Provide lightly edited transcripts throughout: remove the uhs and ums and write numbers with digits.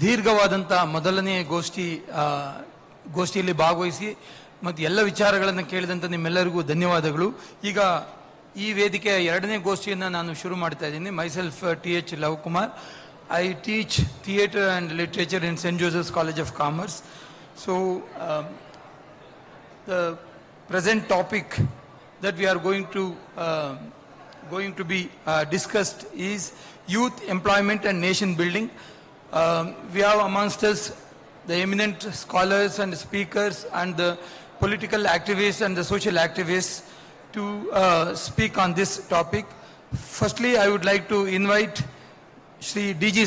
ದೀರ್ಘವಾದಂಥ ಮೊದಲನೇ ಗೋಷ್ಠಿಯಲ್ಲಿ ಭಾಗವಹಿಸಿ ಮತ್ತು ಎಲ್ಲ ವಿಚಾರಗಳನ್ನು ಕೇಳಿದಂಥ ನಿಮ್ಮೆಲ್ಲರಿಗೂ ಧನ್ಯವಾದಗಳು. ಈಗ ಈ ವೇದಿಕೆಯ ಎರಡನೇ ಗೋಷ್ಠಿಯನ್ನು ನಾನು ಶುರು ಮಾಡ್ತಾ ಇದ್ದೀನಿ. Myself TH Lavakumar. I teach theatre and literature in St. Joseph's College of Commerce. So the present topic that we are going to be discussed is youth employment and nation building. We have amongst us the eminent scholars and speakers and the political activists and the social activists to speak on this topic. Firstly, I would like to invite Shri DG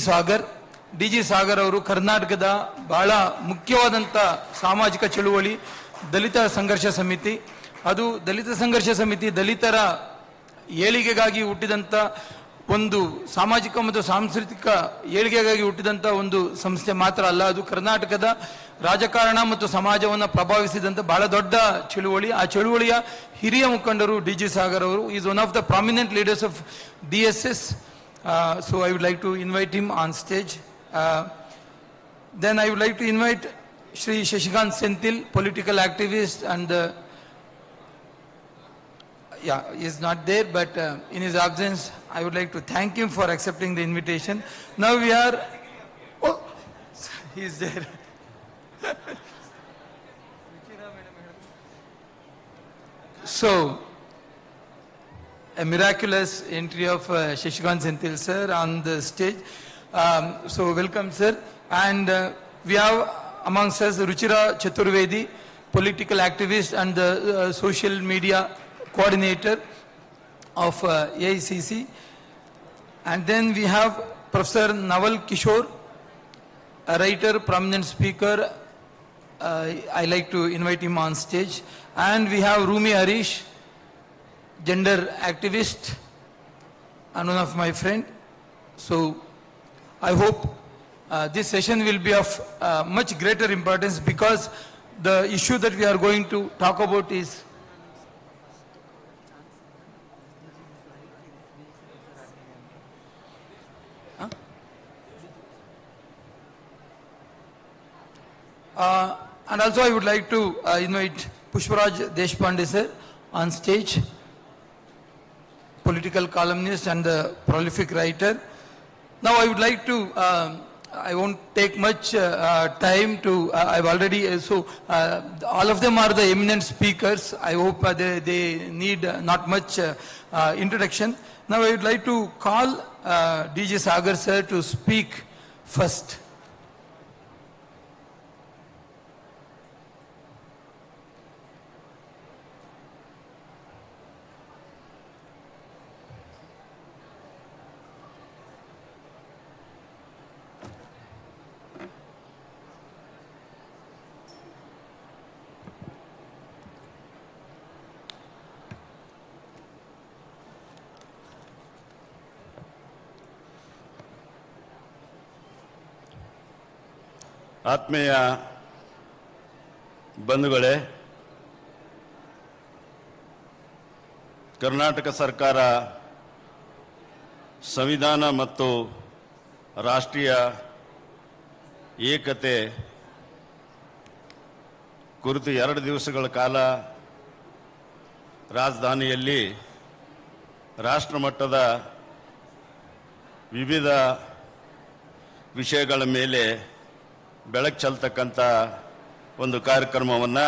Sagar ಅವರು ಕರ್ನಾಟಕದ ಬಹಳ ಮುಖ್ಯವಾದಂಥ ಸಾಮಾಜಿಕ ಚಳುವಳಿ ದಲಿತ ಸಂಘರ್ಷ ಸಮಿತಿ. ಅದು ದಲಿತ ಸಂಘರ್ಷ ಸಮಿತಿ ದಲಿತರ ಏಳಿಗೆಗಾಗಿ ಹುಟ್ಟಿದಂಥ ಒಂದು ಸಾಮಾಜಿಕ ಮತ್ತು ಸಾಂಸ್ಕೃತಿಕ ಏಳಿಗೆಗಾಗಿ ಹುಟ್ಟಿದಂಥ ಒಂದು ಸಂಸ್ಥೆ ಮಾತ್ರ ಅಲ್ಲ, ಅದು ಕರ್ನಾಟಕದ ರಾಜಕಾರಣ ಮತ್ತು ಸಮಾಜವನ್ನು ಪ್ರಭಾವಿಸಿದಂಥ ಬಹಳ ದೊಡ್ಡ ಚಳುವಳಿ. ಆ ಚಳುವಳಿಯ ಹಿರಿಯ ಮುಖಂಡರು DG ಸಾಗರ್ ಅವರು. Is one of the prominent leaders of DSS. So I would like to invite him on stage. Then I would like to invite Shri Sashikant Senthil, political activist, and he is not there, but in his absence, I would like to thank him for accepting the invitation. Now we are, he is there. So, a miraculous entry of Sashikant Senthil sir on the stage. So welcome sir. And we have amongst us Ruchira Chaturvedi, political activist and the social media coordinator of AICC. And then we have Professor Nawal Kishore, a writer, prominent speaker. I like to invite him on stage. And we have Rumi Harish, gender activist and one of my friend. So I hope this session will be of much greater importance because the issue that we are going to talk about is and also I would like to invite Pushparaj Deshpande sir on stage, political columnist and the prolific writer. Now I would like to, I won't take much time to, I've already, all of them are the eminent speakers. I hope they need not much introduction. Now I would like to call DG Sagar sir to speak first. ಆತ್ಮೀಯ ಬಂಧುಗಳೇ, ಕರ್ನಾಟಕ ಸರ್ಕಾರ ಸಂವಿಧಾನ ಮತ್ತು ರಾಷ್ಟ್ರೀಯ ಏಕತೆ ಕುರಿತು 2 ದಿವಸಗಳ ಕಾಲ ರಾಜಧಾನಿಯಲ್ಲಿ ರಾಷ್ಟ್ರಮಟ್ಟದ ವಿವಿಧ ವಿಷಯಗಳ ಮೇಲೆ ಬೆಳಕು ಚೆಲ್ತಕ್ಕಂಥ ಒಂದು ಕಾರ್ಯಕ್ರಮವನ್ನು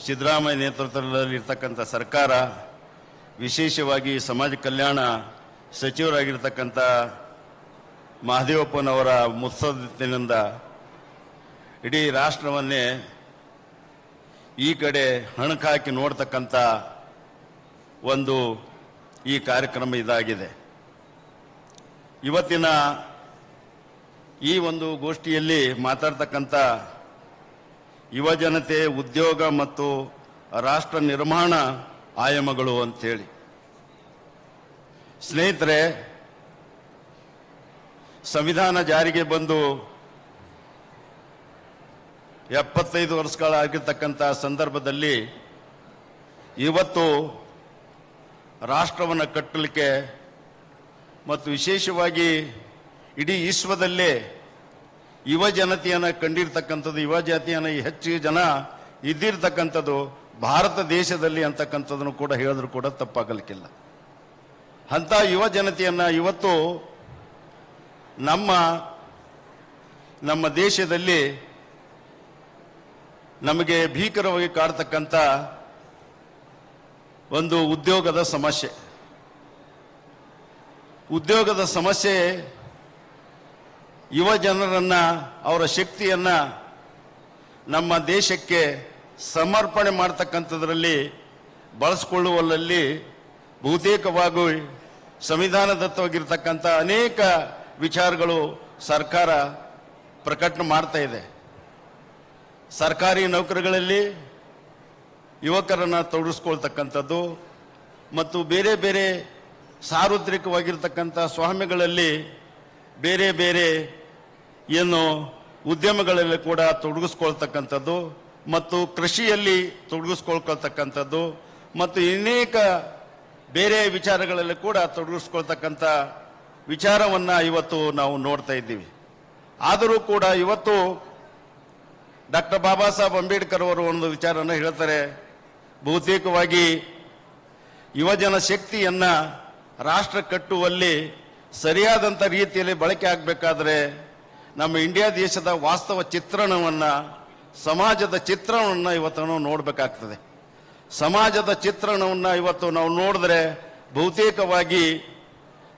ಸಿದ್ದರಾಮಯ್ಯ ನೇತೃತ್ವದಲ್ಲಿರ್ತಕ್ಕಂಥ ಸರ್ಕಾರ, ವಿಶೇಷವಾಗಿ ಸಮಾಜ ಕಲ್ಯಾಣ ಸಚಿವರಾಗಿರ್ತಕ್ಕಂಥ ಮಹದೇವಪ್ಪನವರ ಮುತ್ಸದ್ದಿನಿಂದ ಇಡೀ ರಾಷ್ಟ್ರವನ್ನೇ ಈ ಕಡೆ ಹಣಕಾಕಿ ನೋಡ್ತಕ್ಕಂಥ ಒಂದು ಈ ಕಾರ್ಯಕ್ರಮ ಇದಾಗಿದೆ. ಇವತ್ತಿನ ಈ ಒಂದು ಗೋಷ್ಠಿಯಲ್ಲಿ ಮಾತಾಡ್ತಕ್ಕಂಥ ಯುವ ಜನತೆ, ಉದ್ಯೋಗ ಮತ್ತು ರಾಷ್ಟ್ರ ನಿರ್ಮಾಣ ಆಯಾಮಗಳು ಅಂತೇಳಿ. ಸ್ನೇಹಿತರೆ, ಸಂವಿಧಾನ ಜಾರಿಗೆ ಬಂದು 75 ವರ್ಷಗಳಾಗಿರ್ತಕ್ಕಂಥ ಸಂದರ್ಭದಲ್ಲಿ ಇವತ್ತು ರಾಷ್ಟ್ರವನ್ನು ಕಟ್ಟಲಿಕ್ಕೆ ಮತ್ತು ವಿಶೇಷವಾಗಿ ಇಡೀ ವಿಶ್ವದಲ್ಲೇ ಯುವ ಜನತೆಯನ್ನು ಕಂಡಿರ್ತಕ್ಕಂಥದ್ದು, ಯುವ ಜಾತಿಯನ್ನು ಹೆಚ್ಚು ಜನ ಇದ್ದಿರ್ತಕ್ಕಂಥದ್ದು ಭಾರತ ದೇಶದಲ್ಲಿ ಅಂತಕ್ಕಂಥದ್ದನ್ನು ಕೂಡ ಹೇಳಿದ್ರು ಕೂಡ ತಪ್ಪಾಗಲಿಕ್ಕಿಲ್ಲ. ಅಂಥ ಯುವ ಜನತೆಯನ್ನು ಇವತ್ತು ನಮ್ಮ ದೇಶದಲ್ಲಿ ನಮಗೆ ಭೀಕರವಾಗಿ ಕಾಡ್ತಕ್ಕಂಥ ಒಂದು ಉದ್ಯೋಗದ ಸಮಸ್ಯೆ ಯುವ ಜನರನ್ನ, ಅವರ ಶಕ್ತಿಯನ್ನ ನಮ್ಮ ದೇಶಕ್ಕೆ ಸಮರ್ಪಣೆ ಮಾಡ್ತಕ್ಕಂಥದ್ರಲ್ಲಿ ಬಳಸ್ಕೊಳ್ಳುವಲ್ಲಿ ಬಹುತೇಕವಾಗಿ ಸಂವಿಧಾನದತ್ತವಾಗಿರ್ತಕ್ಕಂಥ ಅನೇಕ ವಿಚಾರಗಳು ಸರ್ಕಾರ ಪ್ರಕಟಣೆ ಮಾಡ್ತಾ ಇದೆ. ಸರ್ಕಾರಿ ನೌಕರಿಗಳಲ್ಲಿ ಯುವಕರನ್ನು ತೊಡಗಿಸ್ಕೊಳ್ತಕ್ಕಂಥದ್ದು ಮತ್ತು ಬೇರೆ ಬೇರೆ ಸಾರ್ವತ್ರಿಕವಾಗಿರ್ತಕ್ಕಂಥ ಸ್ವಾಮ್ಯಗಳಲ್ಲಿ ಬೇರೆ ಬೇರೆ ಏನು ಉದ್ಯಮಗಳಲ್ಲಿ ಕೂಡ ತೊಡಗಿಸ್ಕೊಳ್ತಕ್ಕಂಥದ್ದು ಮತ್ತು ಕೃಷಿಯಲ್ಲಿ ತೊಡಗಿಸ್ಕೊಳ್ತಕ್ಕಂಥದ್ದು ಮತ್ತು ಅನೇಕ ಬೇರೆ ವಿಚಾರಗಳಲ್ಲಿ ಕೂಡ ತೊಡಗಿಸ್ಕೊಳ್ತಕ್ಕಂಥ ವಿಚಾರವನ್ನು ಇವತ್ತು ನಾವು ನೋಡ್ತಾ ಇದ್ದೀವಿ. ಆದರೂ ಕೂಡ ಇವತ್ತು ಡಾಕ್ಟರ್ ಬಾಬಾ ಸಾಹೇಬ್ ಅಂಬೇಡ್ಕರ್ ಅವರು ಒಂದು ವಿಚಾರನ ಹೇಳ್ತಾರೆ, ಬಹುತೇಕವಾಗಿ ಯುವಜನ ಶಕ್ತಿಯನ್ನ ರಾಷ್ಟ್ರ ಕಟ್ಟುವಲ್ಲಿ ಸರಿಯಾದಂಥ ರೀತಿಯಲ್ಲಿ ಬಳಕೆ ಆಗಬೇಕಾದ್ರೆ ನಮ್ಮ ಇಂಡಿಯಾ ದೇಶದ ವಾಸ್ತವ ಚಿತ್ರಣವನ್ನು, ಸಮಾಜದ ಚಿತ್ರಣವನ್ನು ಇವತ್ತು ನಾವು ನೋಡಬೇಕಾಗ್ತದೆ. ಸಮಾಜದ ಚಿತ್ರಣವನ್ನು ಇವತ್ತು ನಾವು ನೋಡಿದ್ರೆ ಬಹುತೇಕವಾಗಿ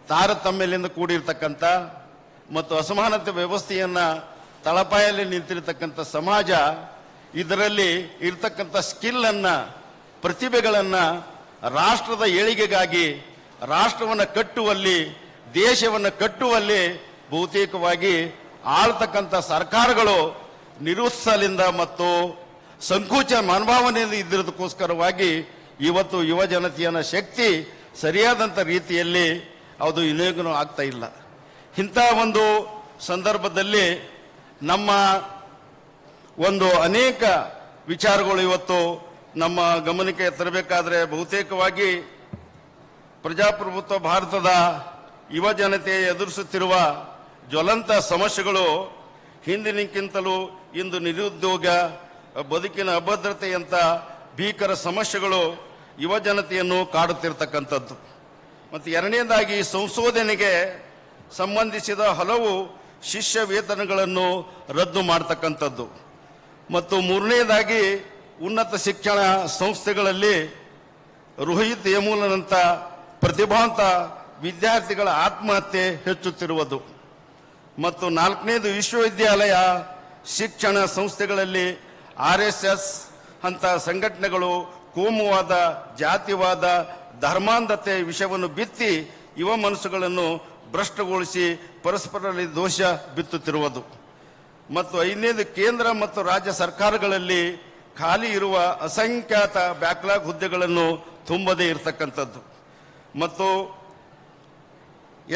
ತಾರತಮ್ಯದಿಂದ ಕೂಡಿರ್ತಕ್ಕಂಥ ಮತ್ತು ಅಸಮಾನತೆ ವ್ಯವಸ್ಥೆಯನ್ನು ತಳಪಾಯಲ್ಲಿ ನಿಂತಿರ್ತಕ್ಕಂಥ ಸಮಾಜ, ಇದರಲ್ಲಿ ಇರ್ತಕ್ಕಂಥ ಸ್ಕಿಲ್ಲನ್ನು, ಪ್ರತಿಭೆಗಳನ್ನು ರಾಷ್ಟ್ರದ ಏಳಿಗೆಗಾಗಿ, ರಾಷ್ಟ್ರವನ್ನು ಕಟ್ಟುವಲ್ಲಿ, ದೇಶವನ್ನು ಕಟ್ಟುವಲ್ಲಿ ಬಹುತೇಕವಾಗಿ ಆಳ್ತಕ್ಕಂಥ ಸರ್ಕಾರಗಳು ನಿರುತ್ಸಾಹದಿಂದ ಮತ್ತು ಸಂಕುಚ ಮನೋಭಾವನೆಯಿಂದ ಇದ್ದಿರೋದಕ್ಕೋಸ್ಕರವಾಗಿ ಇವತ್ತು ಯುವ ಜನತೆಯ ಶಕ್ತಿ ಸರಿಯಾದಂಥ ರೀತಿಯಲ್ಲಿ ಅದು ವಿನಿಯೋಗನೂ ಆಗ್ತಾ ಇಲ್ಲ. ಇಂಥ ಒಂದು ಸಂದರ್ಭದಲ್ಲಿ ನಮ್ಮ ಒಂದು ಅನೇಕ ವಿಚಾರಗಳು ಇವತ್ತು ನಮ್ಮ ಗಮನಕ್ಕೆ ತರಬೇಕಾದ್ರೆ ಬಹುತೇಕವಾಗಿ ಪ್ರಜಾಪ್ರಭುತ್ವ ಭಾರತದ ಯುವ ಜನತೆ ಎದುರಿಸುತ್ತಿರುವ ಜ್ವಲಂತ ಸಮಸ್ಯೆಗಳು ಹಿಂದಿನಕ್ಕಿಂತಲೂ ಇಂದು ನಿರುದ್ಯೋಗ, ಬದುಕಿನ ಅಭದ್ರತೆಯಂಥ ಭೀಕರ ಸಮಸ್ಯೆಗಳು ಯುವ ಜನತೆಯನ್ನು ಕಾಡುತ್ತಿರ್ತಕ್ಕಂಥದ್ದು. ಮತ್ತು ಎರಡನೇದಾಗಿ ಸಂಶೋಧನೆಗೆ ಸಂಬಂಧಿಸಿದ ಹಲವು ಶಿಷ್ಯ ವೇತನಗಳನ್ನು ರದ್ದು ಮಾಡ್ತಕ್ಕಂಥದ್ದು ಮತ್ತು ಮೂರನೇದಾಗಿ ಉನ್ನತ ಶಿಕ್ಷಣ ಸಂಸ್ಥೆಗಳಲ್ಲಿ ರೋಹಿತ್ ಯಮೂಲನಂಥ ಪ್ರತಿಭಾವಂತ ವಿದ್ಯಾರ್ಥಿಗಳ ಆತ್ಮಹತ್ಯೆ ಹೆಚ್ಚುತ್ತಿರುವುದು ಮತ್ತು ನಾಲ್ಕನೇದು ವಿಶ್ವವಿದ್ಯಾಲಯ ಶಿಕ್ಷಣ ಸಂಸ್ಥೆಗಳಲ್ಲಿ RSS ಅಂತ ಸಂಘಟನೆಗಳು ಕೋಮುವಾದ, ಜಾತಿವಾದ, ಧರ್ಮಾಂಧತೆ ವಿಷಯವನ್ನು ಬಿತ್ತಿ ಯುವ ಮನಸ್ಸುಗಳನ್ನು ಭ್ರಷ್ಟಗೊಳಿಸಿ ಪರಸ್ಪರರಲ್ಲಿ ದೋಷ ಬಿತ್ತುತ್ತಿರುವುದು ಮತ್ತು ಐದನೇದು ಕೇಂದ್ರ ಮತ್ತು ರಾಜ್ಯ ಸರ್ಕಾರಗಳಲ್ಲಿ ಖಾಲಿ ಇರುವ ಅಸಂಖ್ಯಾತ ಬ್ಯಾಕ್ಲಾಗ್ ಹುದ್ದೆಗಳನ್ನು ತುಂಬದೇ ಇರತಕ್ಕಂಥದ್ದು ಮತ್ತು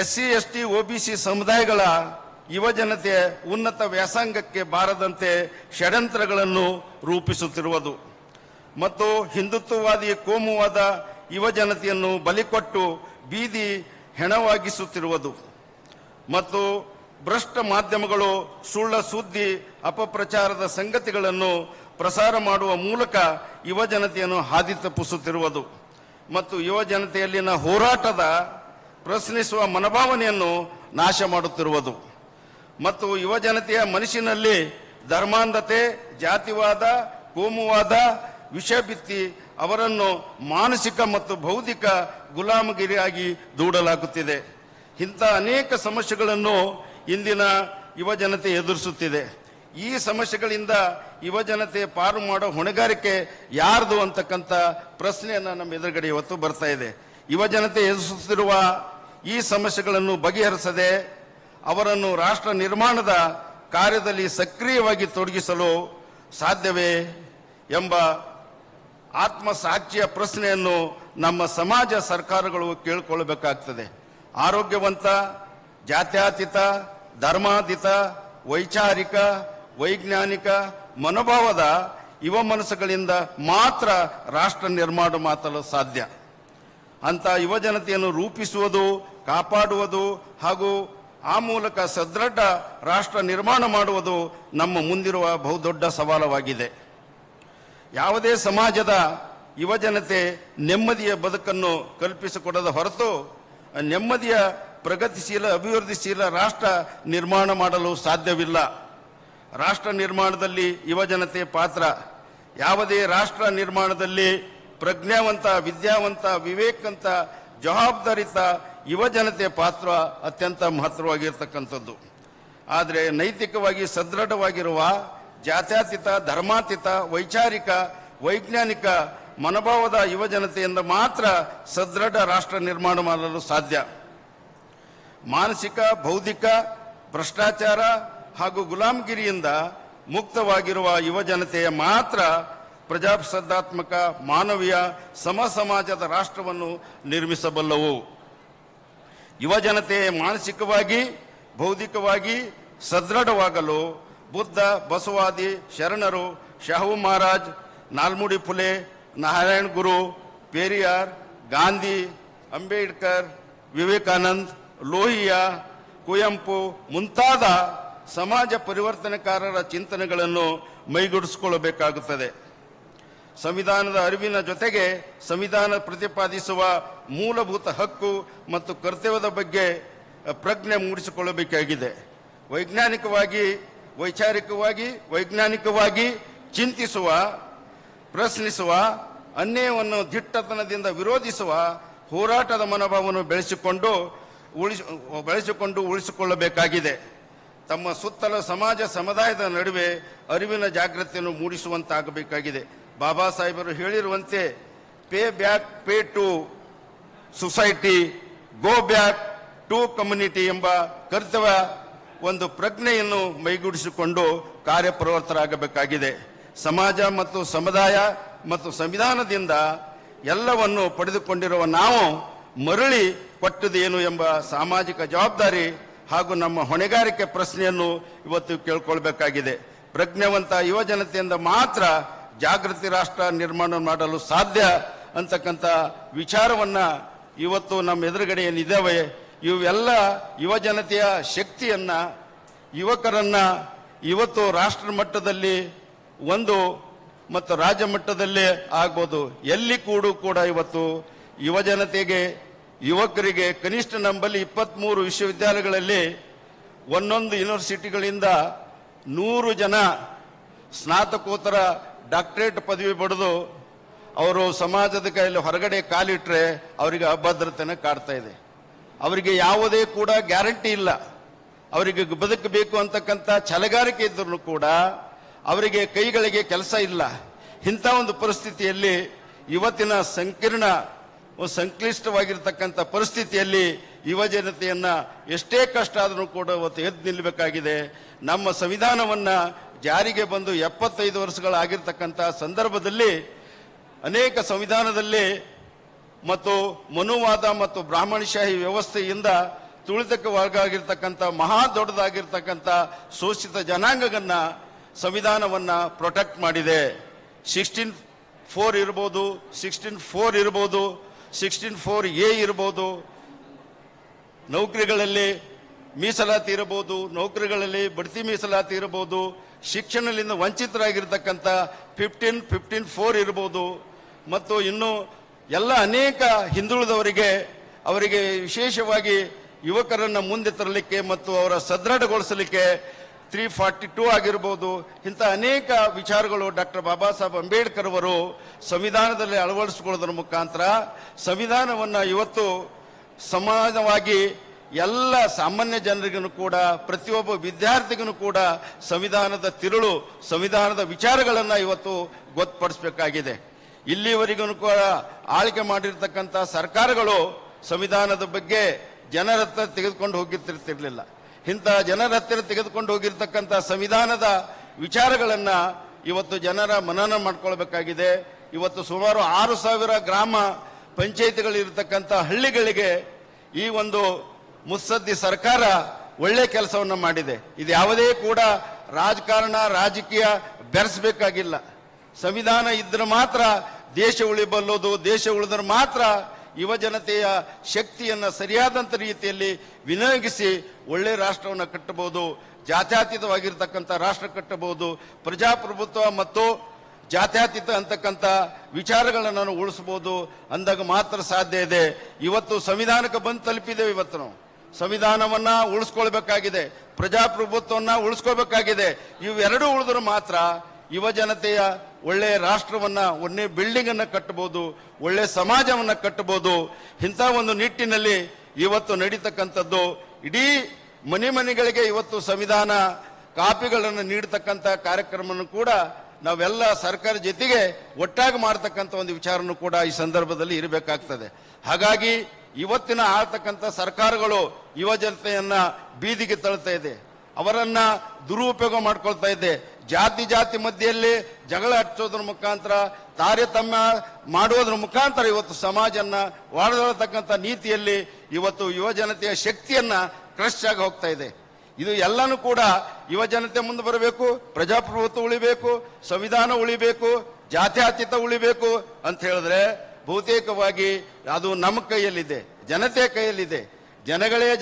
SC ST OBC ಸಮುದಾಯಗಳ ಯುವ ಜನತೆ ಉನ್ನತ ವ್ಯಾಸಂಗಕ್ಕೆ ಬಾರದಂತೆ ಷಡ್ಯಂತ್ರಗಳನ್ನು ರೂಪಿಸುತ್ತಿರುವುದು ಮತ್ತು ಹಿಂದುತ್ವವಾದಿ ಕೋಮುವಾದ ಯುವ ಜನತೆಯನ್ನು ಬಲಿಕೊಟ್ಟು ಬೀದಿ ಹೆಣವಾಗಿಸುತ್ತಿರುವುದು ಮತ್ತು ಭ್ರಷ್ಟ ಮಾಧ್ಯಮಗಳು ಸುಳ್ಳ ಸುದ್ದಿ, ಅಪಪ್ರಚಾರದ ಸಂಗತಿಗಳನ್ನು ಪ್ರಸಾರ ಮಾಡುವ ಮೂಲಕ ಯುವ ಜನತೆಯನ್ನು ಹಾದಿ ತಪ್ಪಿಸುತ್ತಿರುವುದು ಮತ್ತು ಯುವ ಜನತೆಯಲ್ಲಿನ ಹೋರಾಟದ ಪ್ರಶ್ನಿಸುವ ಮನೋಭಾವನೆಯನ್ನು ನಾಶ ಮಾಡುತ್ತಿರುವುದು ಮತ್ತು ಯುವ ಜನತೆಯ ಮನಸ್ಸಿನಲ್ಲಿ ಧರ್ಮಾಂಧತೆ, ಜಾತಿವಾದ, ಕೋಮುವಾದ ವಿಷ ಬಿತ್ತಿ ಅವರನ್ನು ಮಾನಸಿಕ ಮತ್ತು ಬೌದ್ಧಿಕ ಗುಲಾಮಗಿರಿಯಾಗಿ ದೂಡಲಾಗುತ್ತಿದೆ. ಇಂಥ ಅನೇಕ ಸಮಸ್ಯೆಗಳನ್ನು ಇಂದಿನ ಯುವ ಜನತೆ ಎದುರಿಸುತ್ತಿದೆ. ಈ ಸಮಸ್ಯೆಗಳಿಂದ ಯುವ ಜನತೆ ಪಾರು ಮಾಡೋ ಹೊಣೆಗಾರಿಕೆ ಯಾರ್ದು ಅಂತಕ್ಕಂಥ ಪ್ರಶ್ನೆಯನ್ನು ನಮ್ಮ ಎದುರುಗಡೆ ಇವತ್ತು ಬರ್ತಾ ಇದೆ. ಯುವ ಜನತೆ ಎದುರಿಸುತ್ತಿರುವ ಈ ಸಮಸ್ಯೆಗಳನ್ನು ಬಗೆಹರಿಸದೆ ಅವರನ್ನು ರಾಷ್ಟ್ರ ನಿರ್ಮಾಣದ ಕಾರ್ಯದಲ್ಲಿ ಸಕ್ರಿಯವಾಗಿ ತೊಡಗಿಸಲು ಸಾಧ್ಯವೇ ಎಂಬ ಆತ್ಮಸಾಕ್ಷಿಯ ಪ್ರಶ್ನೆಯನ್ನು ನಮ್ಮ ಸಮಾಜ ಸರ್ಕಾರಗಳು ಕೇಳಿಕೊಳ್ಳಬೇಕಾಗ್ತದೆ. ಆರೋಗ್ಯವಂತ, ಜಾತ್ಯತೀತ, ಧರ್ಮಾತೀತ, ವೈಚಾರಿಕ, ವೈಜ್ಞಾನಿಕ ಮನೋಭಾವದ ಯುವ ಮನಸ್ಸುಗಳಿಂದ ಮಾತ್ರ ರಾಷ್ಟ್ರ ನಿರ್ಮಾಣ ಮಾಡಲು ಸಾಧ್ಯ. ಅಂತ ಯುವ ಜನತೆಯನ್ನು ರೂಪಿಸುವುದು, ಕಾಪಾಡುವುದು ಹಾಗೂ ಆ ಮೂಲಕ ಸದೃಢ ರಾಷ್ಟ್ರ ನಿರ್ಮಾಣ ಮಾಡುವುದು ನಮ್ಮ ಮುಂದಿರುವ ಬಹುದೊಡ್ಡ ಸವಾಲವಾಗಿದೆ. ಯಾವುದೇ ಸಮಾಜದ ಯುವಜನತೆ ನೆಮ್ಮದಿಯ ಬದುಕನ್ನು ಕಲ್ಪಿಸಿಕೊಡದ ಹೊರತು ನೆಮ್ಮದಿಯ ಪ್ರಗತಿಶೀಲ ಅಭಿವೃದ್ಧಿಶೀಲ ರಾಷ್ಟ್ರ ನಿರ್ಮಾಣ ಮಾಡಲು ಸಾಧ್ಯವಿಲ್ಲ. ರಾಷ್ಟ್ರ ನಿರ್ಮಾಣದಲ್ಲಿ ಯುವಜನತೆ ಪಾತ್ರ. ಯಾವುದೇ ರಾಷ್ಟ್ರ ನಿರ್ಮಾಣದಲ್ಲಿ ಪ್ರಜ್ಞಾವಂತ, ವಿದ್ಯಾವಂತ, ವಿವೇಕವಂತ, ಜವಾಬ್ದಾರಿತ ಯುವಜನತೆಯ ಪಾತ್ರ ಅತ್ಯಂತ ಮಹತ್ವವಾಗಿರ್ತಕ್ಕಂಥದ್ದು. ಆದರೆ ನೈತಿಕವಾಗಿ ಸದೃಢವಾಗಿರುವ ಜಾತ್ಯತೀತ, ಧರ್ಮಾತೀತ, ವೈಚಾರಿಕ, ವೈಜ್ಞಾನಿಕ ಮನೋಭಾವದ ಯುವಜನತೆಯಿಂದ ಮಾತ್ರ ಸದೃಢ ರಾಷ್ಟ್ರ ನಿರ್ಮಾಣ ಮಾಡಲು ಸಾಧ್ಯ. ಮಾನಸಿಕ, ಬೌದ್ಧಿಕ ಭ್ರಷ್ಟಾಚಾರ ಹಾಗೂ ಗುಲಾಮಗಿರಿಯಿಂದ ಮುಕ್ತವಾಗಿರುವ ಯುವಜನತೆಯ ಮಾತ್ರ ಪ್ರಜಾಸತ್ತಾತ್ಮಕ, ಮಾನವೀಯ, ಸಮಾಜದ ರಾಷ್ಟ್ರವನ್ನು ನಿರ್ಮಿಸಬಲ್ಲವು. ಯುವಜನತೆ ಮಾನಸಿಕವಾಗಿ, ಬೌದ್ಧಿಕವಾಗಿ ಸದೃಢವಾಗಲು ಬುದ್ಧ, ಬಸವಾದಿ ಶರಣರು, ಶಾಹು ಮಹಾರಾಜ್, ನಾಲ್ಮುಡಿ ಫುಲೆ, ನಾರಾಯಣ ಗುರು, ಪೆರಿಯಾರ್, ಗಾಂಧಿ, ಅಂಬೇಡ್ಕರ್, ವಿವೇಕಾನಂದ್, ಲೋಹಿಯಾ, ಕುವೆಂಪು ಮುಂತಾದ ಸಮಾಜ ಪರಿವರ್ತನೆಕಾರರ ಚಿಂತನೆಗಳನ್ನು ಮೈಗೂಡಿಸಿಕೊಳ್ಳಬೇಕಾಗುತ್ತದೆ. ಸಂವಿಧಾನದ ಅರಿವಿನ ಜೊತೆಗೆ ಸಂವಿಧಾನ ಪ್ರತಿಪಾದಿಸುವ ಮೂಲಭೂತ ಹಕ್ಕು ಮತ್ತು ಕರ್ತವ್ಯದ ಬಗ್ಗೆ ಪ್ರಜ್ಞೆ ಮೂಡಿಸಿಕೊಳ್ಳಬೇಕಾಗಿದೆ. ವೈಜ್ಞಾನಿಕವಾಗಿ ಚಿಂತಿಸುವ, ಪ್ರಶ್ನಿಸುವ, ಅನ್ಯಾಯವನ್ನು ದಿಟ್ಟತನದಿಂದ ವಿರೋಧಿಸುವ ಹೋರಾಟದ ಮನೋಭಾವವನ್ನು ಬೆಳೆಸಿಕೊಂಡು ಉಳಿಸಿಕೊಳ್ಳಬೇಕಾಗಿದೆ. ತಮ್ಮ ಸುತ್ತಲ ಸಮಾಜ ಸಮುದಾಯದ ನಡುವೆ ಅರಿವಿನ ಜಾಗೃತಿಯನ್ನು ಮೂಡಿಸುವಂತಾಗಬೇಕಾಗಿದೆ. ಬಾಬಾ ಸಾಹೇಬರು ಹೇಳಿರುವಂತೆ pay back, pay to society, go back to community ಎಂಬ ಕರ್ತವ್ಯ ಒಂದು ಪ್ರಜ್ಞೆಯನ್ನು ಮೈಗೂಡಿಸಿಕೊಂಡು ಕಾರ್ಯಪ್ರವೃತ್ತರಾಗಬೇಕಾಗಿದೆ. ಸಮಾಜ ಮತ್ತು ಸಮುದಾಯ ಮತ್ತು ಸಂವಿಧಾನದಿಂದ ಎಲ್ಲವನ್ನು ಪಡೆದುಕೊಂಡಿರುವ ನಾವು ಮರಳಿ ಕೊಟ್ಟದೇನು ಎಂಬ ಸಾಮಾಜಿಕ ಜವಾಬ್ದಾರಿ ಹಾಗೂ ನಮ್ಮ ಹೊಣೆಗಾರಿಕೆ ಪ್ರಶ್ನೆಯನ್ನು ಇವತ್ತು ಕೇಳ್ಕೊಳ್ಬೇಕಾಗಿದೆ. ಪ್ರಜ್ಞಾವಂತ ಯುವಜನತೆಯಿಂದ ಮಾತ್ರ ಜಾಗೃತಿ ರಾಷ್ಟ್ರ ನಿರ್ಮಾಣ ಮಾಡಲು ಸಾಧ್ಯ ಅಂತಕ್ಕಂಥ ವಿಚಾರವನ್ನ ಇವತ್ತು ನಮ್ಮ ಎದುರುಗಡೆ ಏನಿದ್ದಾವೆ ಇವೆಲ್ಲ ಯುವಜನತೆಯ ಶಕ್ತಿಯನ್ನ, ಯುವಕರನ್ನ ಇವತ್ತು ರಾಷ್ಟ್ರ ಮಟ್ಟದಲ್ಲಿ ಮತ್ತು ರಾಜ್ಯ ಮಟ್ಟದಲ್ಲೇ ಆಗ್ಬೋದು. ಎಲ್ಲಿ ಕೂಡ ಇವತ್ತು ಯುವಜನತೆಗೆ, ಯುವಕರಿಗೆ ಕನಿಷ್ಠ ನಂಬಲ್ಲಿ 23 ವಿಶ್ವವಿದ್ಯಾಲಯಗಳಲ್ಲಿ ಒಂದೊಂದು ಯೂನಿವರ್ಸಿಟಿಗಳಿಂದ 100 ಜನ ಸ್ನಾತಕೋತ್ತರ ಡಾಕ್ಟರೇಟ್ ಪದವಿ ಪಡೆದು ಅವರು ಸಮಾಜದ ಕೈಯಲ್ಲಿ ಹೊರಗಡೆ ಕಾಲಿಟ್ರೆ ಅವರಿಗೆ ಅಭದ್ರತೆನ ಕಾಡ್ತಾ ಇದೆ. ಅವರಿಗೆ ಯಾವುದೇ ಕೂಡ ಗ್ಯಾರಂಟಿ ಇಲ್ಲ. ಅವರಿಗೆ ಬದುಕಬೇಕು ಅಂತಕ್ಕಂಥ ಛಲಗಾರಿಕೆ ಇದ್ರೂ ಕೂಡ ಅವರಿಗೆ ಕೈಗಳಿಗೆ ಕೆಲಸ ಇಲ್ಲ. ಇಂಥ ಒಂದು ಪರಿಸ್ಥಿತಿಯಲ್ಲಿ ಇವತ್ತಿನ ಸಂಕ್ಲಿಷ್ಟವಾಗಿರ್ತಕ್ಕಂಥ ಪರಿಸ್ಥಿತಿಯಲ್ಲಿ ಯುವಜನತೆಯನ್ನ ಎಷ್ಟೇ ಕಷ್ಟ ಆದರೂ ಕೂಡ ಇವತ್ತು ಎದ್ದು ನಿಲ್ಲಬೇಕಾಗಿದೆ. ನಮ್ಮ ಸಂವಿಧಾನವನ್ನ ಜಾರಿಗೆ ಬಂದು 75 ವರ್ಷಗಳಾಗಿರ್ತಕ್ಕಂಥ ಸಂದರ್ಭದಲ್ಲಿ ಅನೇಕ ಸಂವಿಧಾನದಲ್ಲಿ ಮತ್ತು ಮನುವಾದ ಮತ್ತು ಬ್ರಾಹ್ಮಣಶಾಹಿ ವ್ಯವಸ್ಥೆಯಿಂದ ತುಳಿತಕ್ಕೊಳಗಾಗಿರ್ತಕ್ಕಂಥ ಮಹಾ ದೊಡ್ಡದಾಗಿರ್ತಕ್ಕಂಥ ಶೋಷಿತ ಜನಾಂಗವನ್ನ ಸಂವಿಧಾನವನ್ನ ಪ್ರೊಟೆಕ್ಟ್ ಮಾಡಿದೆ. 16(4) ಇರ್ಬೋದು, 16(4) ಇರ್ಬೋದು, 16(4)A ಇರ್ಬೋದು, ನೌಕರಿಗಳಲ್ಲಿ ಮೀಸಲಾತಿ ಇರಬಹುದು, ನೌಕರಿಗಳಲ್ಲಿ ಬಡ್ತಿ ಮೀಸಲಾತಿ ಇರಬಹುದು, ಶಿಕ್ಷಣದಿಂದ ವಂಚಿತರಾಗಿರ್ತಕ್ಕಂಥ 15(4) ಇರ್ಬೋದು, ಮತ್ತು ಇನ್ನು ಎಲ್ಲ ಅನೇಕ ಹಿಂದುಳಿದವರಿಗೆ ಅವರಿಗೆ ವಿಶೇಷವಾಗಿ ಯುವಕರನ್ನ ಮುಂದೆ ತರಲಿಕ್ಕೆ ಮತ್ತು ಅವರ ಸದೃಢಗೊಳಿಸಲಿಕ್ಕೆ 342 ಆಗಿರ್ಬೋದು. ಇಂಥ ಅನೇಕ ವಿಚಾರಗಳು ಡಾಕ್ಟರ್ ಬಾಬಾ ಸಾಹೇಬ್ ಅಂಬೇಡ್ಕರ್ ಅವರು ಸಂವಿಧಾನದಲ್ಲಿ ಅಳವಡಿಸಿಕೊಳ್ಳೋದ್ರ ಮುಖಾಂತರ ಸಂವಿಧಾನವನ್ನ ಇವತ್ತು ಸಮಾನವಾಗಿ ಎಲ್ಲ ಸಾಮಾನ್ಯ ಜನರಿಗೂ ಕೂಡ, ಪ್ರತಿಯೊಬ್ಬ ವಿದ್ಯಾರ್ಥಿಗೂ ಕೂಡ ಸಂವಿಧಾನದ ತಿರುಳು, ಸಂವಿಧಾನದ ವಿಚಾರಗಳನ್ನ ಇವತ್ತು ಗೊತ್ತುಪಡಿಸಬೇಕಾಗಿದೆ. ಇಲ್ಲಿವರೆಗೂ ಕೂಡ ಆಳ್ಕೆ ಮಾಡಿರ್ತಕ್ಕಂಥ ಸರ್ಕಾರಗಳು ಸಂವಿಧಾನದ ಬಗ್ಗೆ ಜನರ ಹತ್ರ ತೆಗೆದುಕೊಂಡು ಹೋಗಿರ್ತಿರ್ಲಿಲ್ಲ. ಇಂಥ ಜನರ ಹತ್ತಿರ ತೆಗೆದುಕೊಂಡು ಹೋಗಿರ್ತಕ್ಕಂಥ ಸಂವಿಧಾನದ ವಿಚಾರಗಳನ್ನ ಇವತ್ತು ಜನರ ಮನನ ಮಾಡ್ಕೊಳ್ಬೇಕಾಗಿದೆ. ಇವತ್ತು ಸುಮಾರು 6,000 ಗ್ರಾಮ ಪಂಚಾಯಿತಿಗಳಿರ್ತಕ್ಕಂಥ ಹಳ್ಳಿಗಳಿಗೆ ಈ ಒಂದು ಮುತ್ಸದ್ದಿ ಸರ್ಕಾರ ಒಳ್ಳೆ ಕೆಲಸವನ್ನ ಮಾಡಿದೆ. ಇದು ಯಾವುದೇ ಕೂಡ ರಾಜಕಾರಣ, ರಾಜಕೀಯ ಬೆರೆಸಬೇಕಾಗಿಲ್ಲ. ಸಂವಿಧಾನ ಇದ್ರೆ ಮಾತ್ರ ದೇಶ ಉಳಿಬಲ್ಲೋದು, ದೇಶ ಉಳಿದ್ರೆ ಮಾತ್ರ ಯುವ ಜನತೆಯ ಶಕ್ತಿಯನ್ನು ಸರಿಯಾದಂಥ ರೀತಿಯಲ್ಲಿ ವಿನಿಯೋಗಿಸಿ ಒಳ್ಳೆ ರಾಷ್ಟ್ರವನ್ನು ಕಟ್ಟಬಹುದು, ಜಾತ್ಯತೀತವಾಗಿರ್ತಕ್ಕಂಥ ರಾಷ್ಟ್ರ ಕಟ್ಟಬಹುದು, ಪ್ರಜಾಪ್ರಭುತ್ವ ಮತ್ತು ಜಾತ್ಯತೀತ ಅಂತಕ್ಕಂಥ ವಿಚಾರಗಳನ್ನು ನಾನು ಉಳಿಸಬಹುದು ಅಂದಾಗ ಮಾತ್ರ ಸಾಧ್ಯ ಇದೆ. ಇವತ್ತು ಸಂವಿಧಾನಕ್ಕೆ ಬಂದು ತಲುಪಿದ್ದೇವೆ. ಇವತ್ತು ನಾವು ಸಂವಿಧಾನವನ್ನ ಉಳಿಸ್ಕೊಳ್ಬೇಕಾಗಿದೆ, ಪ್ರಜಾಪ್ರಭುತ್ವವನ್ನ ಉಳಿಸ್ಕೊಳ್ಬೇಕಾಗಿದೆ. ಇವೆರಡೂ ಉಳಿದ್ರೆ ಮಾತ್ರ ಯುವ ಜನತೆಯ ಒಳ್ಳೆ ರಾಷ್ಟ್ರವನ್ನ, ಒಳ್ಳೆ ಬಿಲ್ಡಿಂಗ್ ಅನ್ನ ಕಟ್ಟಬಹುದು, ಒಳ್ಳೆ ಸಮಾಜವನ್ನ ಕಟ್ಟಬಹುದು. ಇಂಥ ಒಂದು ನಿಟ್ಟಿನಲ್ಲಿ ಇವತ್ತು ನಡೀತಕ್ಕಂಥದ್ದು ಇಡೀ ಮನೆಗಳಿಗೆ ಇವತ್ತು ಸಂವಿಧಾನ ಕಾಪಿಗಳನ್ನು ನೀಡತಕ್ಕಂಥ ಕಾರ್ಯಕ್ರಮವನ್ನು ಕೂಡ ನಾವೆಲ್ಲ ಸರ್ಕಾರ ಜೊತೆಗೆ ಒಟ್ಟಾಗಿ ಮಾಡತಕ್ಕಂಥ ಒಂದು ವಿಚಾರನೂ ಕೂಡ ಈ ಸಂದರ್ಭದಲ್ಲಿ ಇರಬೇಕಾಗ್ತದೆ. ಹಾಗಾಗಿ ಇವತ್ತಿನ ಆಳ್ತಕ್ಕಂಥ ಸರ್ಕಾರಗಳು ಯುವ ಜನತೆಯನ್ನ ಬೀದಿಗೆ ತಳ್ತಾ ಇದೆ, ಅವರನ್ನ ದುರುಪಯೋಗ ಮಾಡ್ಕೊಳ್ತಾ ಇದೆ. ಜಾತಿ ಮಧ್ಯೆಯಲ್ಲಿ ಜಗಳ ಹಚ್ಚೋದ್ರ ಮುಖಾಂತರ, ತಾರತಮ್ಯ ಮಾಡೋದ್ರ ಮುಖಾಂತರ ಇವತ್ತು ಸಮಾಜನ್ನ ಒಡೆದೊಳ್ತಕ್ಕಂಥ ನೀತಿಯಲ್ಲಿ ಇವತ್ತು ಯುವ ಜನತೆಯ ಶಕ್ತಿಯನ್ನ ಕ್ರಶ್ ಆಗಿ ಹೋಗ್ತಾ ಇದೆ. ಇದು ಎಲ್ಲನೂ ಕೂಡ ಯುವ ಜನತೆ ಮುಂದೆ ಬರಬೇಕು, ಪ್ರಜಾಪ್ರಭುತ್ವ ಉಳಿಬೇಕು, ಸಂವಿಧಾನ ಉಳಿಬೇಕು, ಜಾತ್ಯತೀತ ಉಳಿಬೇಕು ಅಂತ ಹೇಳಿದ್ರೆ ಬಹುತೇಕವಾಗಿ ಅದು ನಮ್ಮ ಕೈಯಲ್ಲಿದೆ, ಜನತೆಯ ಕೈಯಲ್ಲಿದೆ.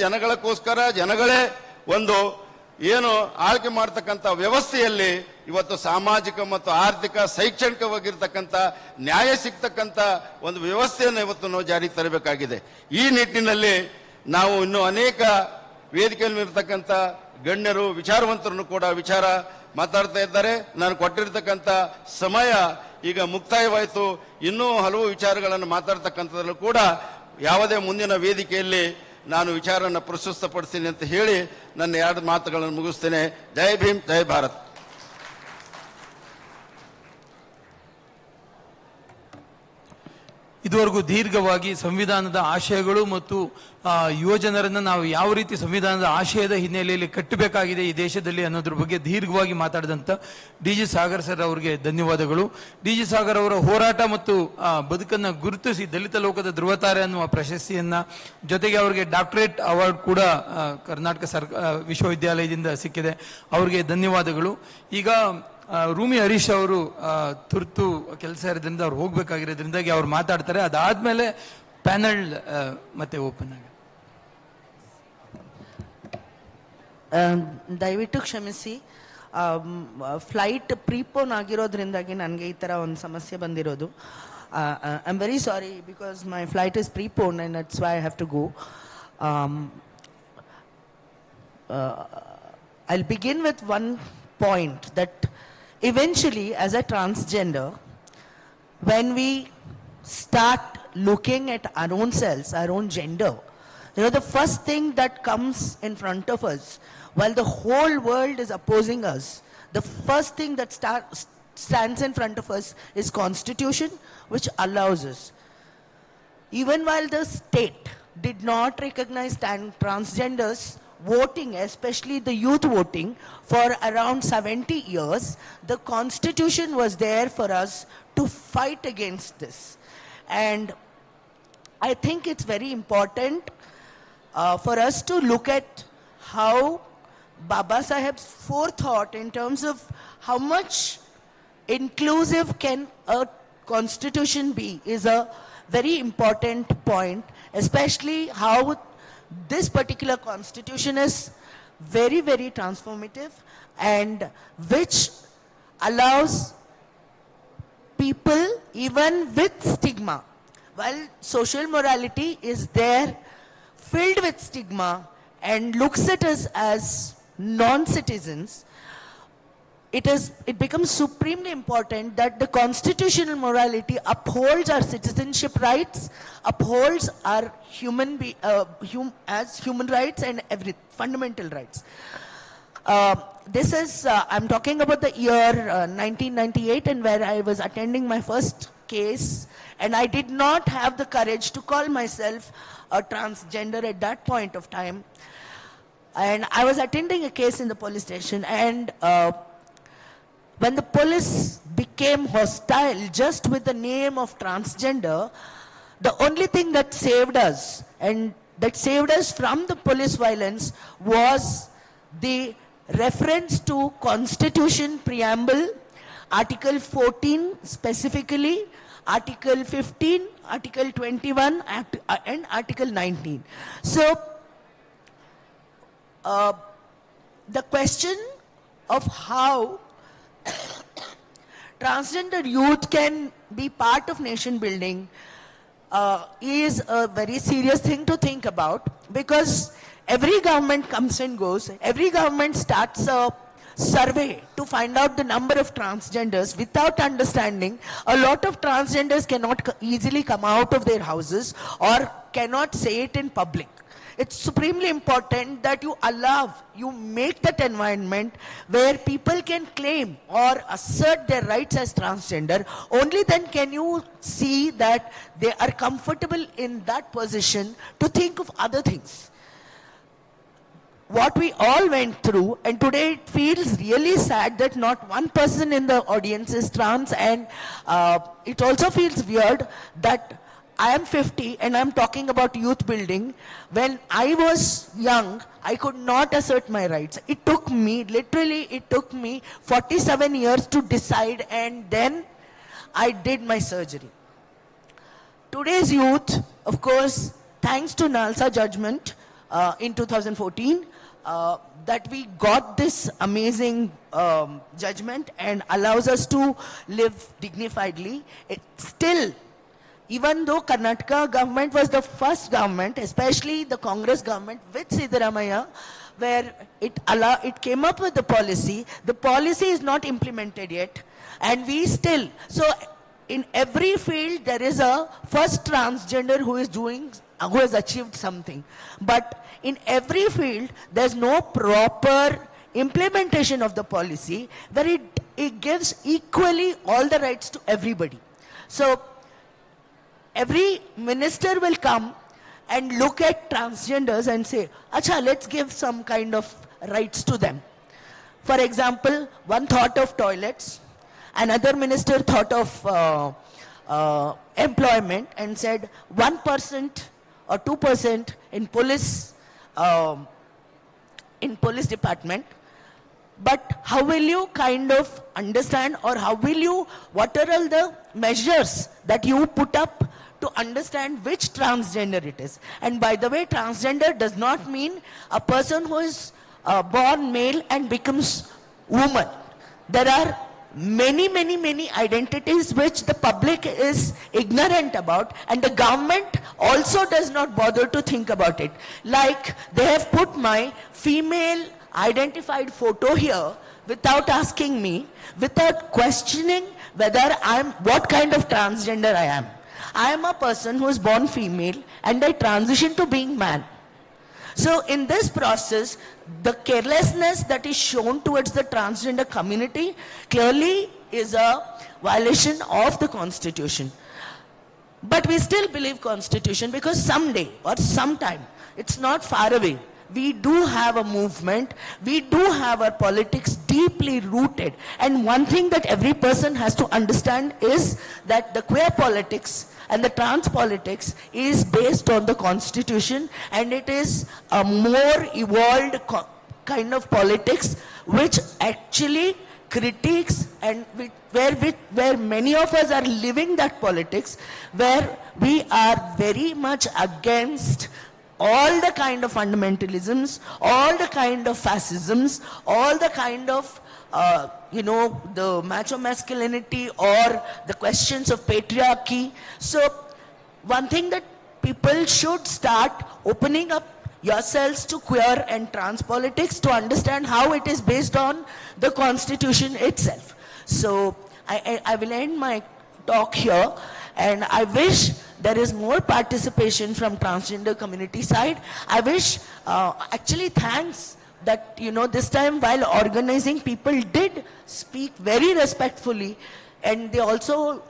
ಜನಗಳಕ್ಕೋಸ್ಕರ ಜನಗಳೇ ಒಂದು ಏನು ಆಳ್ಕೆ ಮಾಡ್ತಕ್ಕಂಥ ವ್ಯವಸ್ಥೆಯಲ್ಲಿ ಇವತ್ತು ಸಾಮಾಜಿಕ ಮತ್ತು ಆರ್ಥಿಕ ಶೈಕ್ಷಣಿಕವಾಗಿರ್ತಕ್ಕಂಥ ನ್ಯಾಯ ಸಿಗ್ತಕ್ಕಂಥ ಒಂದು ವ್ಯವಸ್ಥೆಯನ್ನು ಇವತ್ತು ನಾವು ಜಾರಿಗೆ ತರಬೇಕಾಗಿದೆ. ಈ ನಿಟ್ಟಿನಲ್ಲಿ ನಾವು ಇನ್ನೂ ಅನೇಕ ವೇದಿಕೆಯಲ್ಲಿ ಇರತಕ್ಕಂಥ ಗಣ್ಯರು, ವಿಚಾರವಂತರನ್ನು ಕೂಡ ವಿಚಾರ ಮಾತಾಡ್ತಾ ಇದ್ದಾರೆ. ನಾನು ಕೊಟ್ಟಿರ್ತಕ್ಕಂಥ ಸಮಯ ಈಗ ಮುಕ್ತಾಯವಾಯಿತು. ಇನ್ನೂ ಹಲವು ವಿಚಾರಗಳನ್ನು ಮಾತಾಡ್ತಕ್ಕಂಥದ್ರಲ್ಲೂ ಕೂಡ ಯಾವುದೇ ಮುಂದಿನ ವೇದಿಕೆಯಲ್ಲಿ ನಾನು ವಿಚಾರವನ್ನು ಪ್ರಸ್ತುತಪಡಿಸ್ತೀನಿ ಅಂತ ಹೇಳಿ ನನ್ನ 2 ಮಾತುಗಳನ್ನು ಮುಗಿಸ್ತೇನೆ. ಜೈ ಭೀಮ್, ಜೈ ಭಾರತ್. ಇದುವರೆಗೂ ದೀರ್ಘವಾಗಿ ಸಂವಿಧಾನದ ಆಶಯಗಳು ಮತ್ತು ಯುವ ಜನರನ್ನ ನಾವು ಯಾವ ರೀತಿ ಸಂವಿಧಾನದ ಆಶಯದ ಹಿನ್ನೆಲೆಯಲ್ಲಿ ಕಟ್ಟಬೇಕಾಗಿದೆ ಈ ದೇಶದಲ್ಲಿ ಅನ್ನೋದ್ರ ಬಗ್ಗೆ ದೀರ್ಘವಾಗಿ ಮಾತಾಡಿದಂಥ ಡಿ.ಜಿ. ಸಾಗರ್ ಸರ್ ಅವರಿಗೆ ಧನ್ಯವಾದಗಳು. ಡಿ.ಜಿ. ಸಾಗರ್ ಅವರ ಹೋರಾಟ ಮತ್ತು ಬದುಕನ್ನು ಗುರುತಿಸಿ ದಲಿತ ಲೋಕದ ಧ್ರುವತಾರೆ ಅನ್ನುವ ಪ್ರಶಸ್ತಿಯನ್ನ, ಜೊತೆಗೆ ಅವರಿಗೆ ಡಾಕ್ಟರೇಟ್ ಅವಾರ್ಡ್ ಕೂಡ ಕರ್ನಾಟಕ ವಿಶ್ವವಿದ್ಯಾಲಯದಿಂದ ಸಿಕ್ಕಿದೆ. ಅವರಿಗೆ ಧನ್ಯವಾದಗಳು. ಈಗ ರೂಮಿ ಹರೀಶ್ ಅವರು ತುರ್ತು ಕೆಲಸ ಇರೋದ್ರಿಂದ ಅವ್ರು ಹೋಗ್ಬೇಕಾಗಿರೋದ್ರಿಂದಾಗಿ ಅವ್ರು ಮಾತಾಡ್ತಾರೆ. ಅದಾದ್ಮೇಲೆ ಪ್ಯಾನಲ್ ಮತ್ತೆ ಓಪನ್ ಆಗುತ್ತೆ. ದಯವಿಟ್ಟು ಕ್ಷಮಿಸಿ, ಫ್ಲೈಟ್ ಪ್ರೀಪೋನ್ ಆಗಿರೋದ್ರಿಂದಾಗಿ ನನಗೆ ಈ ಥರ ಒಂದು ಸಮಸ್ಯೆ ಬಂದಿರೋದು. I am very sorry because my flight is prepone and that's why I have to go. I'll begin with one point that eventually as a transgender, when we start looking at our own selves, our own gender, you know, the first thing that comes in front of us while the whole world is opposing us, the first thing that stands in front of us is constitution, which allows us. Even while the state did not recognize transgenders voting, especially the youth voting, for around 70 years, the constitution was there for us to fight against this. And I think it's very important for us to look at how Baba Saheb's forethought in terms of how much inclusive can a constitution be is a very important point, especially how this particular constitution is very, very transformative and which allows people even with stigma, while social morality is there filled with stigma and looks at us as non-citizens, it becomes supremely important that the constitutional morality upholds our citizenship rights, upholds our as human rights and fundamental rights. This is, I'm talking about the year 1998, and where I was attending my first case, and I did not have the courage to call myself a transgender at that point of time. And I was attending a case in the police station, and when the police became hostile just with the name of transgender, the only thing that saved us, and that saved us from the police violence, was the reference to Constitution Preamble, Article 14 specifically, Article 15, Article 21 and Article 19. So, the question of how transgender youth can be part of nation building is a very serious thing to think about, because every government comes and goes, every government starts a survey to find out the number of transgenders without understanding. A lot of transgenders cannot easily come out of their houses or cannot say it in public. It's supremely important that you make that environment where people can claim or assert their rights as transgender. Only then can you see that they are comfortable in that position to think of other things. What we all went through, and today it feels really sad that not one person in the audience is trans, and it also feels weird that I am 50 and I'm talking about youth building. When I was young, I could not assert my rights. It took me, literally it took me 47 years to decide, and then I did my surgery. Today's youth, of course, thanks to NALSA judgment in 2014, that we got this amazing judgment and allows us to live dignifiedly. It still, even though Karnataka government was the first government, especially the Congress government with Siddaramaiah, where it came up with the policy is not implemented yet, and we still, so in every field there is a first transgender who has achieved something, but in every field there's no proper implementation of the policy where it gives equally all the rights to everybody. So every minister will come and look at transgenders and say, "Acha, let's give some kind of rights to them." For example, one thought of toilets, another minister thought of employment and said 1% or 2% in police department. But how will you kind of understand, or what are all the measures that you put up to understand which transgender it is? And by the way, transgender does not mean a person who is born male and becomes woman. There are many identities which the public is ignorant about, and the government also does not bother to think about it. Like, they have put my female identified photo here without asking me, without questioning what kind of transgender I am. I am a person who is born female and I transition to being man. So in this process, the carelessness that is shown towards the transgender community clearly is a violation of the Constitution. But we still believe Constitution, because someday or sometime, it's not far away, we do have a movement, we do have our politics deeply rooted. And one thing that every person has to understand is that the queer politics and the trans politics is based on the Constitution, and it is a more evolved kind of politics which actually critiques, and where many of us are living that politics, where we are very much against all the kind of fundamentalisms, all the kind of fascisms, all the kind of the macho masculinity or the questions of patriarchy. So one thing that people should start opening up yourselves to queer and trans politics to understand how it is based on the Constitution itself. So I will end my talk here, and I wish there is more participation from transgender community side. I wish, actually thanks that, this time while organizing, people did speak very respectfully, and they also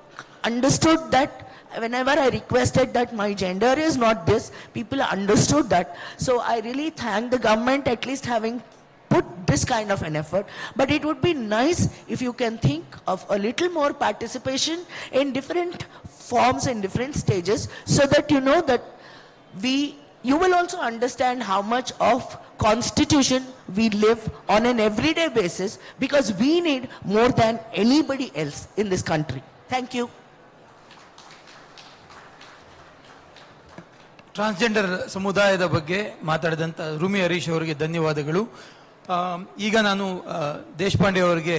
understood that whenever I requested that my gender is not this, people understood that. So I really thank the government at least having put this kind of an effort. But it would be nice if you can think of a little more participation in different forms and different stages, so that that you will also understand how much of Constitution we live on an everyday basis, because we need more than anybody else in this country. Thank you. Transgender ಸಮುದಾಯದ ಬಗ್ಗೆ ಮಾತಾಡಿದಂಥ ರೂಮಿ ಹರೀಶ್ ಅವರಿಗೆ ಧನ್ಯವಾದಗಳು. ಈಗ ನಾನು ದೇಶಪಾಂಡೆ ಅವರಿಗೆ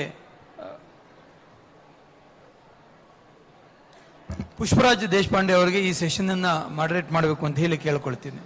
ಪುಷ್ಪರಾಜ್ ದೇಶಪಾಂಡೆ ಅವರಿಗೆ ಈ session ಅನ್ನ ಮಾಡರೇಟ್ ಮಾಡಬೇಕು ಅಂತ ಹೇಳಿ ಕೇಳ್ಕೊಳ್ತೀನಿ.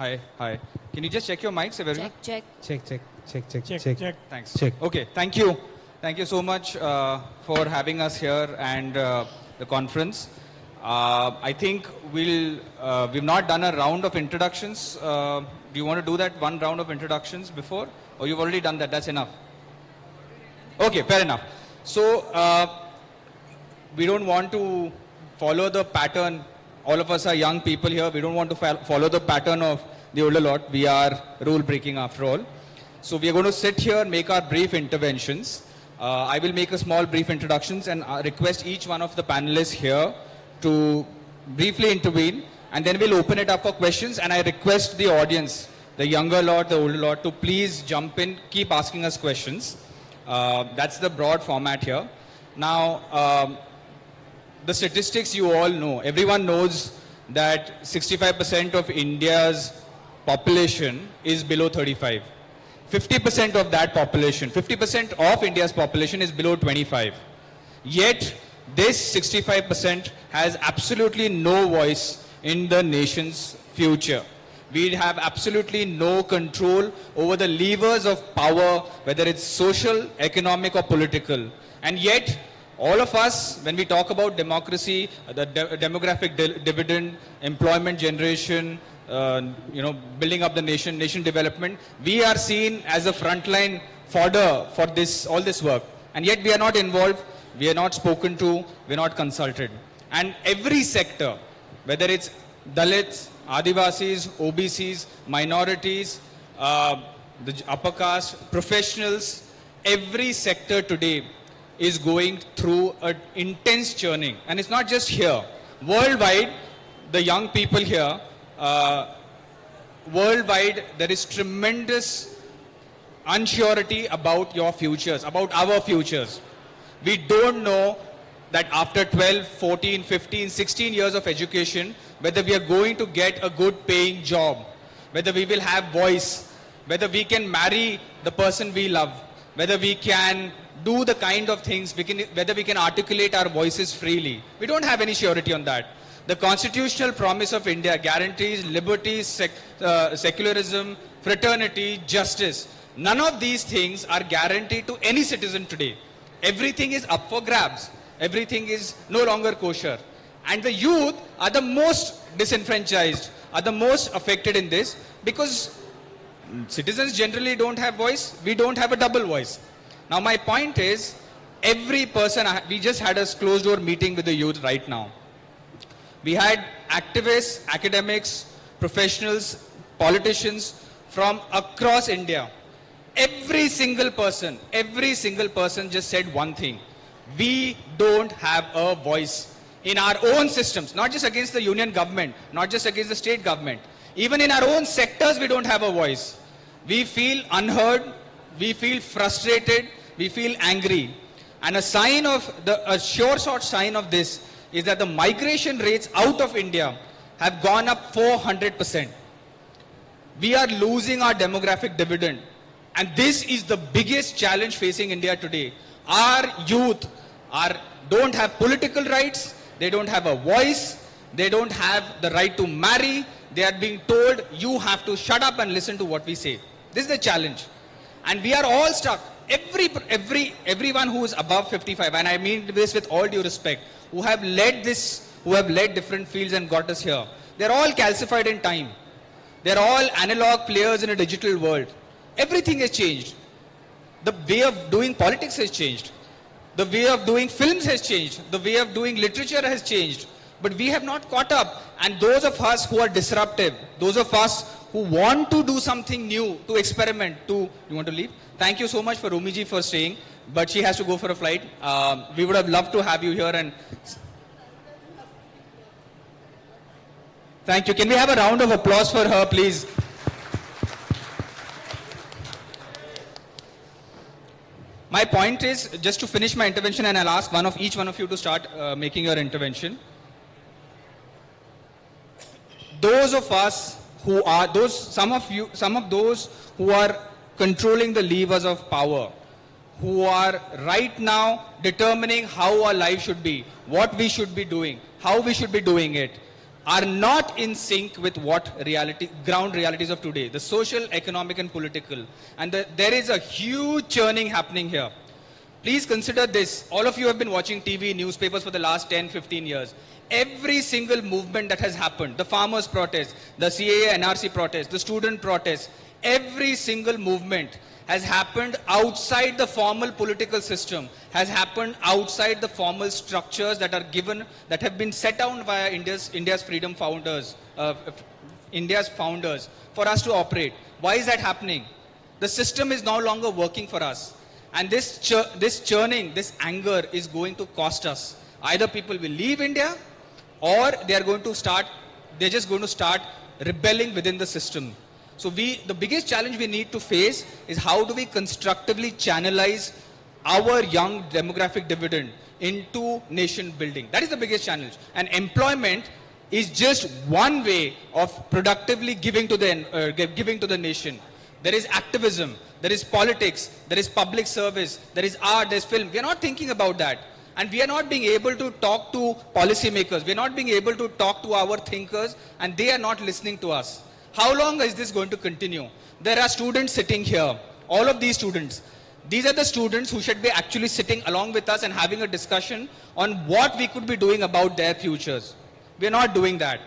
Hi, hi. Can you just check your mics, everyone? Check. Check. Thanks. Check. Okay, thank you. Thank you so much for having us here and the conference. I think we've not done a round of introductions. Do you want to do that one round of introductions before? Or you've already done that, that's enough? Okay, fair enough. So, we don't want to follow the pattern. All of us are young people here. We don't want to follow the pattern of the older lot. We are rule breaking after all. So we are going to sit here and make our brief interventions. I will make a small brief introductions and request each one of the panelists here to briefly intervene, and then we'll open it up for questions. And I request the audience, the younger lot, the older lot, to please jump in, keep asking us questions. That's the broad format here. Now, the statistics you all know. Everyone knows that 65% of India's population is below 35. 50% of that population, 50% of India's population is below 25. Yet, this 65% has absolutely no voice in the nation's future. We have absolutely no control over the levers of power, whether it's social, economic, or political. And yet, all of us, when we talk about democracy, the demographic dividend, employment generation, building up the nation development, we are seen as a frontline fodder for all this work. And yet we are not involved, we are not spoken to, we are not consulted. And every sector, whether it's Dalits, Adivasis, OBCs, minorities, the upper caste, professionals, every sector today is going through an intense churning. And it's not just here. Worldwide, the young people here, worldwide, there is tremendous unsurety about your futures, about our futures. We don't know that after 12, 14, 15, 16 years of education, whether we are going to get a good paying job, whether we will have voice, whether we can marry the person we love, whether we can do the kind of things, whether we can articulate our voices freely. We don't have any surety on that. The constitutional promise of India guarantees liberty, secularism, fraternity, justice. None of these things are guaranteed to any citizen today. Everything is up for grabs. Everything is no longer kosher. And the youth are the most disenfranchised, are the most affected in this, because citizens generally don't have voice. We don't have a double voice. Now my point is, every person, we just had a closed door meeting with the youth right now. We had activists, academics, professionals, politicians from across India. Every single person just said one thing. We don't have a voice in our own systems, not just against the union government, not just against the state government. Even in our own sectors, we don't have a voice. We feel unheard, we feel frustrated, we feel angry. And a sure short sign of this is that the migration rates out of India have gone up 400%. We are losing our demographic dividend. And this is the biggest challenge facing India today. Our youth don't have political rights, they don't have a voice, they don't have the right to marry. They are being told, you have to shut up and listen to what we say. This is the challenge. And we are all stuck. Everyone who is above 55, and I mean this with all due respect, who have led different fields and got us here, they're all calcified in time. They're all analog players in a digital world. Everything has changed. The way of doing politics has changed. The way of doing films has changed. The way of doing literature has changed. But we have not caught up. And those of us who are disruptive, those of us who want to do something new, to experiment, you want to leave? Thank you so much for Rumiji for staying, but she has to go for a flight. We would have loved to have you here. And thank you. Can we have a round of applause for her, please? My point is, just to finish my intervention, and I'll ask each one of you to start making your intervention. Those of us who are, some of those who are controlling the levers of power, who are right now determining how our life should be, what we should be doing, how we should be doing it, are not in sync with what ground realities of today, the social, economic and political. And there is a huge churning happening here. Please consider this. All of you have been watching TV, newspapers for the last 10, 15 years. Every single movement that has happened, the farmers' protest, the CAA, NRC protest, the student protest, every single movement has happened outside the formal political system, has happened outside the formal structures that are given, that have been set down by India's freedom founders, India's founders, for us to operate. Why is that happening? The system is no longer working for us. And this churning, this anger is going to cost us. Either people will leave India, or they're just going to start rebelling within the system. So the biggest challenge we need to face is how do we constructively channelize our young demographic dividend into nation building. That is the biggest challenge. And employment is just one way of productively giving to the nation. There is activism, there is politics, there is public service, there is art, there is film. We are not thinking about that. And we are not being able to talk to policymakers. We are not being able to talk to our thinkers, and they are not listening to us. How long is this going to continue? There are students sitting here, all of these students. These are the students who should be actually sitting along with us and having a discussion on what we could be doing about their futures. We are not doing that.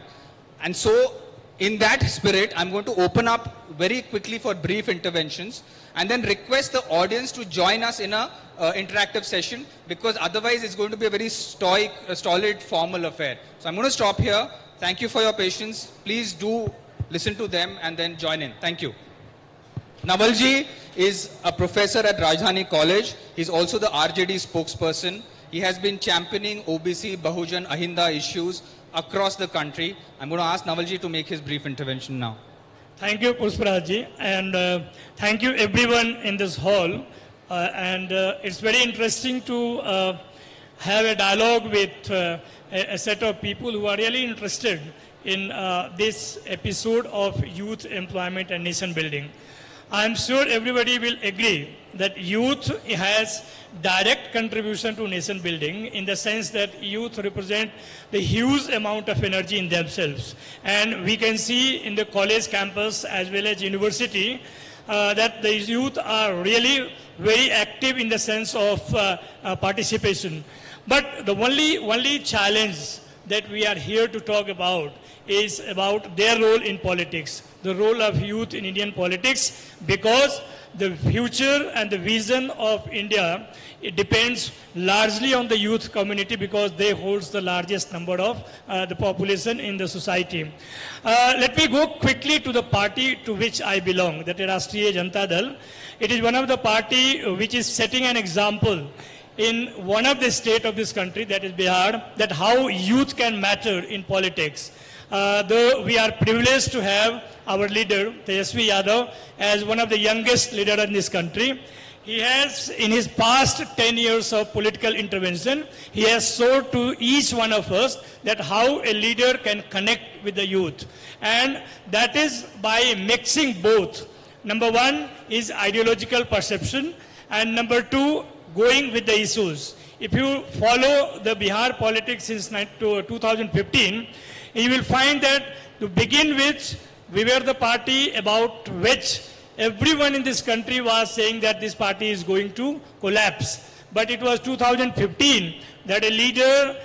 And so, in that spirit, I'm going to open up very quickly for brief interventions and then request the audience to join us in a interactive session, because otherwise it's going to be a very stolid, formal affair. So I'm going to stop here. Thank you for your patience. Please do listen to them and then join in. Thank you. Nawalji is a professor at Rajdhani College. He's also the RJD spokesperson. He has been championing OBC, Bahujan, Ahinda issues across the country. I'm going to ask Nawalji to make his brief intervention now. Thank you, Pushparajji, and thank you everyone in this hall. It's very interesting to have a dialogue with a set of people who are really interested in this episode of youth employment and nation building. I'm sure everybody will agree that youth has direct contribution to nation building, in the sense that youth represent the huge amount of energy in themselves. And we can see in the college campus as well as university that the youth are really very active in the sense of participation. But the only challenge that we are here to talk about is about their role in politics, the role of youth in Indian politics, because the future and the vision of India, it depends largely on the youth community, because they hold the largest number of the population in the society. Let me go quickly to the party to which I belong, that is Rashtriya Janata Dal. It is one of the party which is setting an example in one of the state of this country, that is Bihar, that how youth can matter in politics. Though we are privileged to have our leader, Tejasvi Yadav, as one of the youngest leaders in this country. He has, in his past 10 years of political intervention, he has showed to each one of us that how a leader can connect with the youth. And that is by mixing both. Number one is ideological perception, and number two, going with the issues. If you follow the Bihar politics since 2015, you will find that to begin with, we were the party about which everyone in this country was saying that this party is going to collapse. But it was 2015 that a leader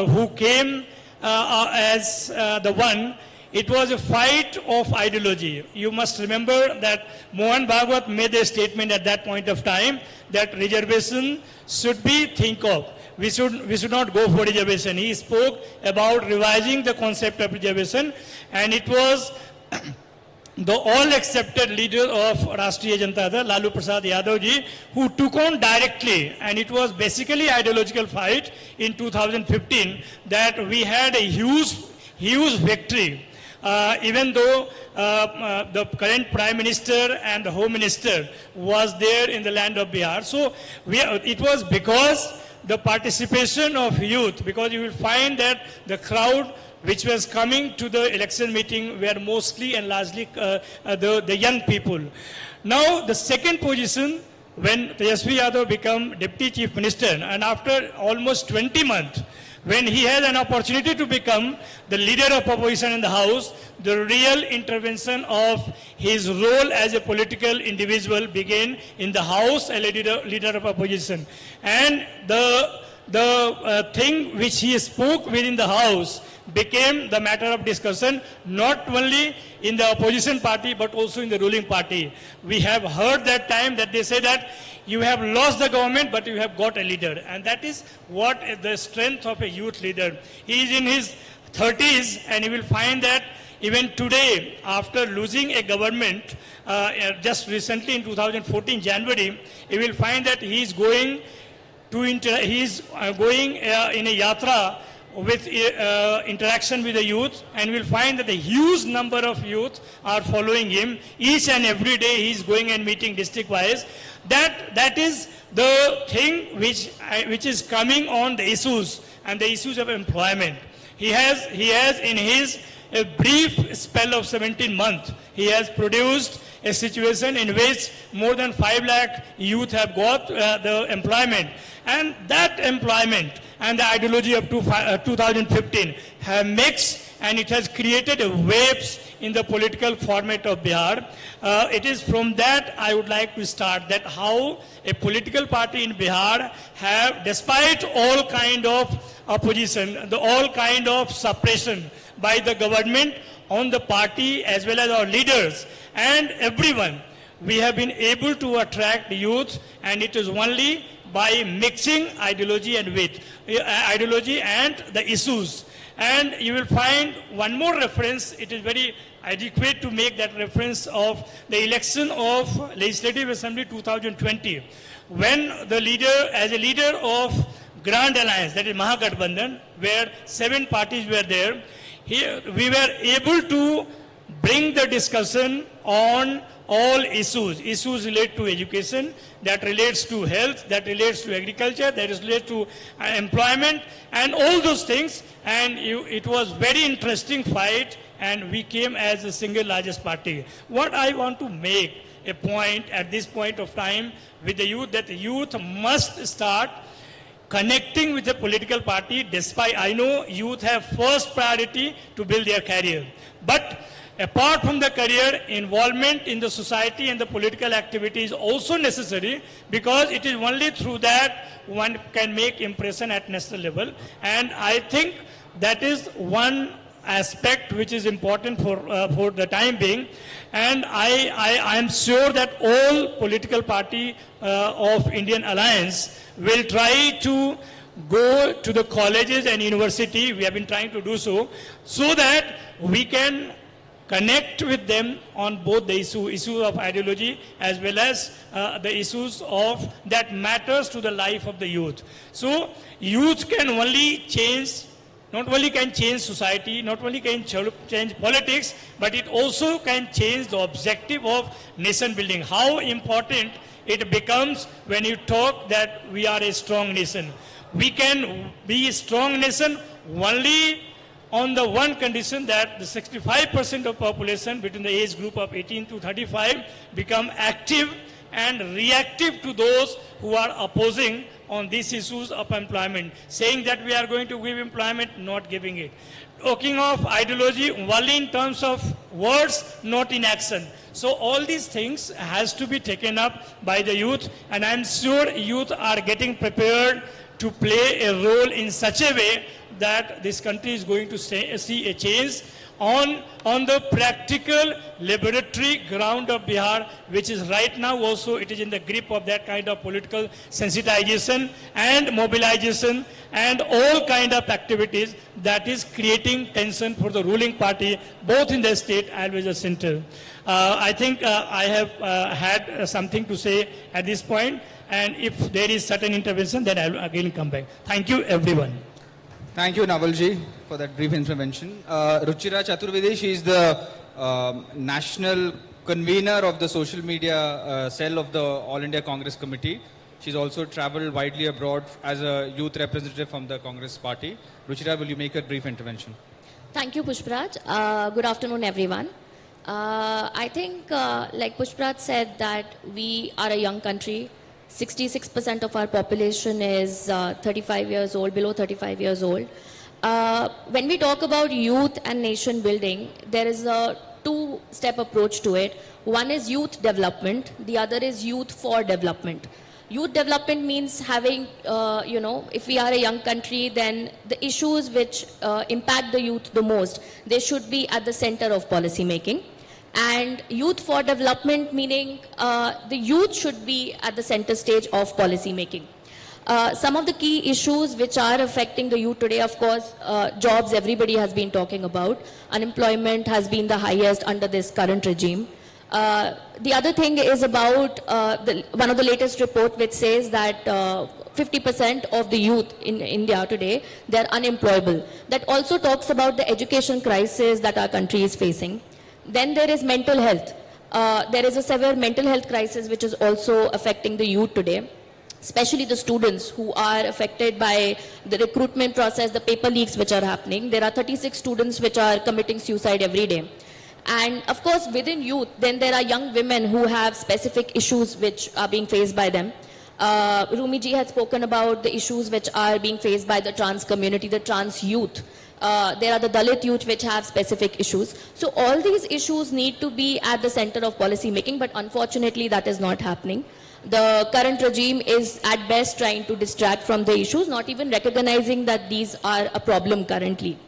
who came as the one, it was a fight of ideology. You must remember that Mohan Bhagwat made a statement at that point of time that reservation should be think of. we should not go for reservation. He spoke about revising the concept of reservation, and it was the all-accepted leader of Rashtriya Janata Dal, Lalu Prasad Yadav ji, who took on directly, and it was basically ideological fight in 2015 that we had a huge victory. Even though the current Prime Minister and the Home Minister was there in the land of Bihar. So it was because the participation of youth, because you will find that the crowd which was coming to the election meeting were mostly and largely the young people. Now the second position, when Tejasvi Yadav became Deputy Chief Minister, and after almost 20 months, when he had an opportunity to become the leader of opposition in the House, the real intervention of his role as a political individual began in the House as a leader of opposition. And the thing which he spoke within the House became the matter of discussion, not only in the opposition party, but also in the ruling party. We have heard that time that they say that you have lost the government, but you have got a leader. And that is what is the strength of a youth leader. He is in his 30s, and you will find that even today, after losing a government, just recently in 2014, January, you will find that he is going in a yatra with interaction with the youth, and we'll find that a huge number of youth are following him. Each and every day he is going and meeting district-wise. That is the thing which is coming on the issues and the issues of employment. He has in his a brief spell of 17 months, he has produced a situation in which more than 5 lakh youth have got the employment. And that employment and the ideology of 2015 have mixed, and it has created a waves in the political format of Bihar. It is from that I would like to start, that how a political party in Bihar have, despite all kind of opposition, all kind of suppression by the government on the party as well as our leaders and everyone, we have been able to attract youth, and it is only by mixing ideology and the issues. And you will find one more reference. It is very adequate to make that reference of the election of Legislative Assembly 2020, when the leader, as a leader of Grand Alliance, that is Mahagathbandhan, where 7 parties were there, we were able to bring the discussion on all issues related to education, that relates to health, that relates to agriculture, that is related to employment, and all those things. And it was very interesting fight, and we came as the single largest party. What I want to make a point at this point of time with the youth, that the youth must start connecting with the political party. Despite, I know youth have first priority to build their career, but apart from the career, involvement in the society and the political activity is also necessary, because it is only through that one can make impression at national level. And I think that is one aspect which is important for the time being. And I am sure that all political party of Indian Alliance will try to go to the colleges and university. We have been trying to do so that we can connect with them on both the issues of ideology as well as the issues of that matters to the life of the youth. So youth can only change, not only can change society, not only can change politics, but it also can change the objective of nation building. How important it becomes when you talk that we are a strong nation. We can be a strong nation only on the one condition, that the 65% of population between the age group of 18 to 35 become active and reactive to those who are opposing on these issues of employment, saying that we are going to give employment, not giving it. Talking of ideology only in terms of words, not in action. So all these things has to be taken up by the youth, and I am sure youth are getting prepared to play a role in such a way that this country is going to see a change on the practical liberatory ground of Bihar, which is right now also it is in the grip of that kind of political sensitization and mobilization and all kind of activities that is creating tension for the ruling party both in the state as well as the center. I think I have had something to say at this point, and if there is certain intervention, then I will again come back. Thank you, everyone. Thank you, Nawalji, for that brief intervention. Ruchira Chaturvedi, she is the national convener of the social media cell of the All India Congress Committee. She's also traveled widely abroad as a youth representative from the Congress party. Ruchira, will you make a brief intervention? Thank you, Pushparaj. Good afternoon, everyone. I think, like Pushparaj said, that we are a young country. 66% of our population is 35 years old, below 35 years old. When we talk about youth and nation building, there is a two-step approach to it. One is youth development, the other is youth for development. Youth development means having, if we are a young country, then the issues which impact the youth the most, they should be at the center of policy making. And youth for development, meaning the youth should be at the center stage of policy making. Some of the key issues which are affecting the youth today, of course, jobs everybody has been talking about. Unemployment has been the highest under this current regime. The other thing is about one of the latest report which says that 50% of the youth in India today, they're unemployable. That also talks about the education crisis that our country is facing. Then there is mental health. There is a severe mental health crisis which is also affecting the youth today, especially the students who are affected by the recruitment process, the paper leaks which are happening. There are 36 students which are committing suicide every day. And of course, within youth, then there are young women who have specific issues which are being faced by them. Rumi ji had spoken about the issues which are being faced by the trans community, the trans youth. There are the Dalit youth which have specific issues. So all these issues need to be at the center of policy making, but unfortunately that is not happening. The current regime is at best trying to distract from the issues, not even recognizing that these are a problem currently.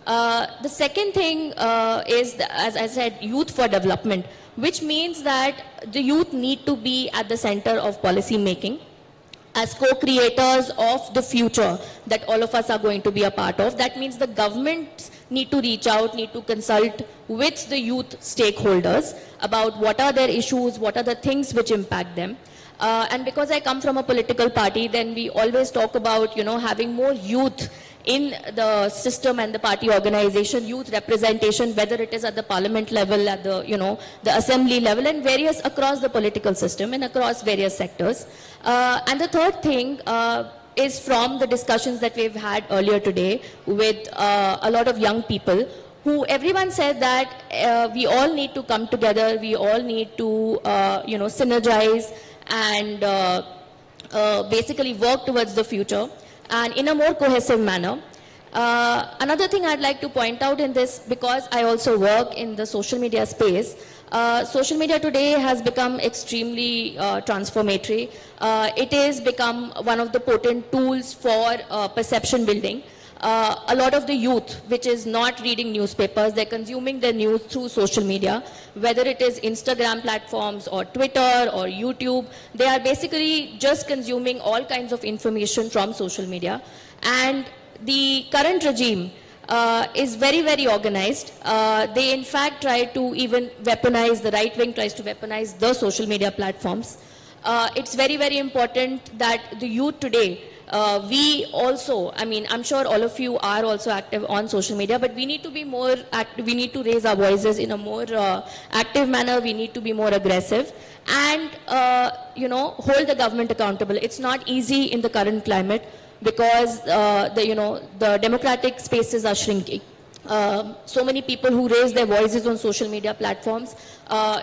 The second thing is, as I said, youth for development, which means that the youth need to be at the center of policy making as co-creators of the future that all of us are going to be a part of. That means the governments need to reach out, need to consult with the youth stakeholders about what are their issues, what are the things which impact them. And because I come from a political party, then we always talk about, having more youth in the system and the party organization, youth representation, whether it is at the parliament level, at the, the assembly level, and various across the political system and across various sectors. And the third thing is from the discussions that we've had earlier today with a lot of young people, who everyone said that we all need to come together, we all need to, synergize and basically work towards the future and in a more cohesive manner. Another thing I'd like to point out in this, because I also work in the social media space, social media today has become extremely transformatory. It has become one of the potent tools for perception building. A lot of the youth, which is not reading newspapers, they're consuming their news through social media, whether it is Instagram platforms or Twitter or YouTube. They are basically just consuming all kinds of information from social media. And the current regime is very, very organized. They in fact try to even weaponize, the right wing tries to weaponize the social media platforms. It's very, very important that the youth today, we also, I'm sure all of you are also active on social media, but we need to be more active, we need to raise our voices in a more active manner, we need to be more aggressive and, hold the government accountable. It's not easy in the current climate because, the democratic spaces are shrinking. So many people who raise their voices on social media platforms, are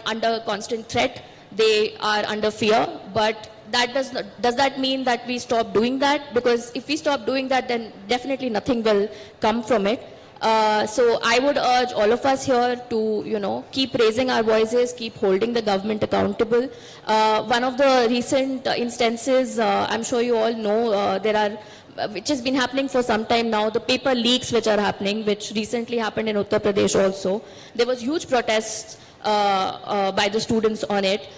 under constant threat. They are under fear, but that does that mean that we stop doing that? Because if we stop doing that, then definitely nothing will come from it. So I would urge all of us here to, keep raising our voices, keep holding the government accountable. One of the recent instances, I'm sure you all know, there are which has been happening for some time now, the paper leaks which are happening, which recently happened in Uttar Pradesh also. There was huge protests by the students on it.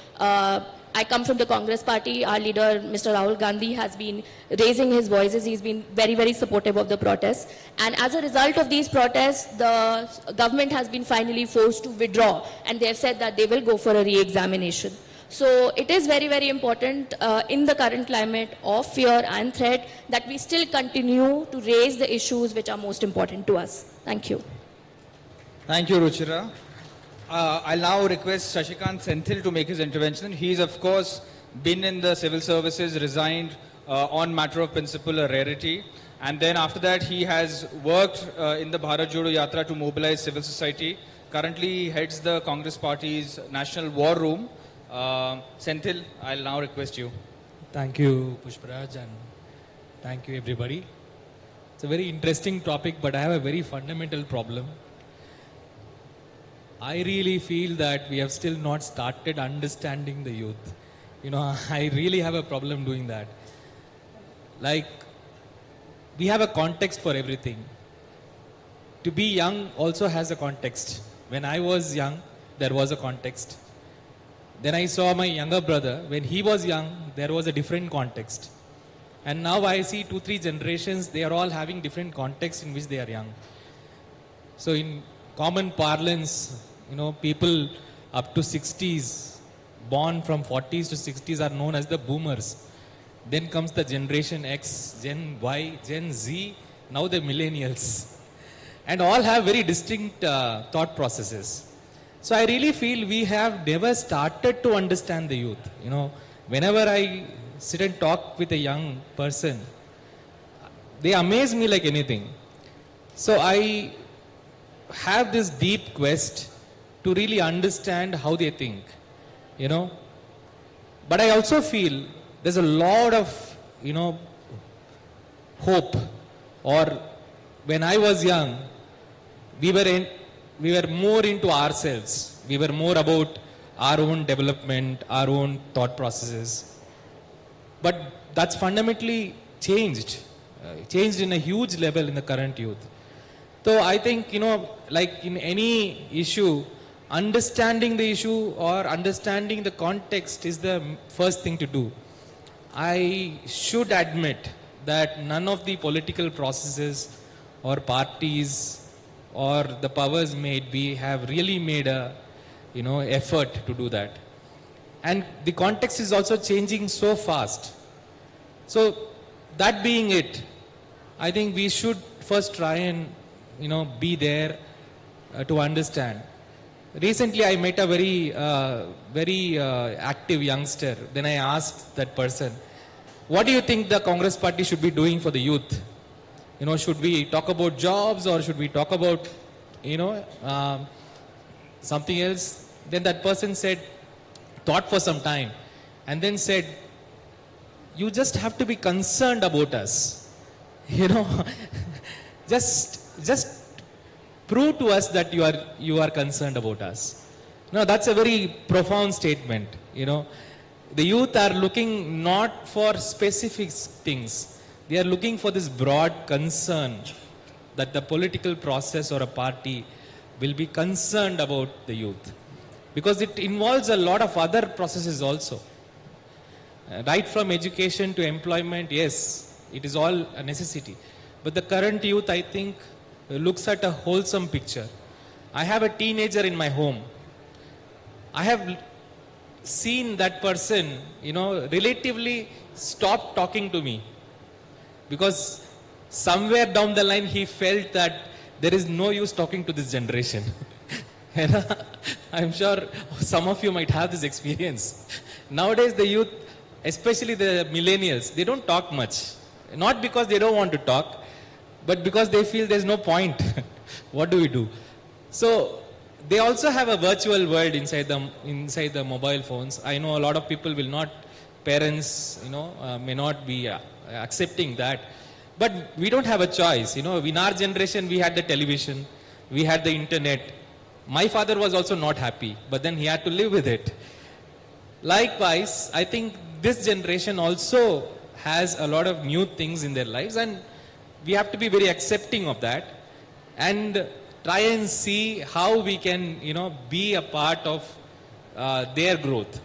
I come from the Congress party. Our leader, Mr. Rahul Gandhi, has been raising his voices. He's been very, very supportive of the protests. And as a result of these protests, the government has been finally forced to withdraw. And they have said that they will go for a re-examination. So it is very, very important in the current climate of fear and threat that we still continue to raise the issues which are most important to us. Thank you. Thank you, Ruchira. I'll now request Sashikant Senthil to make his intervention. He's, of course, been in the civil services, resigned on matter of principle, a rarity. And then after that, he has worked in the Bharat Jodo Yatra to mobilize civil society. Currently, he heads the Congress Party's National War Room. Senthil, I'll now request you. Thank you, Pushparaj, and thank you, everybody. It's a very interesting topic, but I have a very fundamental problem. I really feel that we have still not started understanding the youth. You know, I really have a problem doing that. Like, we have a context for everything. To be young also has a context. When I was young, there was a context. Then I saw my younger brother. When he was young, there was a different context. And now I see 2-3 generations, they are all having different contexts in which they are young. So in common parlance, you know, people up to 60s, born from 40s to 60s are known as the boomers. Then comes the generation X, Gen Y, Gen Z, now the millennials. And all have very distinct thought processes. So I really feel we have never started to understand the youth. You know, whenever I sit and talk with a young person, they amaze me like anything. So I have this deep quest to really understand how they think, you know. But I also feel there's a lot of, you know, hope. Or when I was young, we were more into ourselves. We were more about our own development, our own thought processes. But that's fundamentally changed in a huge level in the current youth. So I think, you know, like in any issue, understanding the issue or understanding the context is the first thing to do. I should admit that none of the political processes or parties or the powers made be have really made a, you know, effort to do that. And the context is also changing so fast. So that being it, I think we should first try and, you know, be there to understand. Recently, I met a very active youngster. Then I asked that person, what do you think the Congress party should be doing for the youth? You know, should we talk about jobs or should we talk about, you know, something else? Then that person said, thought for some time and then said, you just have to be concerned about us. You know, just prove to us that you are concerned about us. No, that's a very profound statement. You know, the youth are looking not for specific things. They are looking for this broad concern that the political process or a party will be concerned about the youth. Because it involves a lot of other processes also. Right from education to employment, yes, it is all a necessity. But the current youth, I think, looks at a wholesome picture. I have a teenager in my home. I have seen that person, you know, relatively stop talking to me. Because somewhere down the line he felt that there is no use talking to this generation. And I'm sure some of you might have this experience. Nowadays the youth, especially the millennials, they don't talk much. Not because they don't want to talk, but because they feel there's no point. What do we do? So they also have a virtual world inside the mobile phones. I know a lot of people will not, parents, you know, may not be accepting that. But we don't have a choice. You know, in our generation, we had the television, we had the internet. My father was also not happy, but then he had to live with it. Likewise, I think this generation also has a lot of new things in their lives, and we have to be very accepting of that and try and see how we can, be a part of their growth.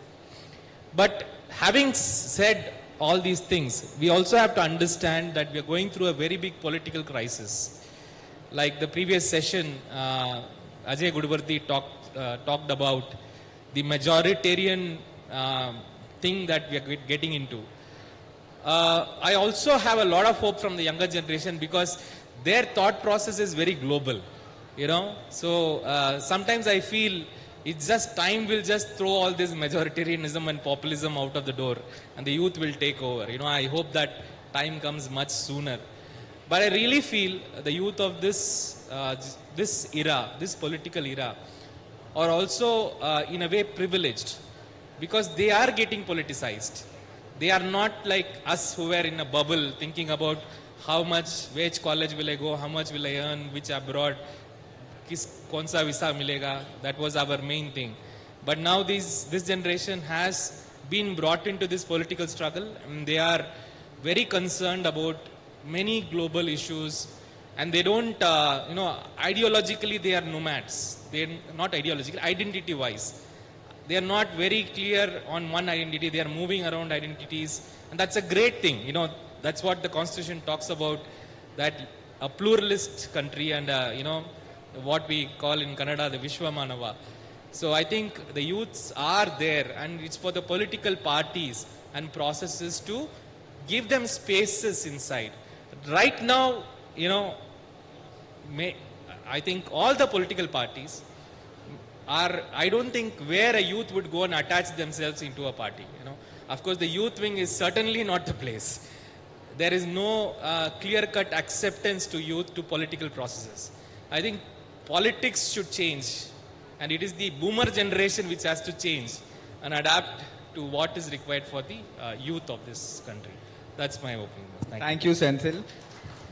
But having said all these things, we also have to understand that we are going through a very big political crisis. Like the previous session, Ajay Guduvarti talked about the majoritarian thing that we are getting into. I also have a lot of hope from the younger generation because their thought process is very global, So sometimes I feel it's just time will just throw all this majoritarianism and populism out of the door and the youth will take over. I hope that time comes much sooner. But I really feel the youth of this era, this political era, are also in a way privileged because they are getting politicized. They are not like us who were in a bubble thinking about how much, which college will I go, how much will I earn, which abroad, kaun sa visa milega. That was our main thing. But now this generation has been brought into this political struggle and they are very concerned about many global issues, and they don't, ideologically they are nomads. They're not ideologically, identity wise. They are not very clear on one identity. They are moving around identities, and that's a great thing. That's what the Constitution talks about, that a pluralist country and, what we call in Kannada the Vishwamanava. So I think the youths are there, and it's for the political parties and processes to give them spaces inside. Right now, I think all the political parties are, I don't think where a youth would go and attach themselves into a party. Of course, the youth wing is certainly not the place. There is no clear-cut acceptance to youth to political processes. I think politics should change, and it is the boomer generation which has to change and adapt to what is required for the youth of this country. That's my opinion. Thank you, Senthil.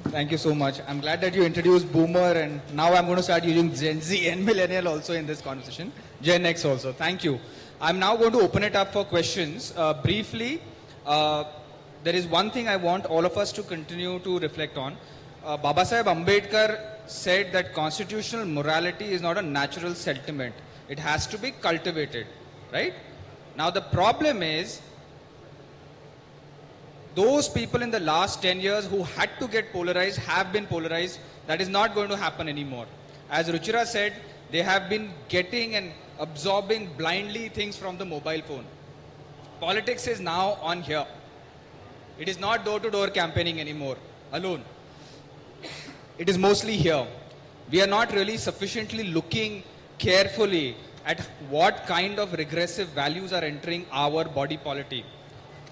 Thank you so much. I'm glad that you introduced Boomer, and now I'm going to start using Gen Z and Millennial also in this conversation. Gen X also. Thank you. I'm now going to open it up for questions. Briefly, there is one thing I want all of us to continue to reflect on. Babasaheb Ambedkar said that constitutional morality is not a natural sentiment. It has to be cultivated, right? Now the problem is, those people in the last 10 years who had to get polarized have been polarized. That is not going to happen anymore. As Ruchira said, they have been getting and absorbing blindly things from the mobile phone. Politics is now on here. It is not door-to-door campaigning anymore, alone. It is mostly here. We are not really sufficiently looking carefully at what kind of regressive values are entering our body politic.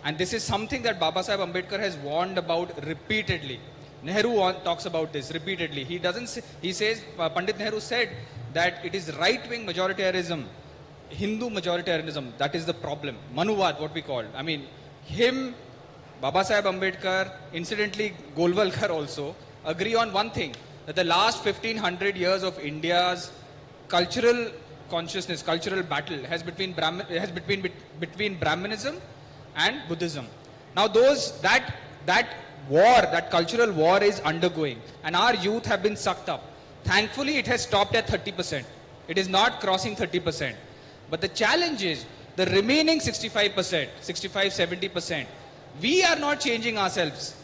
And this is something that Babasaheb Ambedkar has warned about repeatedly. Nehru talks about this repeatedly. He says, Pandit Nehru said that it is right-wing majoritarianism, Hindu majoritarianism, that is the problem. Manuvad, what we call. I mean, him, Babasaheb Ambedkar, incidentally Golwalkar also, agree on one thing, that the last 1500 years of India's cultural consciousness, cultural battle has between Brahmanism and Buddhism. Now that war, that cultural war is undergoing, and our youth have been sucked up. Thankfully, it has stopped at 30%. It is not crossing 30%. But the challenge is, the remaining 65%, 65-70%, we are not changing ourselves.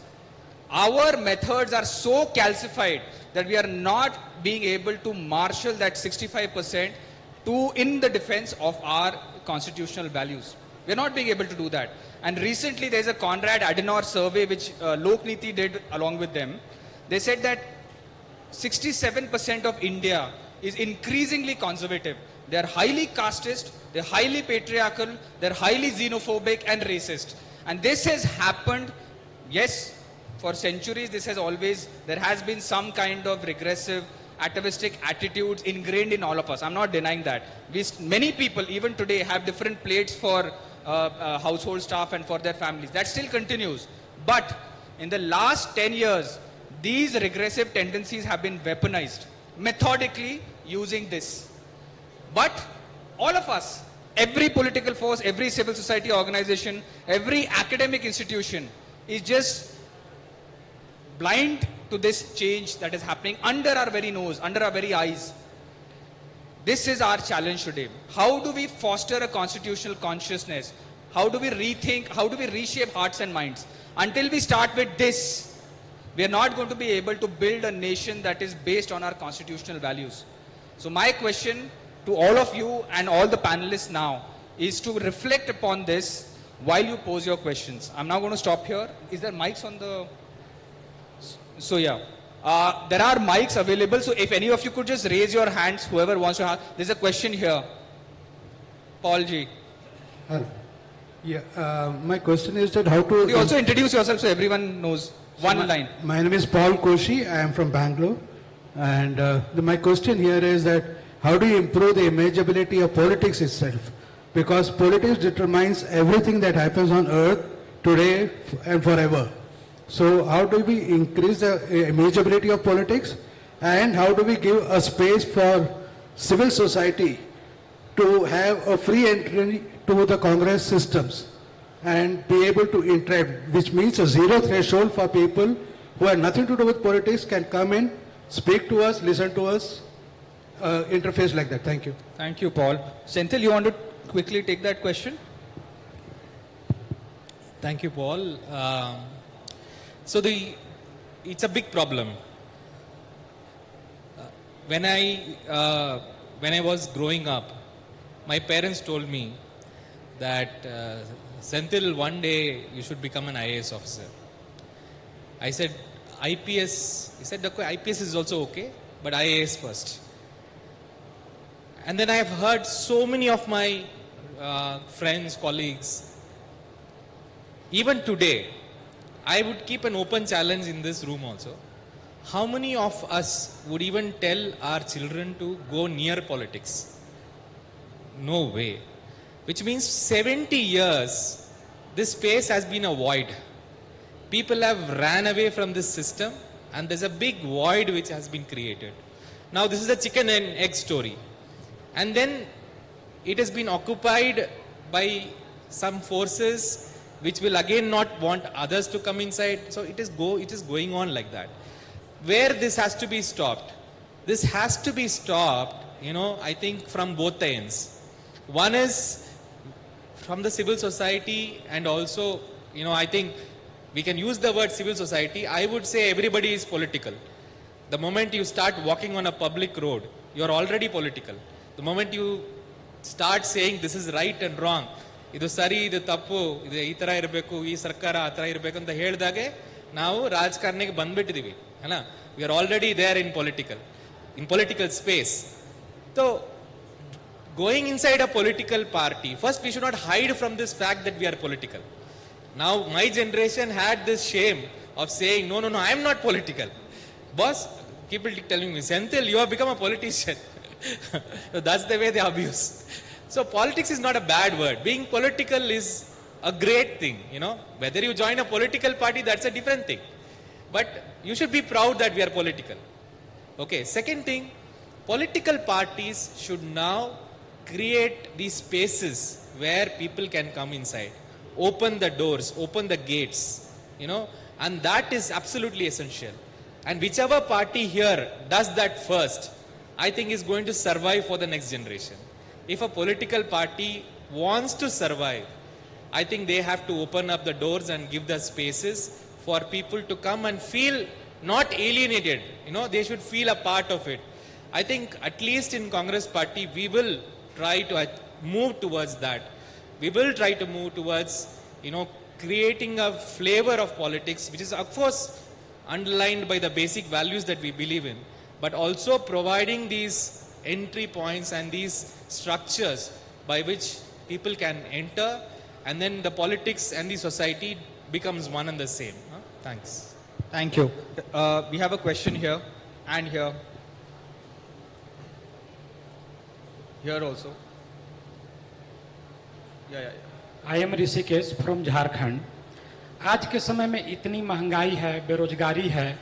Our methods are so calcified that we are not being able to marshal that 65% in the defense of our constitutional values. We are not being able to do that. And recently there is a Konrad Adenauer survey which Lokniti did along with them. They said that 67% of India is increasingly conservative. They are highly casteist, they are highly patriarchal, they are highly xenophobic and racist. And this has happened, yes, for centuries. There has been some kind of regressive, atavistic attitudes ingrained in all of us. I'm not denying that. Many people, even today, have different plates for household staff and for their families. That still continues. But in the last 10 years, these regressive tendencies have been weaponized, methodically using this. But all of us, every political force, every civil society organization, every academic institution is just blind to this change that is happening under our very nose, under our very eyes. This is our challenge today. How do we foster a constitutional consciousness? How do we rethink? How do we reshape hearts and minds? Until we start with this, we are not going to be able to build a nation that is based on our constitutional values. So my question to all of you and all the panelists now is to reflect upon this while you pose your questions. I'm now going to stop here. Is there mics on the... So yeah, there are mics available. So if any of you could just raise your hands, whoever wants to ask. There's a question here. Paul Ji. Yeah, my question is that how to... Could you also introduce yourself so everyone knows? One line. My name is Paul Koshi. I am from Bangalore. And my question here is that how do you improve the imageability of politics itself? Because politics determines everything that happens on earth today and forever. So how do we increase the imageability of politics? And how do we give a space for civil society to have a free entry to the Congress systems and be able to interact, which means a zero threshold for people who have nothing to do with politics can come in, speak to us, listen to us, interface like that. Thank you. Thank you, Paul. Senthil, you want to quickly take that question? Thank you, Paul. It's a big problem. When I was growing up, my parents told me that Senthil, one day you should become an IAS officer. I said, IPS. He said, IPS is also okay, but IAS first. And then I have heard so many of my friends, colleagues, even today, I would keep an open challenge in this room also. How many of us would even tell our children to go near politics? No way. Which means 70 years, this space has been a void. People have ran away from this system and there's a big void which has been created. Now this is a chicken and egg story. And then it has been occupied by some forces which will again not want others to come inside. So it is going on like that. Where this has to be stopped? This has to be stopped, I think from both the ends. One is from the civil society, and also, I think we can use the word civil society. I would say everybody is political. The moment you start walking on a public road, you're already political. The moment you start saying this is right and wrong, idu sari, idu tappu, idu ee tara irbeku, ee sarkara aa tara irbeku anta helidage ನಾವು ರಾಜಕಾರಣಕ್ಕೆ ಬಂದ್ಬಿಟ್ಟಿದೀವಿ ಅಲ್ಲ. We are already there in political space. So going inside a political party, first we should not hide from this fact that we are political. Now my generation had this shame of saying no, I am not political. Boss, people telling me, Senthil, you have become a politician. So that's the way they abuse. So politics is not a bad word. Being political is a great thing, Whether you join a political party, that's a different thing. But you should be proud that we are political. Okay, second thing, political parties should now create these spaces where people can come inside. Open the doors, open the gates, and that is absolutely essential. And whichever party here does that first, I think is going to survive for the next generation. If a political party wants to survive, I think they have to open up the doors and give the spaces for people to come and feel not alienated. They should feel a part of it. I think at least in Congress party, we will try to move towards that. We will try to move towards, creating a flavor of politics, which is of course underlined by the basic values that we believe in, but also providing these entry points and these structures by which people can enter, and then the politics and the society becomes one and the same. Thanks. Thank you. We have a question here and here. Here also. Yeah. I am Rishikesh from Jharkhand. आज के समय में इतनी महंगाई है, बेरोजगारी है,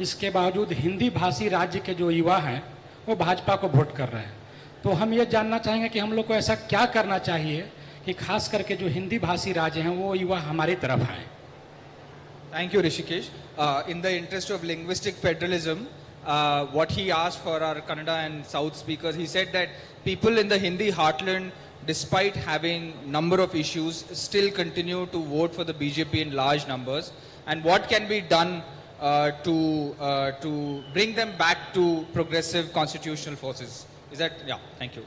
इसके बावजूद हिंदी भाषी राज्य के जो युवा हैं वो भाजपा को वोट कर रहे हैं. तो हम ये जानना चाहेंगे कि हम लोग को ऐसा क्या करना चाहिए कि खास करके जो हिंदी भाषी राज्य हैं वो युवा हमारी तरफ आए. Thank you, Rishikesh. In the interest of linguistic federalism, what he asked for our Kannada and South speakers, he said that people in the Hindi heartland, despite having number of issues, still continue to vote for the BJP in large numbers. And what can be done to bring them back to progressive constitutional forces? Is that, yeah, thank you.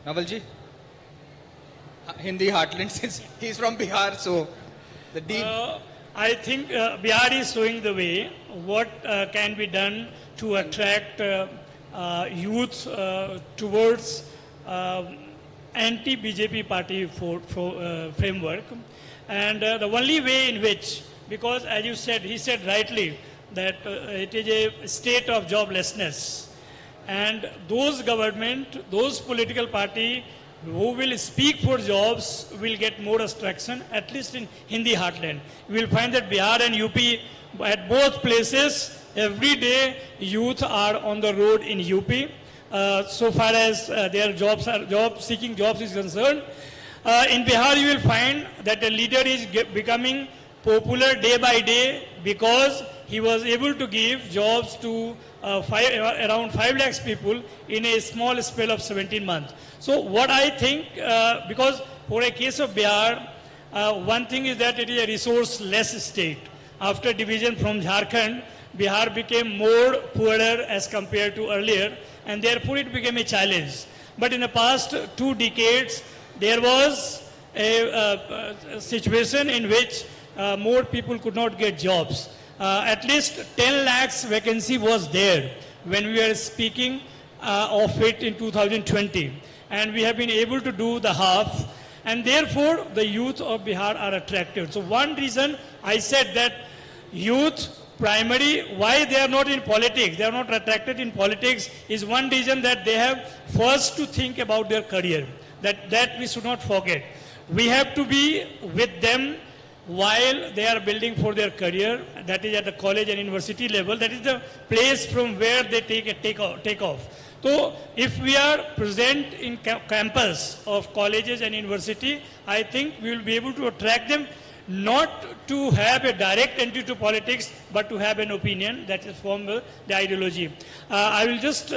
Nawalji? Hindi heartland, since he's from Bihar, so the deep... I think Bihar is showing the way. What can be done to attract youth towards anti-BJP party framework. And the only way in which, because as you said, he said rightly that it is a state of joblessness. And those government, those political party who will speak for jobs will get more obstruction, at least in Hindi heartland. You will find that Bihar and UP, at both places, every day youth are on the road in UP. So far as their seeking jobs is concerned. In Bihar you will find that a leader is becoming popular day by day because he was able to give jobs to around 5 lakhs people in a small spell of 17 months. So what I think, because for a case of Bihar, one thing is that it is a resource-less state. After division from Jharkhand, Bihar became more poorer as compared to earlier, and therefore it became a challenge. But in the past 2 decades, there was a situation in which more people could not get jobs. At least 10 lakhs vacancy was there when we were speaking of it in 2020. And we have been able to do the half. And therefore, the youth of Bihar are attracted. So one reason I said that youth, primary, why they are not in politics, they are not attracted in politics, is one reason that they have first to think about their career. That we should not forget. We have to be with them while they are building for their career, that is at the college and university level. That is the place from where they take off. So if we are present in campus of colleges and university, I think we will be able to attract them not to have a direct entry to politics, but to have an opinion that is from the ideology. I will just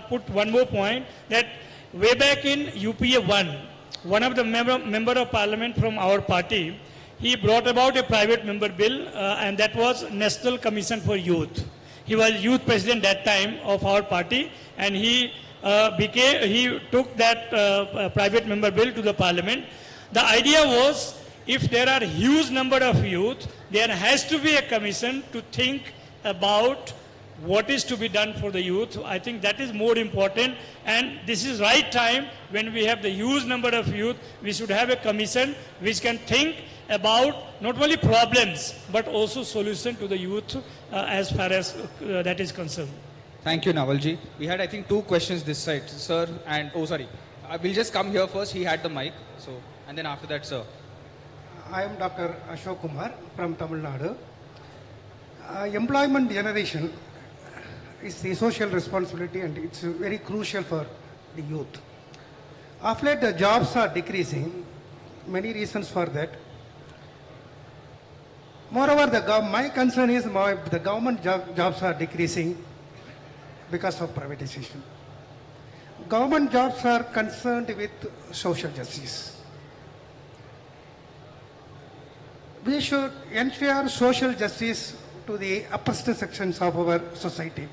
put one more point, that way back in UPA 1, one of the member of parliament from our party, he brought about a private member bill, and that was National Commission for Youth. He was youth president that time of our party, and he took that private member bill to the parliament. The idea was, if there are huge number of youth, there has to be a commission to think about what is to be done for the youth. I think that is more important, and this is right time when we have the huge number of youth, we should have a commission which can think about not only problems but also solution to the youth as far as that is concerned. Thank you, Nawalji. We had, I think, 2 questions this side, sir, and, oh sorry, we'll just come here first. He had the mic, so, and then after that, sir. I am Dr. Ashok Kumar from Tamil Nadu. Employment generation is the social responsibility, and it's very crucial for the youth. Of late, the jobs are decreasing. Many reasons for that. Moreover, my concern is the government jobs are decreasing because of privatization. Government jobs are concerned with social justice. We should ensure social justice to the oppressed sections of our society,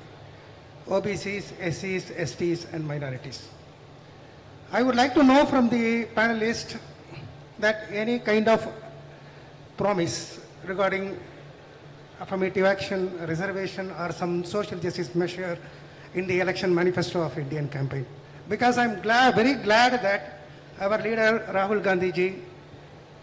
OBCs, SCs, STs, and minorities. I would like to know from the panelists that any kind of promise regarding affirmative action, reservation, or some social justice measure in the election manifesto of Indian campaign. Because I'm very glad that our leader Rahul Gandhi ji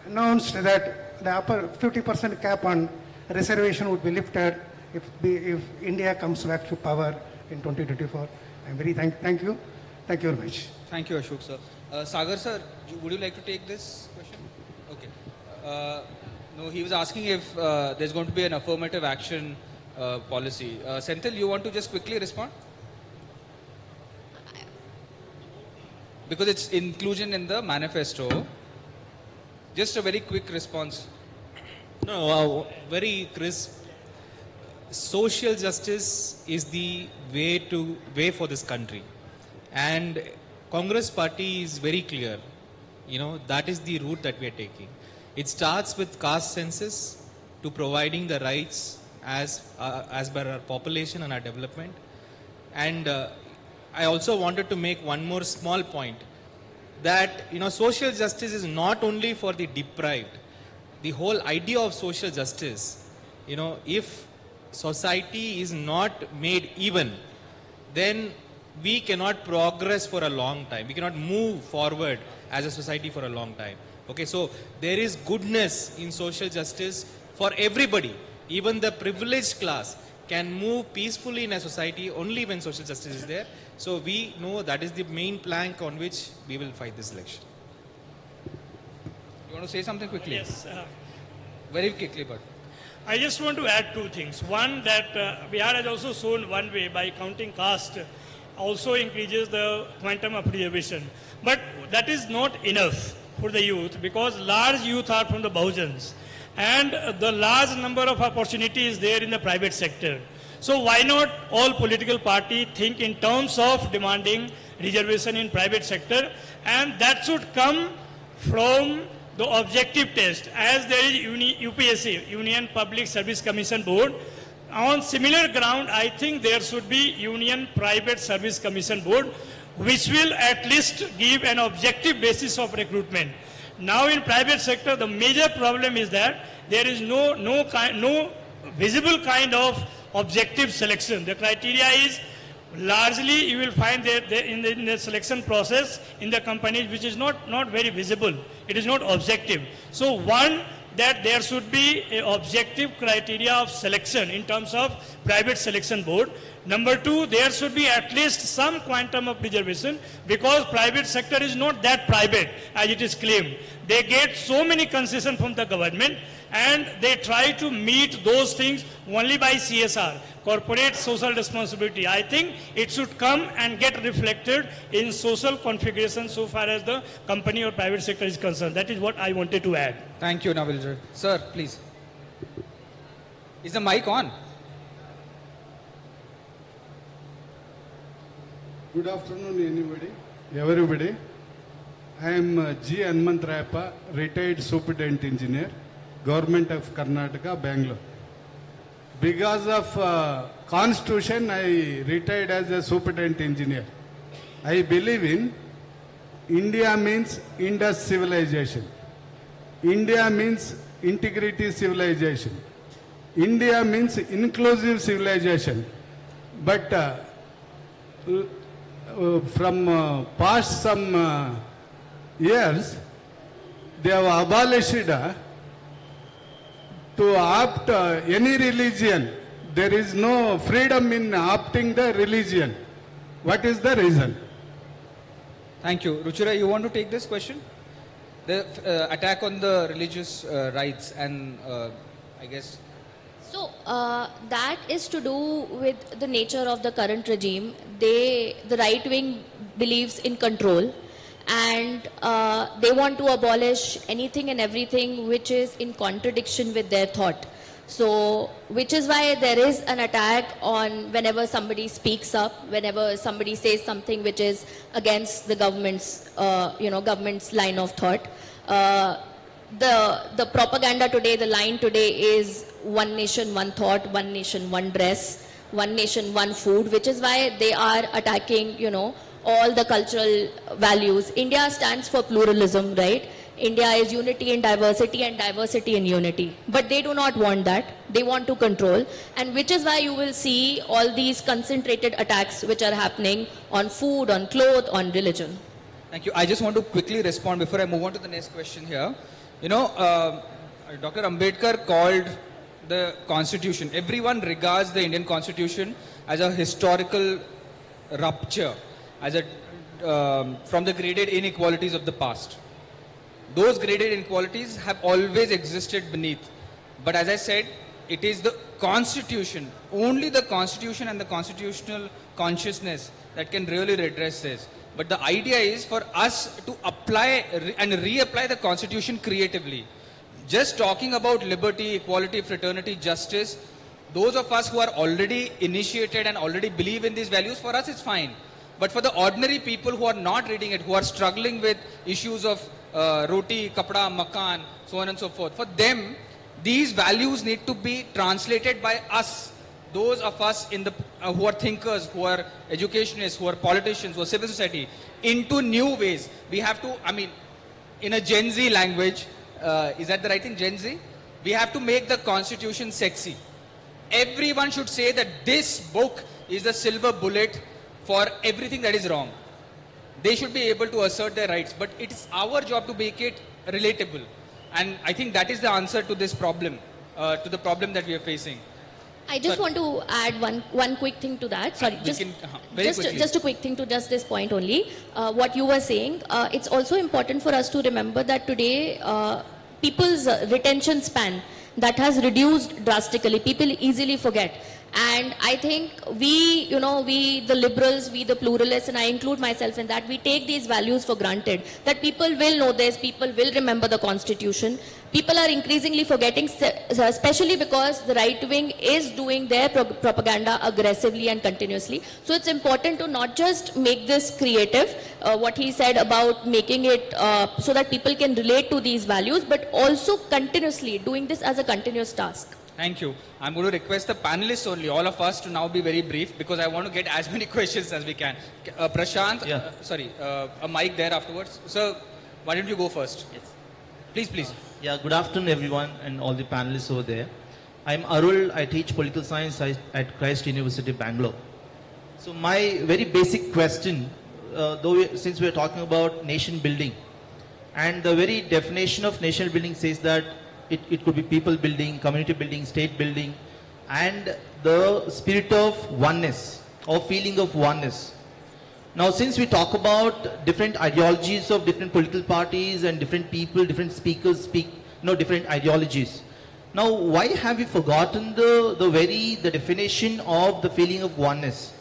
announced that the upper 50% cap on reservation would be lifted if India comes back to power in 2024. I'm very thank you. Thank you very much. Thank you, Ashok sir. Sagar sir, would you like to take this question? Okay. No, he was asking if there's going to be an affirmative action policy. Senthil, you want to just quickly respond? Because it's inclusion in the manifesto. Just a very quick response. No, very crisp. Social justice is the way for this country, and Congress Party is very clear. You know, that is the route that we are taking. It starts with caste census to providing the rights as per our population and our development. And I also wanted to make one more small point, that social justice is not only for the deprived. The whole idea of social justice, if society is not made even, then we cannot progress for a long time. We cannot move forward as a society for a long time. Okay, so there is goodness in social justice for everybody. Even the privileged class can move peacefully in a society only when social justice is there. So we know that is the main plank on which we will fight this election. You want to say something quickly? Yes. Very quickly, but. I just want to add two things. One, that Bihar has also shown one way by counting caste also increases the quantum of reservation. But that is not enough for the youth, because large youth are from the Bahujans, and the large number of opportunities there in the private sector. So why not all political parties think in terms of demanding reservation in private sector, and that should come from the objective test, as there is UPSC, Union Public Service Commission Board. On similar ground, I think there should be Union Private Service Commission Board, which will at least give an objective basis of recruitment. Now in private sector, the major problem is that there is no visible kind of objective selection. The criteria is largely, you will find that in the selection process in the companies, which is not very visible. It is not objective. So one, that there should be an objective criteria of selection in terms of private selection board. Number two, there should be at least some quantum of reservation, because private sector is not that private as it is claimed. They get so many concessions from the government, and they try to meet those things only by CSR, corporate social responsibility. I think it should come and get reflected in social configuration so far as the company or private sector is concerned. That is what I wanted to add. Thank you, Nawal. Sir, please. Is the mic on? Good afternoon, everybody. I am G. Hanmantrayappa, retired superintendent engineer, Government of Karnataka, Bengaluru. Because of Constitution, I retired as a superintendent engineer. I believe in India means Indus civilization. India means integrity civilization. India means inclusive civilization. But from past some years, they have abolished to opt any religion. There is no freedom in opting the religion. What is the reason? Thank you. Ruchira, you want to take this question? The attack on the religious rights and I guess... So that is to do with the nature of the current regime. The right wing believes in control, and they want to abolish anything and everything which is in contradiction with their thought. So, which is why there is an attack on whenever somebody speaks up, whenever somebody says something which is against the government's, government's line of thought. The propaganda today, the line today is one nation, one thought, one nation, one dress, one nation, one food, which is why they are attacking, all the cultural values. India stands for pluralism, right? India is unity in diversity and diversity in unity. But they do not want that. They want to control. And which is why you will see all these concentrated attacks which are happening on food, on clothes, on religion. Thank you. I just want to quickly respond before I move on to the next question here. Dr. Ambedkar called the Constitution, everyone regards the Indian Constitution as a historical rupture, as from the graded inequalities of the past. Those graded inequalities have always existed beneath. But as I said, it is the Constitution, only the Constitution and the constitutional consciousness that can really redress this. But the idea is for us to apply and reapply the Constitution creatively. Just talking about liberty, equality, fraternity, justice, those of us who are already initiated and already believe in these values, for us it's fine. But for the ordinary people who are not reading it, who are struggling with issues of roti, kapda, makan, so on and so forth, for them, these values need to be translated by us. Those of us in the, who are thinkers, who are educationists, who are politicians, who are civil society, into new ways. We have to, I mean, in a Gen Z language, is that the right thing, Gen Z? We have to make the constitution sexy. Everyone should say that this book is the silver bullet for everything that is wrong. They should be able to assert their rights, but it is our job to make it relatable. And I think that is the answer to this problem, to the problem that we are facing. I just want to add one quick thing to that. Sorry, just a quick thing to just this point only. What you were saying, it's also important for us to remember that today people's retention span that has reduced drastically. People easily forget. And I think we, the liberals, we the pluralists, and I include myself in that, we take these values for granted. That people will know this, people will remember the constitution. People are increasingly forgetting, especially because the right wing is doing their propaganda aggressively and continuously. So it's important to not just make this creative, what he said about making it so that people can relate to these values, but also continuously doing this as a continuous task. Thank you. I'm going to request the panelists only, all of us, to now be very brief because I want to get as many questions as we can. Prashant, a mic there afterwards. Sir, why don't you go first? Yes. Please. Yeah, good afternoon everyone and all the panelists over there. I'm Arul, I teach political science at Tryst University, Bangalore. So my very basic question, since we're talking about nation building, and the very definition of nation building says that it could be people building, community building, state building, and the spirit of oneness or feeling of oneness. Now, since we talk about different ideologies of different political parties and different people, different speakers speak, different ideologies. Now, why have we forgotten the definition of the feeling of oneness?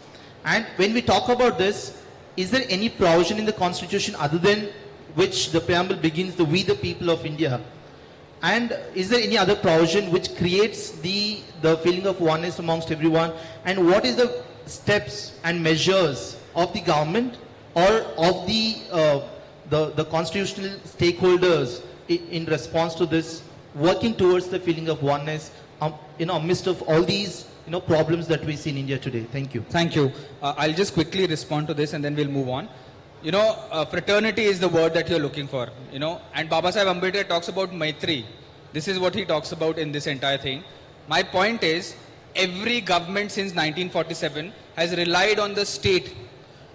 And when we talk about this, is there any provision in the constitution other than which the preamble begins, we the people of India? And is there any other provision which creates the feeling of oneness amongst everyone? And what is the steps and measures of the government or of the constitutional stakeholders in response to this, working towards the feeling of oneness amidst of all these problems that we see in India today? Thank you. Thank you. I'll just quickly respond to this and then we'll move on. Fraternity is the word that you're looking for, and Baba Sahib Ambedkar talks about Maitri. This is what he talks about in this entire thing. My point is, every government since 1947 has relied on the state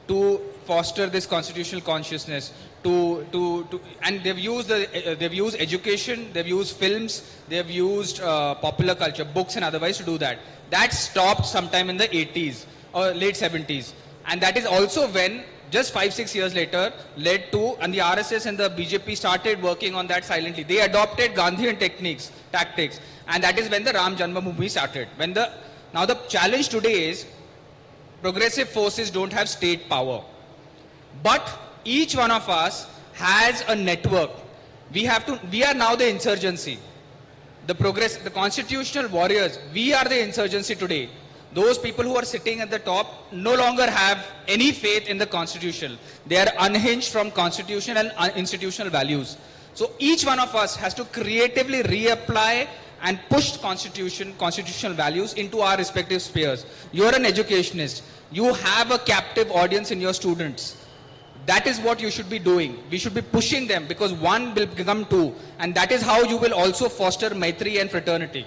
to foster this constitutional consciousness, and they've used education, they've used films, they've used popular culture, books and otherwise to do that. That stopped sometime in the 80s or late 70s. And that is also when, just 5-6 years later, led to, and the RSS and the BJP started working on that silently. They adopted Gandhian tactics, and that is when the Ram Janmabhoomi started. Now the challenge today is, progressive forces don't have state power. But each one of us has a network. We are now the insurgency. The constitutional warriors, we are the insurgency today. Those people who are sitting at the top no longer have any faith in the constitution. They are unhinged from constitutional and institutional values. So each one of us has to creatively reapply and push constitutional values into our respective spheres. You're an educationist. You have a captive audience in your students. That is what you should be doing. We should be pushing them because one will become two. And that is how you will also foster Maitri and fraternity.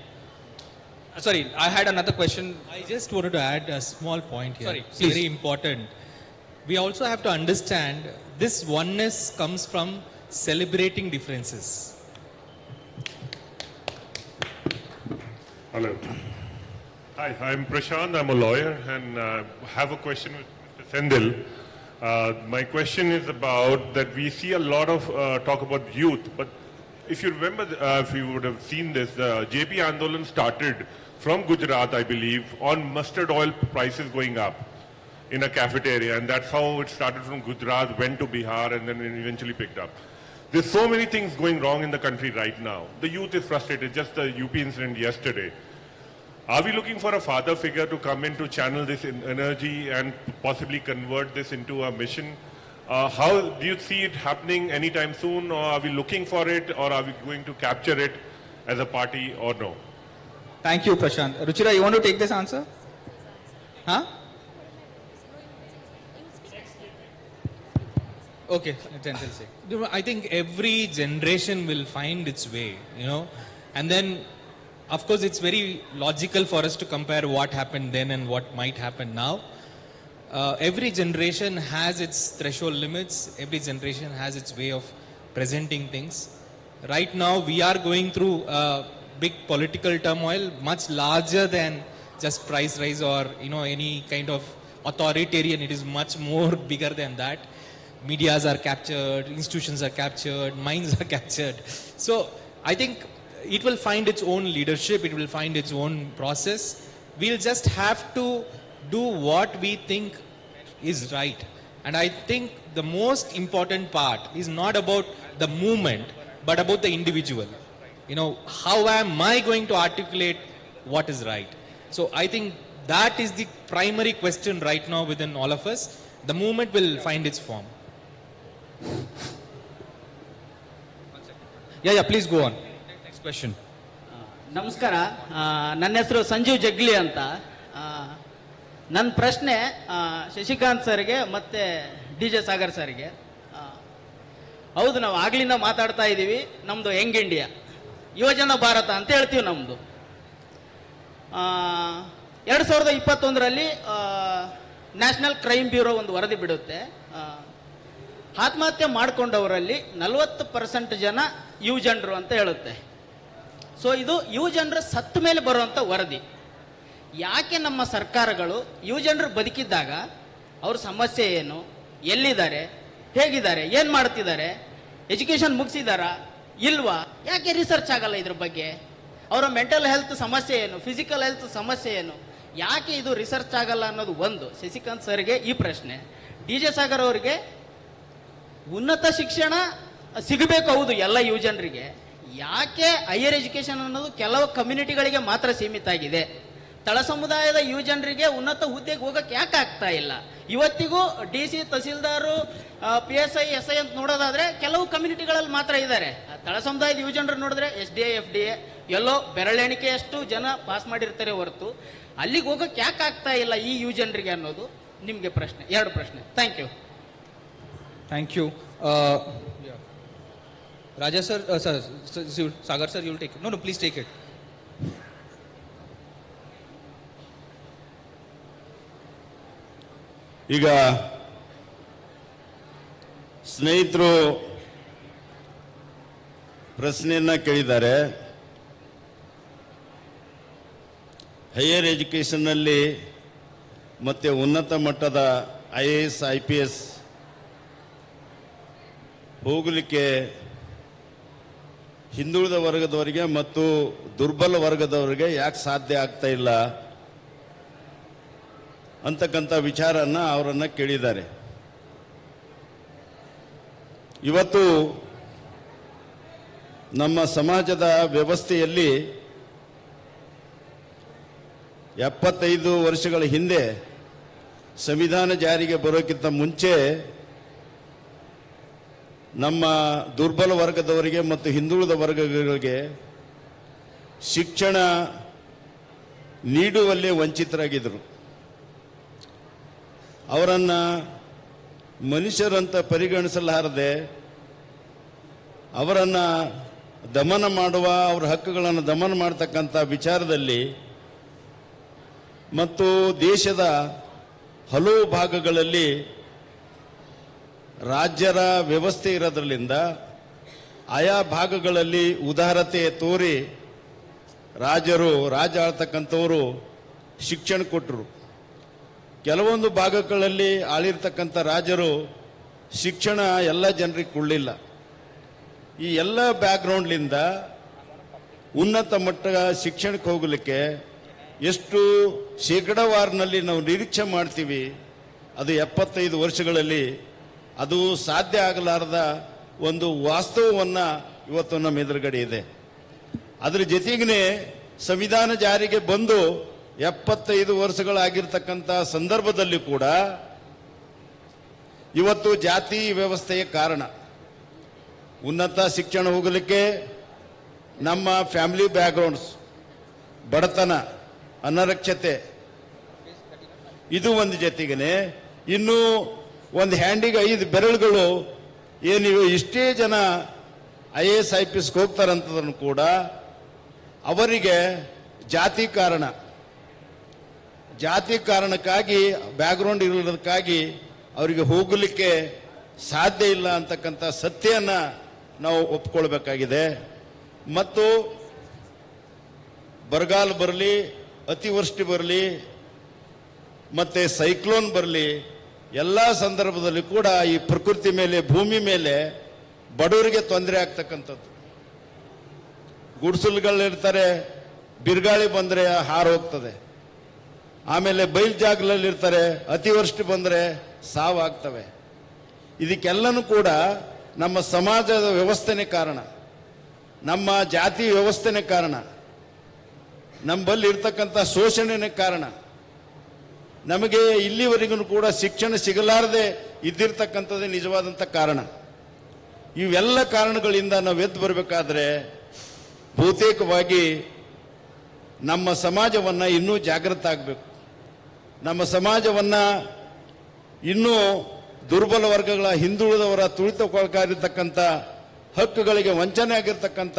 Sorry, I had another question. I just wanted to add a small point here. Sorry, it's please. very important. We also have to understand this oneness comes from celebrating differences. Hello. Hi, I'm Prashant. I'm a lawyer and have a question with Mr. Senthil. My question is about that we see a lot of talk about youth, but if you remember, if you would have seen this, the JP Andolan started from Gujarat, I believe, on mustard oil prices going up in a cafeteria, and that's how it started from Gujarat, went to Bihar, and then eventually picked up. There's so many things going wrong in the country right now. The youth is frustrated, just the UP incident yesterday. Are we looking for a father figure to come in to channel this energy and possibly convert this into a mission? How do you see it happening anytime soon, or are we looking for it, or are we going to capture it as a party, or no? Thank you, Prashant. Ruchira, you want to take this answer? Huh? Okay, gentle say. I think every generation will find its way, and then, of course, it's very logical for us to compare what happened then and what might happen now. Every generation has its threshold limits. Every generation has its way of presenting things. Right now, we are going through big political turmoil, much larger than just price rise or any kind of authoritarian. It is much more bigger than that. Medias are captured, institutions are captured, minds are captured. So I think it will find its own leadership. It will find its own process. We'll just have to do what we think is right. And I think the most important part is not about the movement, but about the individual. How am I going to articulate what is right? So I think that is the primary question right now within all of us. The movement will find its form. Yeah, please go on. Next question. ನಮಸ್ಕಾರ, ನನ್ನ ಹೆಸರು ಸಂಜೀವ್ ಜಗ್ಲಿ ಅಂತ. ನನ್ನ ಪ್ರಶ್ನೆ ಶಶಿಕಾಂತ್ ಸರ್ಗೆ ಮತ್ತೆ DJ Sagar ಸರ್ಗೆ. ಹೌದು, ನಾವು ಆಗ್ಲಿಂದ ಮಾತಾಡ್ತಾ ಇದ್ದೀವಿ, ನಮ್ಮದು ಯಂಗ್ ಇಂಡಿಯಾ, ಯುವಜನ ಭಾರತ ಅಂತ ಹೇಳ್ತೀವಿ ನಮ್ಮದು. 2021ರಲ್ಲಿ ನ್ಯಾಷನಲ್ ಕ್ರೈಮ್ ಬ್ಯೂರೋ ಒಂದು ವರದಿ ಬಿಡುತ್ತೆ. ಆತ್ಮಹತ್ಯೆ ಮಾಡಿಕೊಂಡವರಲ್ಲಿ 40% ಜನ ಯುವ ಜನರು ಅಂತ ಹೇಳುತ್ತೆ. ಸೊ ಇದು ಯುವ ಜನರು ಸತ್ತ ಮೇಲೆ ಬರುವಂಥ ವರದಿ. ಯಾಕೆ ನಮ್ಮ ಸರ್ಕಾರಗಳು ಯುವ ಜನರು ಬದುಕಿದ್ದಾಗ ಅವ್ರ ಸಮಸ್ಯೆ ಏನು, ಎಲ್ಲಿದ್ದಾರೆ, ಹೇಗಿದ್ದಾರೆ, ಏನು ಮಾಡ್ತಿದ್ದಾರೆ, ಎಜುಕೇಷನ್ ಮುಗಿಸಿದಾರಾ ಇಲ್ವಾ, ಯಾಕೆ ರಿಸರ್ಚ್ ಆಗಲ್ಲ ಇದ್ರ ಬಗ್ಗೆ? ಅವರ ಮೆಂಟಲ್ ಹೆಲ್ತ್ ಸಮಸ್ಯೆ ಏನು, ಫಿಸಿಕಲ್ ಹೆಲ್ತ್ ಸಮಸ್ಯೆ ಏನು, ಯಾಕೆ ಇದು ರಿಸರ್ಚ್ ಆಗಲ್ಲ ಅನ್ನೋದು ಒಂದು. ಶಶಿಕಾಂತ್ ಸರ್ಗೆ ಈ ಪ್ರಶ್ನೆ. DJ ಸಾಗರ್ ಅವರಿಗೆ, ಉನ್ನತ ಶಿಕ್ಷಣ ಸಿಗಬೇಕು ಹೌದು ಎಲ್ಲ ಯುವ ಜನರಿಗೆ, ಯಾಕೆ ಹೈಯರ್ ಎಜುಕೇಷನ್ ಅನ್ನೋದು ಕೆಲವು ಕಮ್ಯುನಿಟಿಗಳಿಗೆ ಮಾತ್ರ ಸೀಮಿತ ಆಗಿದೆ? ತಳ ಸಮುದಾಯದ ಯುವ ಜನರಿಗೆ ಉನ್ನತ ಹುದ್ದೆಗೆ ಹೋಗಕ್ಕೆ ಯಾಕೆ ಆಗ್ತಾ ಇಲ್ಲ? ಇವತ್ತಿಗೂ DC, ತಹಸೀಲ್ದಾರು, PSI, SI ಅಂತ ನೋಡೋದಾದ್ರೆ ಕೆಲವು ಕಮ್ಯುನಿಟಿಗಳಲ್ಲಿ ಮಾತ್ರ ಇದ್ದಾರೆ. ತಳ ಸಮುದಾಯದ ಯುವ ಜನರು ನೋಡಿದ್ರೆ SDA, FDA ಎಲ್ಲೋ ಬೆರಳೆಣಿಕೆಯಷ್ಟು ಜನ ಪಾಸ್ ಮಾಡಿರ್ತಾರೆ ಹೊರತು ಅಲ್ಲಿಗೆ ಹೋಗಕ್ಕೆ ಯಾಕೆ ಆಗ್ತಾ ಇಲ್ಲ ಈ ಯುವ ಜನರಿಗೆ ಅನ್ನೋದು ನಿಮಗೆ ಪ್ರಶ್ನೆ. 2 ಪ್ರಶ್ನೆ. Thank you. Thank you. Raja sir, Sagar sir, you will take it. No, please take it. ಈಗ ಸ್ನೇಹಿತರು ಪ್ರಶ್ನೆಯನ್ನ ಕೇಳಿದ್ದಾರೆ. ಹೈಯರ್ ಎಜುಕೇಷನ್ನಲ್ಲಿ ಮತ್ತು ಉನ್ನತ ಮಟ್ಟದ IAS, IPS ಹೋಗಲಿಕ್ಕೆ ಹಿಂದುಳಿದ ವರ್ಗದವರಿಗೆ ಮತ್ತು ದುರ್ಬಲ ವರ್ಗದವರಿಗೆ ಯಾಕೆ ಸಾಧ್ಯ ಆಗ್ತಾ ಇಲ್ಲ ಅಂತಕ್ಕಂಥ ವಿಚಾರನ್ನ ಅವರನ್ನು ಕೇಳಿದ್ದಾರೆ. ಇವತ್ತು ನಮ್ಮ ಸಮಾಜದ ವ್ಯವಸ್ಥೆಯಲ್ಲಿ 75 ವರ್ಷಗಳ ಹಿಂದೆ ಸಂವಿಧಾನ ಜಾರಿಗೆ ಬರೋಕ್ಕಿಂತ ಮುಂಚೆ ನಮ್ಮ ದುರ್ಬಲ ವರ್ಗದವರಿಗೆ ಮತ್ತು ಹಿಂದುಳಿದ ವರ್ಗಗಳಿಗೆ ಶಿಕ್ಷಣ ನೀಡುವಲ್ಲಿ ವಂಚಿತರಾಗಿದ್ದರು. ಅವರನ್ನು ಮನುಷ್ಯರಂತ ಪರಿಗಣಿಸಲಾರದೆ ಅವರನ್ನು ದಮನ ಮಾಡುವ, ಅವರ ಹಕ್ಕುಗಳನ್ನು ದಮನ ಮಾಡತಕ್ಕಂಥ ವಿಚಾರದಲ್ಲಿ ಮತ್ತು ದೇಶದ ಹಲವು ಭಾಗಗಳಲ್ಲಿ ರಾಜ್ಯರ ವ್ಯವಸ್ಥೆ ಇರೋದ್ರಲ್ಲಿಂದ ಆಯಾ ಭಾಗಗಳಲ್ಲಿ ಉದಾರತೆ ತೋರಿ ರಾಜ ಆಳ್ತಕ್ಕಂಥವರು ಶಿಕ್ಷಣ ಕೊಟ್ಟರು. ಕೆಲವೊಂದು ಭಾಗಗಳಲ್ಲಿ ಆಳಿರ್ತಕ್ಕಂಥ ರಾಜರು ಶಿಕ್ಷಣ ಎಲ್ಲ ಜನರಿಗೆ ಕೊಡಲಿಲ್ಲ. ಈ ಎಲ್ಲ ಬ್ಯಾಕ್ಗ್ರೌಂಡ್ಲಿಂದ ಉನ್ನತ ಮಟ್ಟ ಶಿಕ್ಷಣಕ್ಕೆ ಹೋಗಲಿಕ್ಕೆ ಎಷ್ಟು ಶೇಕಡಾವಾರಿನಲ್ಲಿ ನಾವು ನಿರೀಕ್ಷೆ ಮಾಡ್ತೀವಿ, ಅದು 75 ವರ್ಷಗಳಲ್ಲಿ ಅದು ಸಾಧ್ಯ ಆಗಲಾರದ ಒಂದು ವಾಸ್ತವವನ್ನು ಇವತ್ತು ನಮ್ಮ ಎದುರುಗಡೆ ಇದೆ. ಅದರ ಜೊತೆಗೇ ಸಂವಿಧಾನ ಜಾರಿಗೆ ಬಂದು 75 ವರ್ಷಗಳಾಗಿರ್ತಕ್ಕಂಥ ಸಂದರ್ಭದಲ್ಲಿ ಕೂಡ ಇವತ್ತು ಜಾತಿ ವ್ಯವಸ್ಥೆಯ ಕಾರಣ ಉನ್ನತ ಶಿಕ್ಷಣ ಹೋಗಲಿಕ್ಕೆ ನಮ್ಮ ಫ್ಯಾಮಿಲಿ ಬ್ಯಾಕ್ಗ್ರೌಂಡ್ಸ್, ಬಡತನ, ಅನಕ್ಷರತೆ, ಇದು ಒಂದು ಜೊತೆಗೇ ಇನ್ನೂ ಒಂದು ಹ್ಯಾಂಡಿಗೆ 5 ಬೆರಳುಗಳು ಏನಿವೆ, ಇಷ್ಟೇ ಜನ IAS IPSಗೆ ಹೋಗ್ತಾರಂತದನ್ನು ಕೂಡ ಅವರಿಗೆ ಜಾತಿ ಕಾರಣಕ್ಕಾಗಿ ಬ್ಯಾಕ್ಗ್ರೌಂಡ್ ಇರೋದಕ್ಕಾಗಿ ಅವರಿಗೆ ಹೋಗಲಿಕ್ಕೆ ಸಾಧ್ಯ ಇಲ್ಲ ಅಂತಕ್ಕಂಥ ಸತ್ಯವನ್ನು ನಾವು ಒಪ್ಕೊಳ್ಬೇಕಾಗಿದೆ. ಮತ್ತು ಬರಗಾಲ ಬರಲಿ, ಅತಿವೃಷ್ಟಿ ಬರಲಿ, ಮತ್ತು ಸೈಕ್ಲೋನ್ ಬರಲಿ, ಎಲ್ಲ ಸಂದರ್ಭದಲ್ಲಿ ಕೂಡ ಈ ಪ್ರಕೃತಿ ಮೇಲೆ, ಭೂಮಿ ಮೇಲೆ ಬಡವರಿಗೆ ತೊಂದರೆ ಆಗ್ತಕ್ಕಂಥದ್ದು. ಗುಡಿಸಲುಗಳಿರ್ತಾರೆ, ಬಿರುಗಾಳಿ ಬಂದರೆ ಹಾರು ಹೋಗ್ತದೆ. ಆಮೇಲೆ ಬಯಲು ಜಾಗದಲ್ಲಿರ್ತಾರೆ, ಅತಿವೃಷ್ಟಿ ಬಂದರೆ ಸಾವಾಗ್ತವೆ. ಇದಕ್ಕೆಲ್ಲನೂ ಕೂಡ ನಮ್ಮ ಸಮಾಜದ ವ್ಯವಸ್ಥೆನೇ ಕಾರಣ, ನಮ್ಮ ಜಾತಿ ವ್ಯವಸ್ಥೆನೇ ಕಾರಣ, ನಮ್ಮಲ್ಲಿ ಇರ್ತಕ್ಕಂಥ ಶೋಷಣೆನೇ ಕಾರಣ. ನಮಗೆ ಇಲ್ಲಿವರೆಗೂ ಕೂಡ ಶಿಕ್ಷಣ ಸಿಗಲಾರದೆ ಇದ್ದಿರ್ತಕ್ಕಂಥದ್ದೇ ನಿಜವಾದಂಥ ಕಾರಣ. ಇವೆಲ್ಲ ಕಾರಣಗಳಿಂದ ನಾವು ಎದ್ದು ಬರಬೇಕಾದ್ರೆ ಬಹುತೇಕವಾಗಿ ನಮ್ಮ ಸಮಾಜವನ್ನು ಇನ್ನೂ ಜಾಗೃತ ಆಗಬೇಕು. ನಮ್ಮ ಸಮಾಜವನ್ನು ಇನ್ನೂ ದುರ್ಬಲ ವರ್ಗಗಳ, ಹಿಂದುಳಿದವರ, ತುಳಿತಕ್ಕೊಳಗಾಗಿರ್ತಕ್ಕಂಥ, ಹಕ್ಕುಗಳಿಗೆ ವಂಚನೆ ಆಗಿರ್ತಕ್ಕಂಥ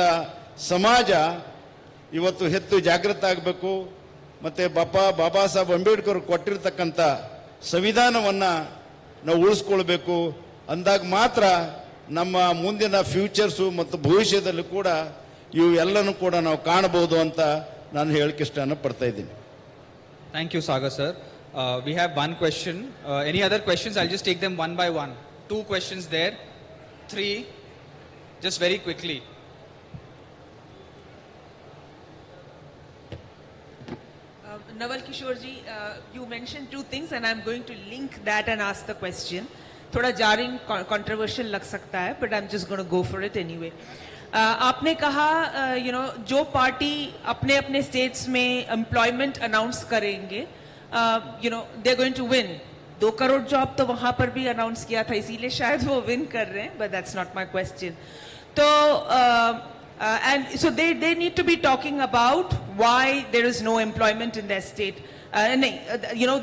ಸಮಾಜ ಇವತ್ತು ಹೆಚ್ಚು ಜಾಗೃತ ಆಗಬೇಕು. ಮತ್ತು ಬಾಬಾ ಸಾಹೇಬ್ ಅಂಬೇಡ್ಕರ್ ಕೊಟ್ಟಿರ್ತಕ್ಕಂಥ ಸಂವಿಧಾನವನ್ನು ನಾವು ಉಳಿಸ್ಕೊಳ್ಬೇಕು. ಅಂದಾಗ ಮಾತ್ರ ನಮ್ಮ ಮುಂದಿನ ಫ್ಯೂಚರ್ಸು ಮತ್ತು ಭವಿಷ್ಯದಲ್ಲಿ ಕೂಡ ಇವು ಎಲ್ಲನೂ ಕೂಡ ನಾವು ಕಾಣಬಹುದು ಅಂತ ನಾನು ಹೇಳಕ್ಕೆ ಇಷ್ಟನ ಪಡ್ತಾ ಇದ್ದೀನಿ. Thank you, Sagar sir. We have one question. Any other questions? I'll just take them one by one. 2 questions there. 3. Just very quickly. Nawal, Kishore ji, you mentioned 2 things and I'm going to link that and ask the question. थोड़ा jarring, controversial लग सकता है, but I'm just going to go for it anyway. आपने कहा जो party अपने अपने states में एम्प्लॉयमेंट अनाउंस करेंगे, they're going to win. 2 crore job तो वहां पर भी अनाउंस किया था, इसीलिए शायद वो विन कर रहे हैं, but that's not my question. तो and so they need to be talking about why there is no employment in their state.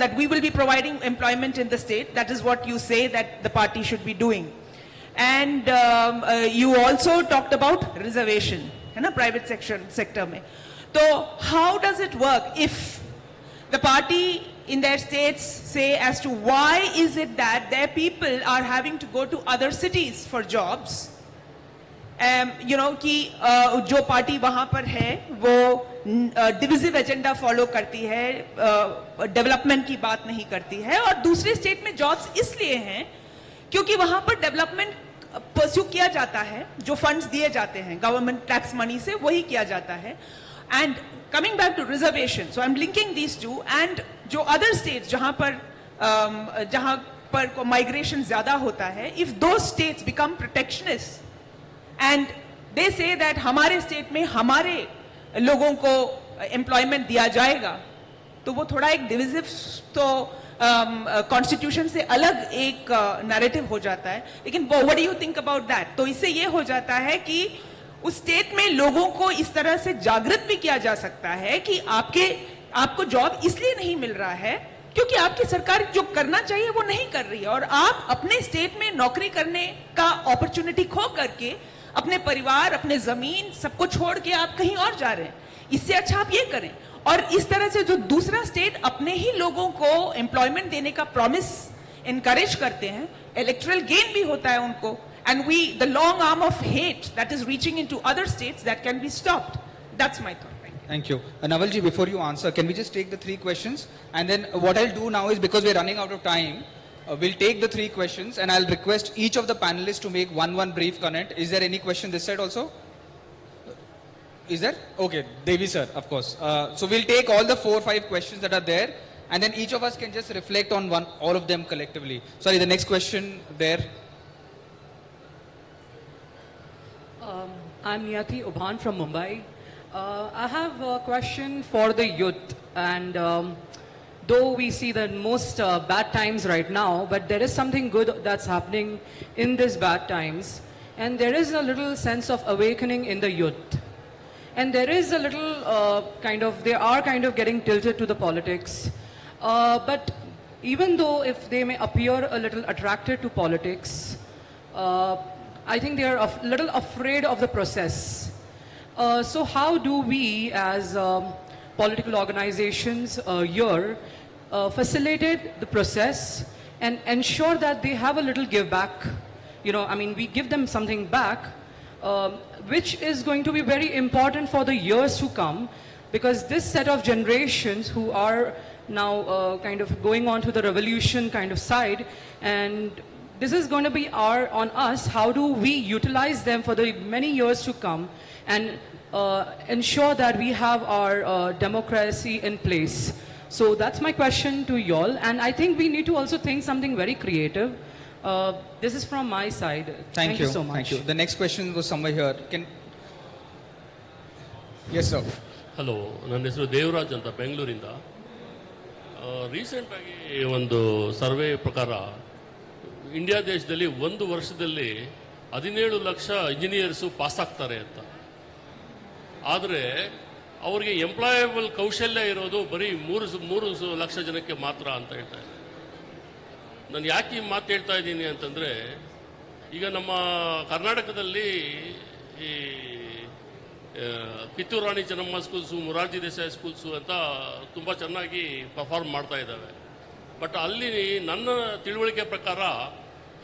That we will be providing employment in the state. That is what you say that the party should be doing. And you also talked about reservation, private sector mein. So how does it work if the party in their states say as to why is it that their people are having to go to other cities for jobs? कि जो party वहां पर है वो divisive agenda follow करती है, development की बात नहीं करती है, और दूसरे स्टेट में जॉब्स इसलिए हैं क्योंकि वहां पर डेवलपमेंट परस्यू किया जाता है, जो फंड्स दिए जाते हैं गवर्नमेंट टैक्स मनी से वही किया जाता है. And coming back to reservation, so I am linking these two. And जो अदर स्टेट्स जहां पर माइग्रेशन ज्यादा होता है, इफ दो states become protectionist and they say that हमारे स्टेट में हमारे लोगों को एम्प्लॉयमेंट दिया जाएगा, तो वो थोड़ा एक डिविजिव, तो कॉन्स्टिट्यूशन से अलग एक नैरेटिव हो जाता है. लेकिन what do you think about that? तो इससे ये हो जाता है कि उस स्टेट में लोगों को इस तरह से जागृत भी किया जा सकता है कि आपको जॉब इसलिए नहीं मिल रहा है क्योंकि आपकी सरकार जो करना चाहिए वो नहीं कर रही है, और आप अपने स्टेट में नौकरी करने का अपॉर्चुनिटी खो करके अपने परिवार, अपने जमीन, सबको छोड़ के आप कहीं और जा रहे हैं. इससे अच्छा आप ये करें. और इस तरह से जो दूसरा स्टेट अपने ही लोगों को एम्प्लॉयमेंट देने का प्रॉमिस इनकरेज करते हैं, इलेक्टोरल गेन भी होता है उनको, and the long arm of hate that is reaching into other states, that can be stopped. That's my thought. Thank you. Nawal ji, before you answer, can we just take the 3 questions? And then what I'll do now is, because we're running out of time, we'll take the 3 questions and I'll request each of the panelists to make one brief comment. Is there any question this side also? Is there? Okay, Devi sir, of course. So we'll take all the 4 or 5 questions that are there, and then each of us can just reflect on all of them collectively. Sorry, the next question there. I'm Niyati Ubhan from Mumbai. I have a question for the youth, and though we see the most bad times right now, but there is something good that's happening in these bad times, and there is a little sense of awakening in the youth. And there is a little they are kind of getting tilted to the politics. But even though if they may appear a little attracted to politics, I think they are a little afraid of the process. So how do we as political organizations here facilitate the process and ensure that they have a little give back? You know, I mean, we give them something back, which is going to be very important for the years to come, because this set of generations who are now kind of going on to the revolution kind of side, and this is going to be on us. How do we utilize them for the many years to come and ensure that we have our democracy in place? So that's my question to y'all, and I think we need to also think something very creative. This is from my side. Thank you so much. Thank you. The next question was somewhere here. Yes, sir. Hello, ನನ್ನ ಹೆಸರು ದೇವರಾಜ್ ಅಂತ ಬೆಂಗಳೂರಿಂದ. ರೀಸೆಂಟಾಗಿ ಒಂದು survey ಪ್ರಕಾರ India ದೇಶದಲ್ಲಿ ಒಂದು ವರ್ಷದಲ್ಲಿ 17 ಲಕ್ಷ ಇಂಜಿನಿಯರ್ಸು ಪಾಸ್ ಆಗ್ತಾರೆ ಅಂತ. ಆದರೆ ಅವರಿಗೆ ಎಂಪ್ಲಾಯಬಲ್ ಕೌಶಲ್ಯ ಇರೋದು ಬರೀ 3 ಲಕ್ಷ ಜನಕ್ಕೆ ಮಾತ್ರ ಅಂತ ಹೇಳ್ತಾರೆ. ನಾನು ಯಾಕೆ ಈ ಮಾತು ಹೇಳ್ತಾ ಇದ್ದೀನಿ ಅಂತಂದರೆ, ಈಗ ನಮ್ಮ ಕರ್ನಾಟಕದಲ್ಲಿ ಈ ಕಿತ್ತೂರು ರಾಣಿ ಚೆನ್ನಮ್ಮ ಸ್ಕೂಲ್ಸು, ಮೊರಾರ್ಜಿ ದೇಸಾಯಿ ಸ್ಕೂಲ್ಸು ಅಂತ ತುಂಬ ಚೆನ್ನಾಗಿ ಪರ್ಫಾರ್ಮ್ ಮಾಡ್ತಾ ಇದ್ದಾವೆ. ಬಟ್ ಅಲ್ಲಿ ನನ್ನ ತಿಳುವಳಿಕೆ ಪ್ರಕಾರ